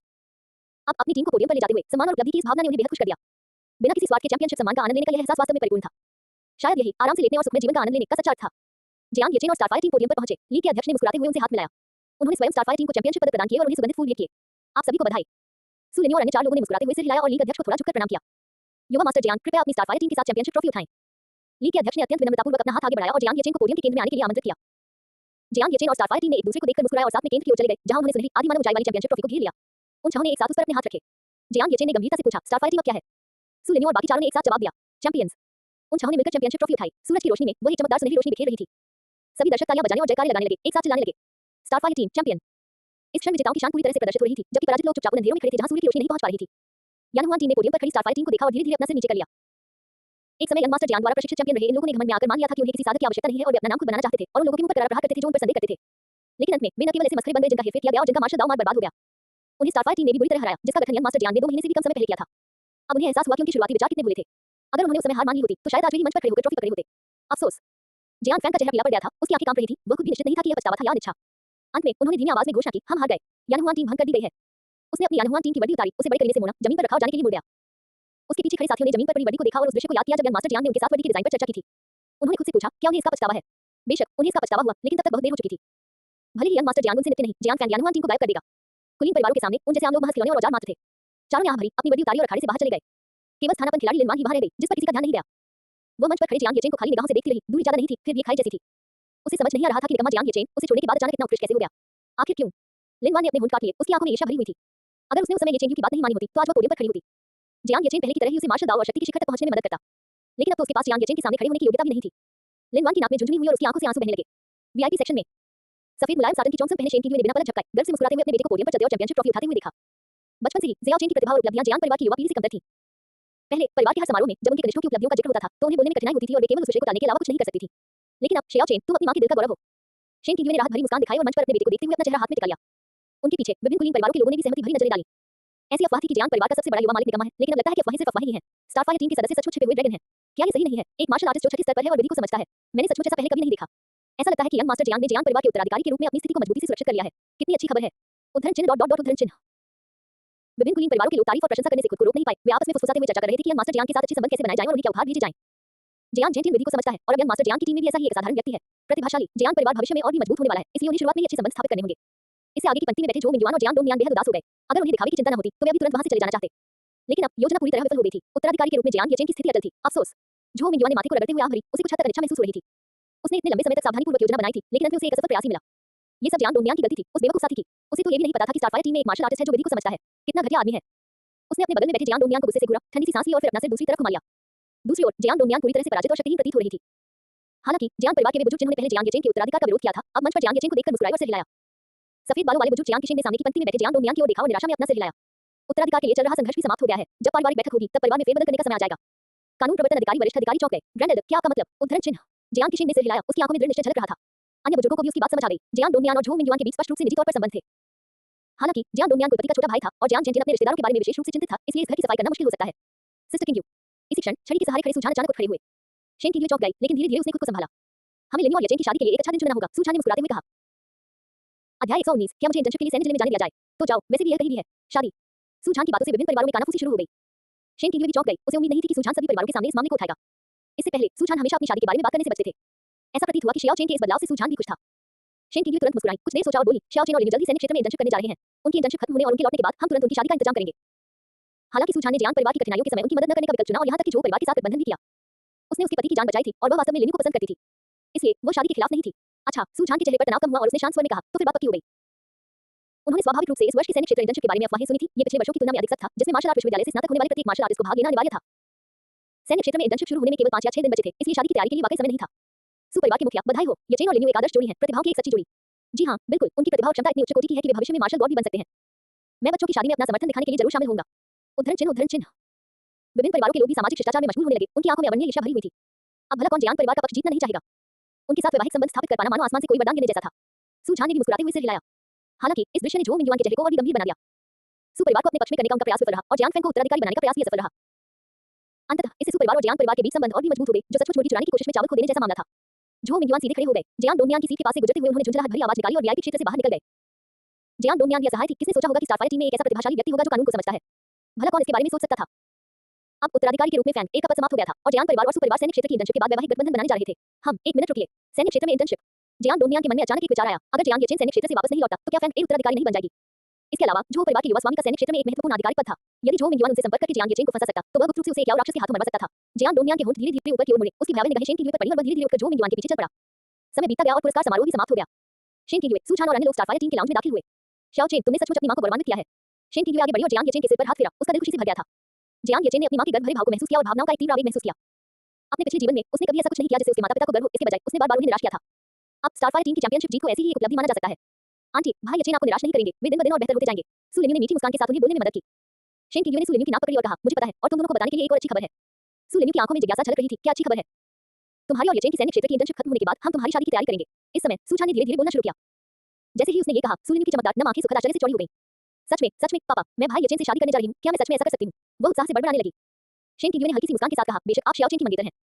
अब अपनी टीम को पोडियम पर ले जाते हुए सम्मान और उपलब्धि की इस भावना ने उन्हें बेहद खुश कर दिया। बिना किसी स्वार्थ के चैंपियनशिप सम्मान का आनंद लेने का यह एहसास वास्तव में परिपूर्ण था। शायद यही आराम से लेटने और सुखमय जीवन का आनंद लेने का सच्चा अर्थ था। जियांग येचेन और स्टारफायर टीम पोडियम पर पहुंचे। लीग के अध्यक्ष ने मुस्कुराते हुए उनसे हाथ मिलाया। उन्होंने स्वयं स्टारफायर टीम को चैंपियनशिप पदक प्रदान किए और उन्हें सुगंधित फूल भेंट किए। आप सभी को बधाई। सु लिन्यू और अन्य 4 लोगों ने मुस्कुराते हुए सिर हिलाया और लीग अध्यक्ष को थोड़ा झुककर प्रणाम किया। युवा मास्टर जियांग, कृपया अपनी स्टारफायर टीम के साथ चैंपियनशिप ट्रॉफी उठाएं। लीग के अध्यक्ष ने अत्यंत विनम्रतापूर्वक अपना हाथ आगे बढ़ाया और जियांग येचेन को पोडियम के केंद्र में आने के लिए आमंत्रित किया। जियांग येचेन और स्टारफायर टीम ने एक दूसरे को देखकर मुस्कुराया और साथ में केंद्र की ओर चले गए, जहां उन्होंने सुनहरी आधी मानव ऊंचाई वाली चैंपियनशिप ट्रॉफी को घेर लिया। उन छहों ने एक साथ उस पर अपने हाथ रखे। जियांग येचेन ने गंभीरता से पूछा, स्टारफायर टीम अब क्या है? सु लिन्यू और बाकी चारों ने एक साथ जवाब दिया, चैंपियंस। उन छहों ने मिलकर चैंपियनशिप ट्रॉफी उठाई। सूरज की रोशनी में वही चमकदार सुनहरी रोशनी बिखेर रही थी। सभी दर्शक तालियां बजाने और जयकारे लगाने लगे, एक साथ चिल्लाने लगे, स्टारफायर टीम चैंपियन। इस क्षण विजेताओं की शान पूरी तरह से प्रदर्शित हो रही थी, जबकि पराजित लोग चुपचाप अंधेरों में खड़े थे, जहां सूर्य की रोशनी नहीं पहुंच पा रही थी। यानहुआन टीम ने पोडियम पर खड़ी स्टारफायर टीम को देखा और धीरे-धीरे अपना सिर नीचे कर लिया। एक समय यंग मास्टर जियांग द्वारा प्रशिक्षित चैंपियन रहे इन लोगों ने घमंड में आकर मान लिया था कि उन्हें किसी साधक की आवश्यकता नहीं है और वे अपना नाम खुद बनाना चाहते थे और उन लोगों के मुंह पर करार प्रहार करते थे जो उन पर संदेह करते थे। लेकिन अंत में वे न केवल ऐसे मसखरे बन गए जिनका हेरफेर किया गया और जिनका मार्शल दांव मार बर्बाद हो गया। उन्हें स्टारफायर टीम ने भी बुरी तरह हराया, जिसका गठन यंग मास्टर जियांग ने 2 महीने से भी कम समय पहले किया था। अब उन्हें एहसास हुआ कि उनके शुरुआती विचार कितने बुरे थे। अगर उन्होंने उस समय हार मान ली होती, तो शायद आज भी मंच पर खड़े होकर ट्रॉफी पकड़े होते। अफसोस। जियांग फैन का चेहरा पीला पड़ गया था, उसकी आंखें कांप रही थी, वह खुद भी निश्चित नहीं था कि यह पछतावा था या अनिच्छा। अंत में उन्होंने धीमी आवाज में घोषणा की, हम हार गए। यानहुआन टीम भंग कर दी गई है। उसने अपनी यानहुआन टीम की वर्दी उतारी, उसे बड़े करीने से मोड़ा, जमीन पर रखा और जाने के लिए मुड़ गया। उसके पीछे खड़े साथियों ने जमीन पर पड़ी वर्दी को देखा और उस दृश्य को याद किया जब यंग मास्टर जियांग ने उनके साथ वर्दी के डिजाइन पर चर्चा की थी। उन्होंने खुद से पूछा, क्या उन्हें इसका पछतावा है? बेशक उन्हें इसका पछतावा हुआ, लेकिन तब तक बहुत देर हो चुकी थी। भले ही यंग मास्टर जियांग उनसे निपटे नहीं, जियांग फैन यानहुआन टीम को गायब कर देगा। कुलीन परिवारों के सामने उन जैसे आम लोग महज खिलौने और औजार मात्र थे। चारों ने आह भरी, अपनी वर्दी उतारी और अखाड़े से बाहर चले गए। केवल स्थानापन्न खिलाड़ी लिनवान ही वहां रह गई, जिस पर किसी का ध्यान नहीं गया। वो मंच पर खड़े जियांग येचेन को खाली निगाहों से देखती रही, दूरी ज्यादा नहीं थी, फिर भी खाई जैसी थी। उसे समझ नहीं आ रहा था कि निकम्मा जियांग येचेन उसे छोड़ने के बाद अचानक इतना उत्कृष्ट कैसे हो गया। आखिर क्यों? लिनवान ने अपने होंठ काट लिए, उसकी आंखों में ईर्ष्या भरी हुई थी। अगर उसने उस समय येचेन की बात नहीं मानी होती, तो आज वह पोडियम पर खड़ी होती। जियांग येचेन पहले की तरह ही उसे मार्शल दाव और शक्ति की शिखर तक पहुंचने में मदद करता। लेकिन अब तो उसके पास जियांग येचेन के सामने खड़े होने की योग्यता भी नहीं थी। लिनवान की नाक में झुनझुनी हुई और उसकी आंखों से आंसू बहने लगे। वीआईपी सेक्शन में सफेद मुलायम साटन की चोंग पहने शेन की ने बिना पलक झपकाए गर्व से मुस्कुराते हुए अपने बेटे को पोडियम पर चलते और चैंपियनशिप ट्रॉफी उठाते हुए देखा। बचपन से ही जियाओ चेन की प्रतिभा और उपलब्धियां जियांग परिवार की युवा पीढ़ी से कमतर थी। पहले परिवार के हर समारोह में जब उनके कनिष्ठों की उपलब्धियों का जिक्र होता था, तो उन्हें बोलने में कठिनाई होती थी और वे केवल उस विषय को टालने के अलावा कुछ नहीं कर सकती थी। लेकिन अब जियाओ चेन, तुम अपनी मां के दिल का गौरव हो। शेन की ने राहत भरी मुस्कान दिखाई और मंच पर अपने बेटे को देखते हुए अपना चेहरा हाथ में टिका लिया। उनके पीछे विभिन्न कुलीन परिवारों के लोगों ने भी सहमति भरी नजरें डाली। ऐसी अफवाह थी कि जियांग परिवार का सबसे बड़ा युवा मालिक निकम्मा है, लेकिन अब लगता है कि अफवाहें सिर्फ अफवाहें ही हैं। स्टारफायर टीम के सदस्य सचमुच छिपे हुए ड्रैगन हैं। क्या ये सही नहीं है? एक मार्शल आर्टिस्ट जो छठे स्तर पर है और विधि को समझता है। मैंने सचमुच ऐसा पहले कभी नहीं देखा। ऐसा लगता है कि यंग मास्टर जियांग ने जियांग परिवार के उत्तराधिकारी के रूप में अपनी स्थिति को मजबूती से सुरक्षित कर लिया है। कितनी अच्छी खबर है। उद्धरण चिन्ह डॉट डॉट डॉट उद्धरण चिन्ह। विभिन्न कुलीन परिवारों के लोग तारीफ और प्रशंसा करने से खुद को रोक नहीं पाए। वे आपस में फुसफुसाते हुए चर्चा कर रहे थे कि यंग मास्टर जियांग के साथ अच्छे संबंध कैसे बनाए जाएं और उन्हें क्या उपहार भेजे जाएं। जियांग जेंटिल विधि को समझता है और अब यंग मास्टर जियांग की टीम में भी ऐसा ही एक साधारण व्यक्ति है। प्रतिभाशाली जियांग परिवार भविष्य में और भी मजबूत होने वाला है, इसलिए उन्हें शुरुआत में ही अच्छे संबंध स्थापित करने होंगे। इससे आगे की पंक्ति में बैठे जो मिंगजुआन और जियांग डोंगमियान बेहद उदास हो गए। अगर उन्हें दिखावे की चिंता न होती, तो वे अभी तुरंत वहां से चले जाना चाहते। लेकिन अब योजना पूरी तरह विफल हो गई थी। उत्तराधिकारी के रूप में जियांग येचेन की स्थिति अटल थी। अफसोस। झो मिंगयुआन ने माथे को रगड़ते हुए आह भरी, उसे कुछ हद तक अनिच्छा महसूस हो रही थी। उसने इतने लंबे समय तक सावधानीपूर्वक योजना बनाई थी, लेकिन अंत में उसे एक असफल प्रयास ही मिला। ये सब जियांग डोंगमियान की गलती थी, उस बेवकूफ साथी की। उसे तो ये भी नहीं पता था कि स्टारफायर टीम में एक मार्शल आर्टिस्ट है जो विधि को समझता है। कितना घटिया आदमी है। उसने अपने बगल में बैठे जियांग डोंगमियान को गुस्से से घूरा, ठंडी सी सांस ली और फिर अपना सिर दूसरी तरफ घुमा लिया। दूसरी ओर जियांग डोंगमियान पूरी तरह से पराजित और शक्तिहीन प्रतीत हो रही थी। हालांकि जियांग परिवार के वे बुजुर्ग जिन्होंने पहले जियांग येचेन के उत्तराधिकार का विरोध किया था, अब मंच पर जियांग येचेन को देखकर मुस्कुराए और सिर हिलाया। सफेद बालों वाले बुजुर्ग जियांग किशेन ने सामने की पंक्ति में बैठे जियांग डोंगमियान की ओर देखा और निराशा में अपना सिर हिलाया। उत्तराधिकार के लिए चल रहा संघर्ष भी समाप्त हो गया है। जब पारिवारिक बैठक होगी, तब परिवार में फेरबदल करने का समय आ जाएगा। कानून प्रवर्तन अधिकारी वरिष्ठ अधिकारी चौंक गए। ग्रैंड एल्डर, क्या आपका मतलब? उद्धरण चिन्ह। जियांग किशेन ने सिर हिलाया, उसकी आंखों में दृढ़ निश्चय झलक रहा था। अन्य बुजुर्गों को भी उसकी बात समझ आ गई। जियांग डोंगमियान और झो मिंगयुआन के बीच स्पष्ट रूप से निजी तौर पर संबंध थे। हालांकि जियांग डोंगमियान कुलपति का छोटा भाई था और जियांग जेनजिन अपने रिश्तेदारों के बारे में विशेष रूप से चिंतित था, इसलिए इस घर की सफाई करना मुश्किल हो सकता है। Sister king you. इसी क्षण छड़ी के सहारे खड़े सुझान अचानक उठ खड़े हुए। शेन किंग यू चौंक गई, लेकिन धीरे-धीरे उसने खुद को संभाला। हमें लेनी और येचेन की शादी के लिए एक अच्छा दिन चुनना होगा, सुझान ने मुस्कुराते हुए कहा। अध्याय 119, क्या मुझे इंटर्नशिप के लिए सैन्य जिले में जाने दिया जाए? तो जाओ, वैसे भी यह कहीं भी है। शादी। सुझान की बातों से विभिन्न परिवारों में कानाफूसी शुरू हो गई। शेन किंग यू भी चौंक गई, उसे उम्मीद नहीं थी कि सुझान सभी परिवारों के सामने इस मामले को उठाएगा। इससे पहले सुझान हमेशा अपनी शादी के बारे में बात करने से बचते थे। ऐसा प्रतीत हुआ कि शियाओ चेन के इस बदलाव से सुझान भी खुश था। शेन किंग यू तुरंत मुस्कुराई, कुछ देर सोचा और बोली, शियाओ चेन और लिन्यू जल्दी सैन्य क्षेत्र में इंटर्नशिप करने जा रहे हैं। उनकी इंटर्नशिप खत्म होने और उनके लौटने के बाद हम तुरंत उनकी शादी का इंतजाम करेंगे। हालांकि सुझान ने जियांग परिवार की कठिनाइयों के समय उनकी मदद न करने का विकल्प चुना और यहां तक कि झो परिवार के साथ गठबंधन भी किया। उसने उसके पति की जान बचाई थी और वह वास्तव में लिन्यू को पसंद करती थी, इसलिए वो शादी के खिलाफ नहीं थी। अच्छा, सुझान के चेहरे पर तनाव कम हुआ और उसने शांत स्वर में कहा, तो फिर बात पक्की हो गई। उन्होंने स्वाभाविक रूप से इस वर्ष के सैन्य क्षेत्र इंटर्नशिप के बारे में अफवाहें सुनी थी। ये पिछले वर्षों की तुलना में अधिक सख्त था, जिसमें मार्शल आर्ट विश्वविद्यालय से स्नातक होने वाले प्रत्येक मार्शल आर्टिस्ट को भाग लेना अनिवार्य था। सैन्य क्षेत्र में इंटर्नशिप शुरू होने में केवल 5 या 6 दिन बचे थे, इसलिए शादी की तैयारी के लिए वाकई समय नहीं था। सु परिवार के मुखिया, बधाई हो, येचेन और लिन्यू एक आदर्श जोड़ी है, प्रतिभाओं की एक सच्ची जोड़ी। जी हाँ, बिल्कुल, उनकी प्रतिभा और क्षमता इतनी उच्च कोटि की है कि वे भविष्य में मार्शल लॉर्ड भी बन सकते हैं। मैं बच्चों की शादी में अपना समर्थन दिखाने के लिए जरूर शामिल होऊंगा। उद्धरण चिन्ह, उद्धरण चिन्ह। विभिन्न परिवारों के लोग भी सामाजिक शिष्टाचार में मशगूल होने लगे, उनकी आंखों में अवर्णनीय ईर्ष्या भरी हुई थी। अब भला कौन जियांग परिवार का पक्ष जीतना नहीं चाहेगा? उनके साथ वैवाहिक संबंध स्थापित कर पाना मानो आसमान से कोई वरदान गिरने जैसा था। सुझान ने भी मुस्कुराते हुए सिर हिलाया। हालांकि इस दृश्य ने झो मिंगयुआन के चेहरे को और भी गंभीर बना दिया। सु परिवार को अपने पक्ष में करने का उनका प्रयास विफल रहा और जियांग फैंग को उत्तराधिकारी बनाने का प्रयास भी असफल रहा। अंततः इससे सु परिवार और जियांग परिवार के बीच संबंध और भी मजबूत हो गए, जो सचमुच मुर्गी चुराने की कोशिश में चावल खो देने जैसा मामला था। झो मिंगयुआन सीधे खड़े हो गए। जियांग डोंगमियान की सीट के पास से गुजरते हुए उन्होंने झुंझलाहट भरी आवाज निकाली और वीआईपी क्षेत्र से बाहर निकल गए। जियांग डोंगमियान की असहाय थी, किसने सोचा होगा कि स्टारफायर टीम में एक ऐसा प्रतिभाशाली व्यक्ति होगा जो कानून को समझता है। भला कौन इसके बारे में सोच सकता था? अब उत्तराधिकारी के रूप में फैंग एक का पद समाप्त हो गया था और जियांग परिवार और सु परिवार सैन्य क्षेत्र की इंटर्नशिप के बाद वैवाहिक गठबंधन बनाने जा रहे थे। हम एक मिनट रुकिए, सैन्य क्षेत्र में इंटर्नशिप। जियांग डोंगमियान के मन में अचानक एक विचार आया, अगर जियांग येचेन सैन्य क्षेत्र से वापस नहीं लौटता तो क्या फैंग एक उत्तराधिकारी नहीं बन जाएगी? इसके अलावा झो परिवार के युवा स्वामी का सैन्य क्षेत्र में एक महत्वपूर्ण आधिकारिक पद था। यदि झो मिंगयुआन उनसे संपर्क करके जियांग येचेन को फंसा सकता, तो वह गुप्त रूप से उसे एक याव राक्षस के हाथों मरवा सकता था। जियांग डोंगमियान के होंठ धीरे-धीरे ऊपर की ओर मुड़े, उसकी भयावह निगाहें शेन किंग यू पर पड़ी और वह धीरे-धीरे उठकर झो मिंगयुआन के पीछे चल पड़ा। समय बीतता गया और पुरस्कार समारोह भी समाप्त हो गया। शेन किंग यू, सुझान और अन्य लोग स्टारफायर टीम के लाउंज में दाखिल हुए। शियाओ चेन, तुमने सचमुच अपनी मां को गौरवान्वित किया है। शेन किंग यू आगे बढ़ी और जियांग येचेन के सिर पर हाथ फेरा, उसका दिल खुशी से भर गया था। जियांग येचेन ने अपनी मां के गर्भ भरे भाव को महसूस किया और भावनाओं का एक तीव्र आवेग महसूस किया। अपने पिछले जीवन में उसने कभी ऐसा कुछ नहीं किया जिससे उसके माता-पिता को गर्व हो, इसके बजाय उसने बार-बार उन्हें निराश किया था। अब स्टारफायर टीम की चैंपियनशिप जीत को ऐसी ही एक उपलब्धि माना जा सकता है। आंटी, भाई येचेन आपको निराश नहीं करेंगे, वे दिन-ब-दिन और बेहतर होते जाएंगे। सु लिन्यू ने मीठी मुस्कान के साथ उन्हें बोलने में मदद की। शेन किंग यू ने सु लिन्यू की नाक पकड़ी और कहा, मुझे पता है, और तुम दोनों को बताने के लिए एक और अच्छी खबर है। सु लिन्यू की आंखों में जिज्ञासा झलक रही थी, क्या अच्छी खबर है? तुम्हारी और येचेन की सैन्य क्षेत्र की इंटर्नशिप खत्म होने के बाद हम तुम्हारी शादी की तैयारी करेंगे। इस समय सुझान ने धीरे-धीरे बोलना शुरू किया। जैसे ही उसने ये कहा, सु लिन्यू की चमकदार नम आंखें सुखद आश्चर्य से चौड़ी हो गईं। सच में पापा, मैं भाई येचेन से शादी करने जा रही हूँ, क्या मैं सच में ऐसा कर सकती हूँ? वह उत्साह से बड़बड़ाने लगी। शेन किंग यू ने हल्की सी मुस्कान के साथ कहा, बेशक आप शियाओ चेन की मंगेतर हैं।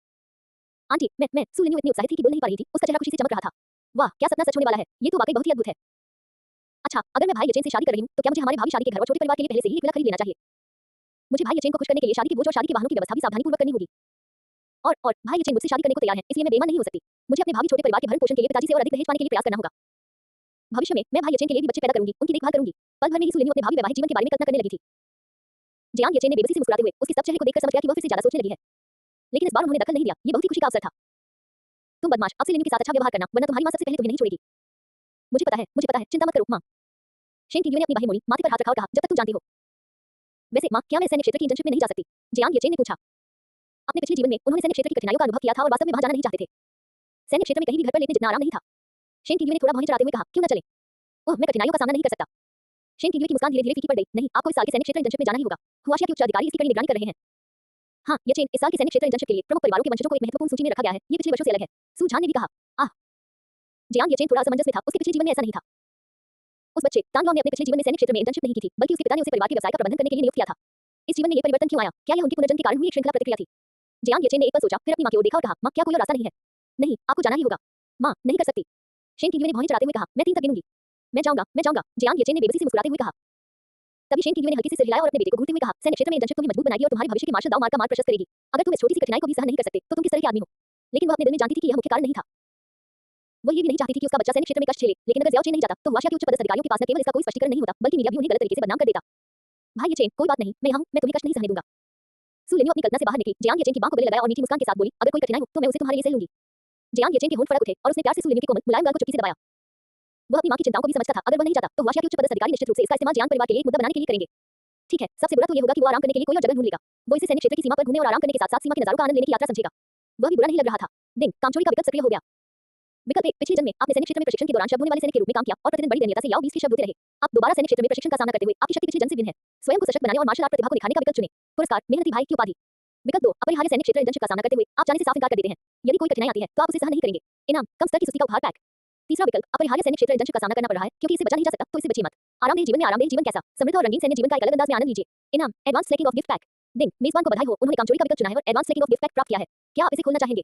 आंटी, मैं सु लिन्यू इतनी उत्साहित थी कि बोल नहीं पा रही थी, उसका चेहरा खुशी से चमक रहा था। वाह, क्या सपना सच होने वाला है, ये तो वाकई बहुत ही अद्भुत है। अच्छा, अगर मैं भाई येचेन से शादी कर रही हूँ, तो क्या मुझे हमारे भावी शादी के घर और छोटे परिवार के लिए पहले से ही एक विला खरीद लेना चाहिए? मुझे भाई येचेन को खुश करने के लिए शादी की बोझ और शादी के वाहनों की व्यवस्था भी सावधानीपूर्वक करनी होगी। और भाई येचेन मुझसे शादी करने को तैयार है, इसलिए मैं बेईमान नहीं हो सकती। मुझे अपने भावी छोटे परिवार के भरण पोषण के लिए पिताजी से और अधिक दहेज पाने के लिए प्रयास करना होगा। भविष्य में मैं भाई येचेन के लिए भी बच्चे पैदा करूंगी, उनकी देखभाल करूंगी। पल भर में ही सु लिन्यू अपने भावी वैवाहिक जीवन के बारे में कल्पना करने लगी थी। जियांग येचेन ने बेबसी से मुस्कुराते हुए उसके सब चेहरे को देखकर समझ गया कि वह फिर से ज्यादा सोचने लगी है। लेकिन इस बार उन्होंने दखल नहीं दिया, ये बहुत ही खुशी का अवसर था। तुम बदमाश, अब से लिन्यू के साथ अच्छा व्यवहार करना, वरना तुम्हारी मां सबसे पहले तुम्हें नहीं छोड़ेगी। मुझे पता है, चिंता मत करो मां। शेन किंग यू ने अपनी बाहें मोड़ी, माथे पर हाथ रखा और कहा, जब तक तुम जानती हो। वैसे मां, क्या मैं सैन्य क्षेत्र की इंटर्नशिप में नहीं जा सकती? जियांग येचेन ने पूछा। अपने पिछले जीवन में उन्होंने सैन्य क्षेत्र की कठिनाइयों का अनुभव किया था और वास्तव में वहां जाना नहीं चाहते थे। सैन्य क्षेत्र में कहीं भी घर पर लेटने जितना आराम नहीं था। शेन किंग यू ने थोड़ा भौहें चढ़ाते हुए कहा, क्यों न चले? ओह, मैं कठिनाइयों का सामना नहीं कर सकता। शेन किंग यू की मुस्कान धीरे-धीरे फीकी पड़ गई। नहीं, आपको इस साल के सैन्य क्षेत्र इंटर्नशिप में जाना ही होगा। हुआशिया के उच्च अधिकारी इसकी कड़ी निगरानी कर रहे हैं। हाँ, येचेन, इस साल के सैन्य क्षेत्र इंटर्नशिप के लिए प्रमुख परिवारों के वंशजों को एक महत्वपूर्ण सूची में रखा गया है। ये पिछले वर्षों से अलग है। सुझान ने भी कहा। आह, जियांग येचेन थोड़ा असमंजस में था, उसके पिछले जीवन में ऐसा नहीं था। उस बच्चे तांगलॉ ने अपने पिछले जीवन में सैन्य क्षेत्र में इंटर्नशिप नहीं की थी, बल्कि उसके पिता ने उसे परिवार के व्यवसाय का प्रबंधन करने के लिए नियुक्त किया था। इस जीवन में ये परिवर्तन क्यों आया? क्या यह उनके पुनर्जन्म के कारण हुई एक श्रृंखला प्रतिक्रिया थी? जियांग येचेन ने एक पल सोचा, फिर अपनी मां की ओर देखा और कहा, मां, क्या कोई और रास्ता नहीं है? नहीं, आपको जाना ही होगा। मां, नहीं कर सकती। शेन किंग यू ने भौहें चढ़ाते हुए कहा, मैं 3 तक गिनूंगी। मैं जाऊंगा। जियांग येचेन ने बेबसी से मुस्कुराते हुए कहा। तभी शेन किंग यू ने हल्के से सिर हिलाया और अपने बेटे को घूरते हुए कहा, सैन्य क्षेत्र में इंटर्नशिप तुम्हें मजबूत बनाएगी और तुम्हारे भविष्य के मार्शल दांव मार्ग का मार्ग प्रशस्त करेगी। अगर तुम इस छोटी सी कठिनाई को भी सहन नहीं कर सकते, तो तुम किस तरह के आदमी हो? लेकिन वह अपने दिल में जानती थी कि यह मुख्य कारण नहीं था। वो ये भी नहीं चाहती थी कि उसका बच्चा सैन्य क्षेत्र में कष्ट झेले, लेकिन अगर ज़ियाओ चेन नहीं जाता, तो हुआशिया के उच्च पदस्थ अधिकारियों के पास न केवल इसका कोई स्पष्टीकरण नहीं होता, बल्कि मीडिया भी उन्हें गलत तरीके से बदनाम कर देता। भाई येचेन, कोई बात नहीं, मैं यहाँ हूँ, मैं तुम्हें कष्ट नहीं सहने दूंगा। सू लिन्यू अपनी कल्पना से बाहर निकली। जियांग येचेन की बांह को गले लगाया और मीठी मुस्कान के साथ बोली, अगर कोई कठिनाई हो तो मैं उसे तुम्हारे लिए सह लूंगी। जियांग येचेन के होंठ फड़क उठे और उसने प्यार से सू लिन्यू के कोमल मुलायम गाल को चुटकी से दबाया। वह अपनी मां की चिंताओं को भी समझता था। अगर वह नहीं चाहता तो वाशिया के उच्च पदस्थ अधिकारी निश्चित रूप से इसका इस्तेमाल जियांग परिवार के लिए एक मुद्दा बनाने के लिए करेंगे। ठीक है, सबसे बुरा तो ये होगा कि वो आराम करने के लिए कोई और जगह ढूंढ लेगा। वो इसे सैन्य क्षेत्र की सीमा पर घूमने और आराम करने के साथ-साथ सीमा के नजारों का आनंद लेने की यात्रा समझेगा। वह भी बुरा नहीं लग रहा था। दिन कामचोरी का विकल्प सक्रिय हो गया। विकल्प 1, पिछले जन्म में आपने सैन्य क्षेत्र में प्रशिक्षण के दौरान शब्द होने वाले सैनिक के रूप में काम किया और प्रतिदिन बड़ी दयनीयता से याओ 20 के शब्द होते रहे। आप दोबारा सैन्य क्षेत्र में प्रशिक्षण का सामना करते हुए आपकी शक्ति पिछले जन्म से भिन्न है। स्वयं को सशक्त बनाने और मार्शल आर्ट प्रतिभा को निखारने का विकल्प चुनें। पुरस्कार, मेहनती भाई की उपाधि। विकल्प 2, अपरिहार्य सैन्य क्षेत्र इंटर्नशिप का सामना करते हुए आप जाने से साफ इनकार कर देते हैं। यदि कोई कठिनाई आती है तो आप उसे सहन नहीं करेंगे। इनाम, कम स्तर की सुस्ती का उपहार पैक। तीसरा विकल्प, अपरिहार्य सैन्य क्षेत्र इंटर्नशिप का सामना करना पड़ रहा है क्योंकि इसे बचा नहीं जा सकता तो इसे बचिए मत। आरामदेह जीवन में आरामदेह जीवन कैसा? समृद्ध और रंगीन सैन्य जीवन का एक अलग अंदाज में आनंद लीजिए। इनाम, advance flaking of gift pack. दिन, मेजबान को बधाई हो, उन्होंने कामचोरी का विकल्प चुना है और advance flaking of gift pack प्राप्त किया है। क्या आप इसे खोलना चाहेंगे?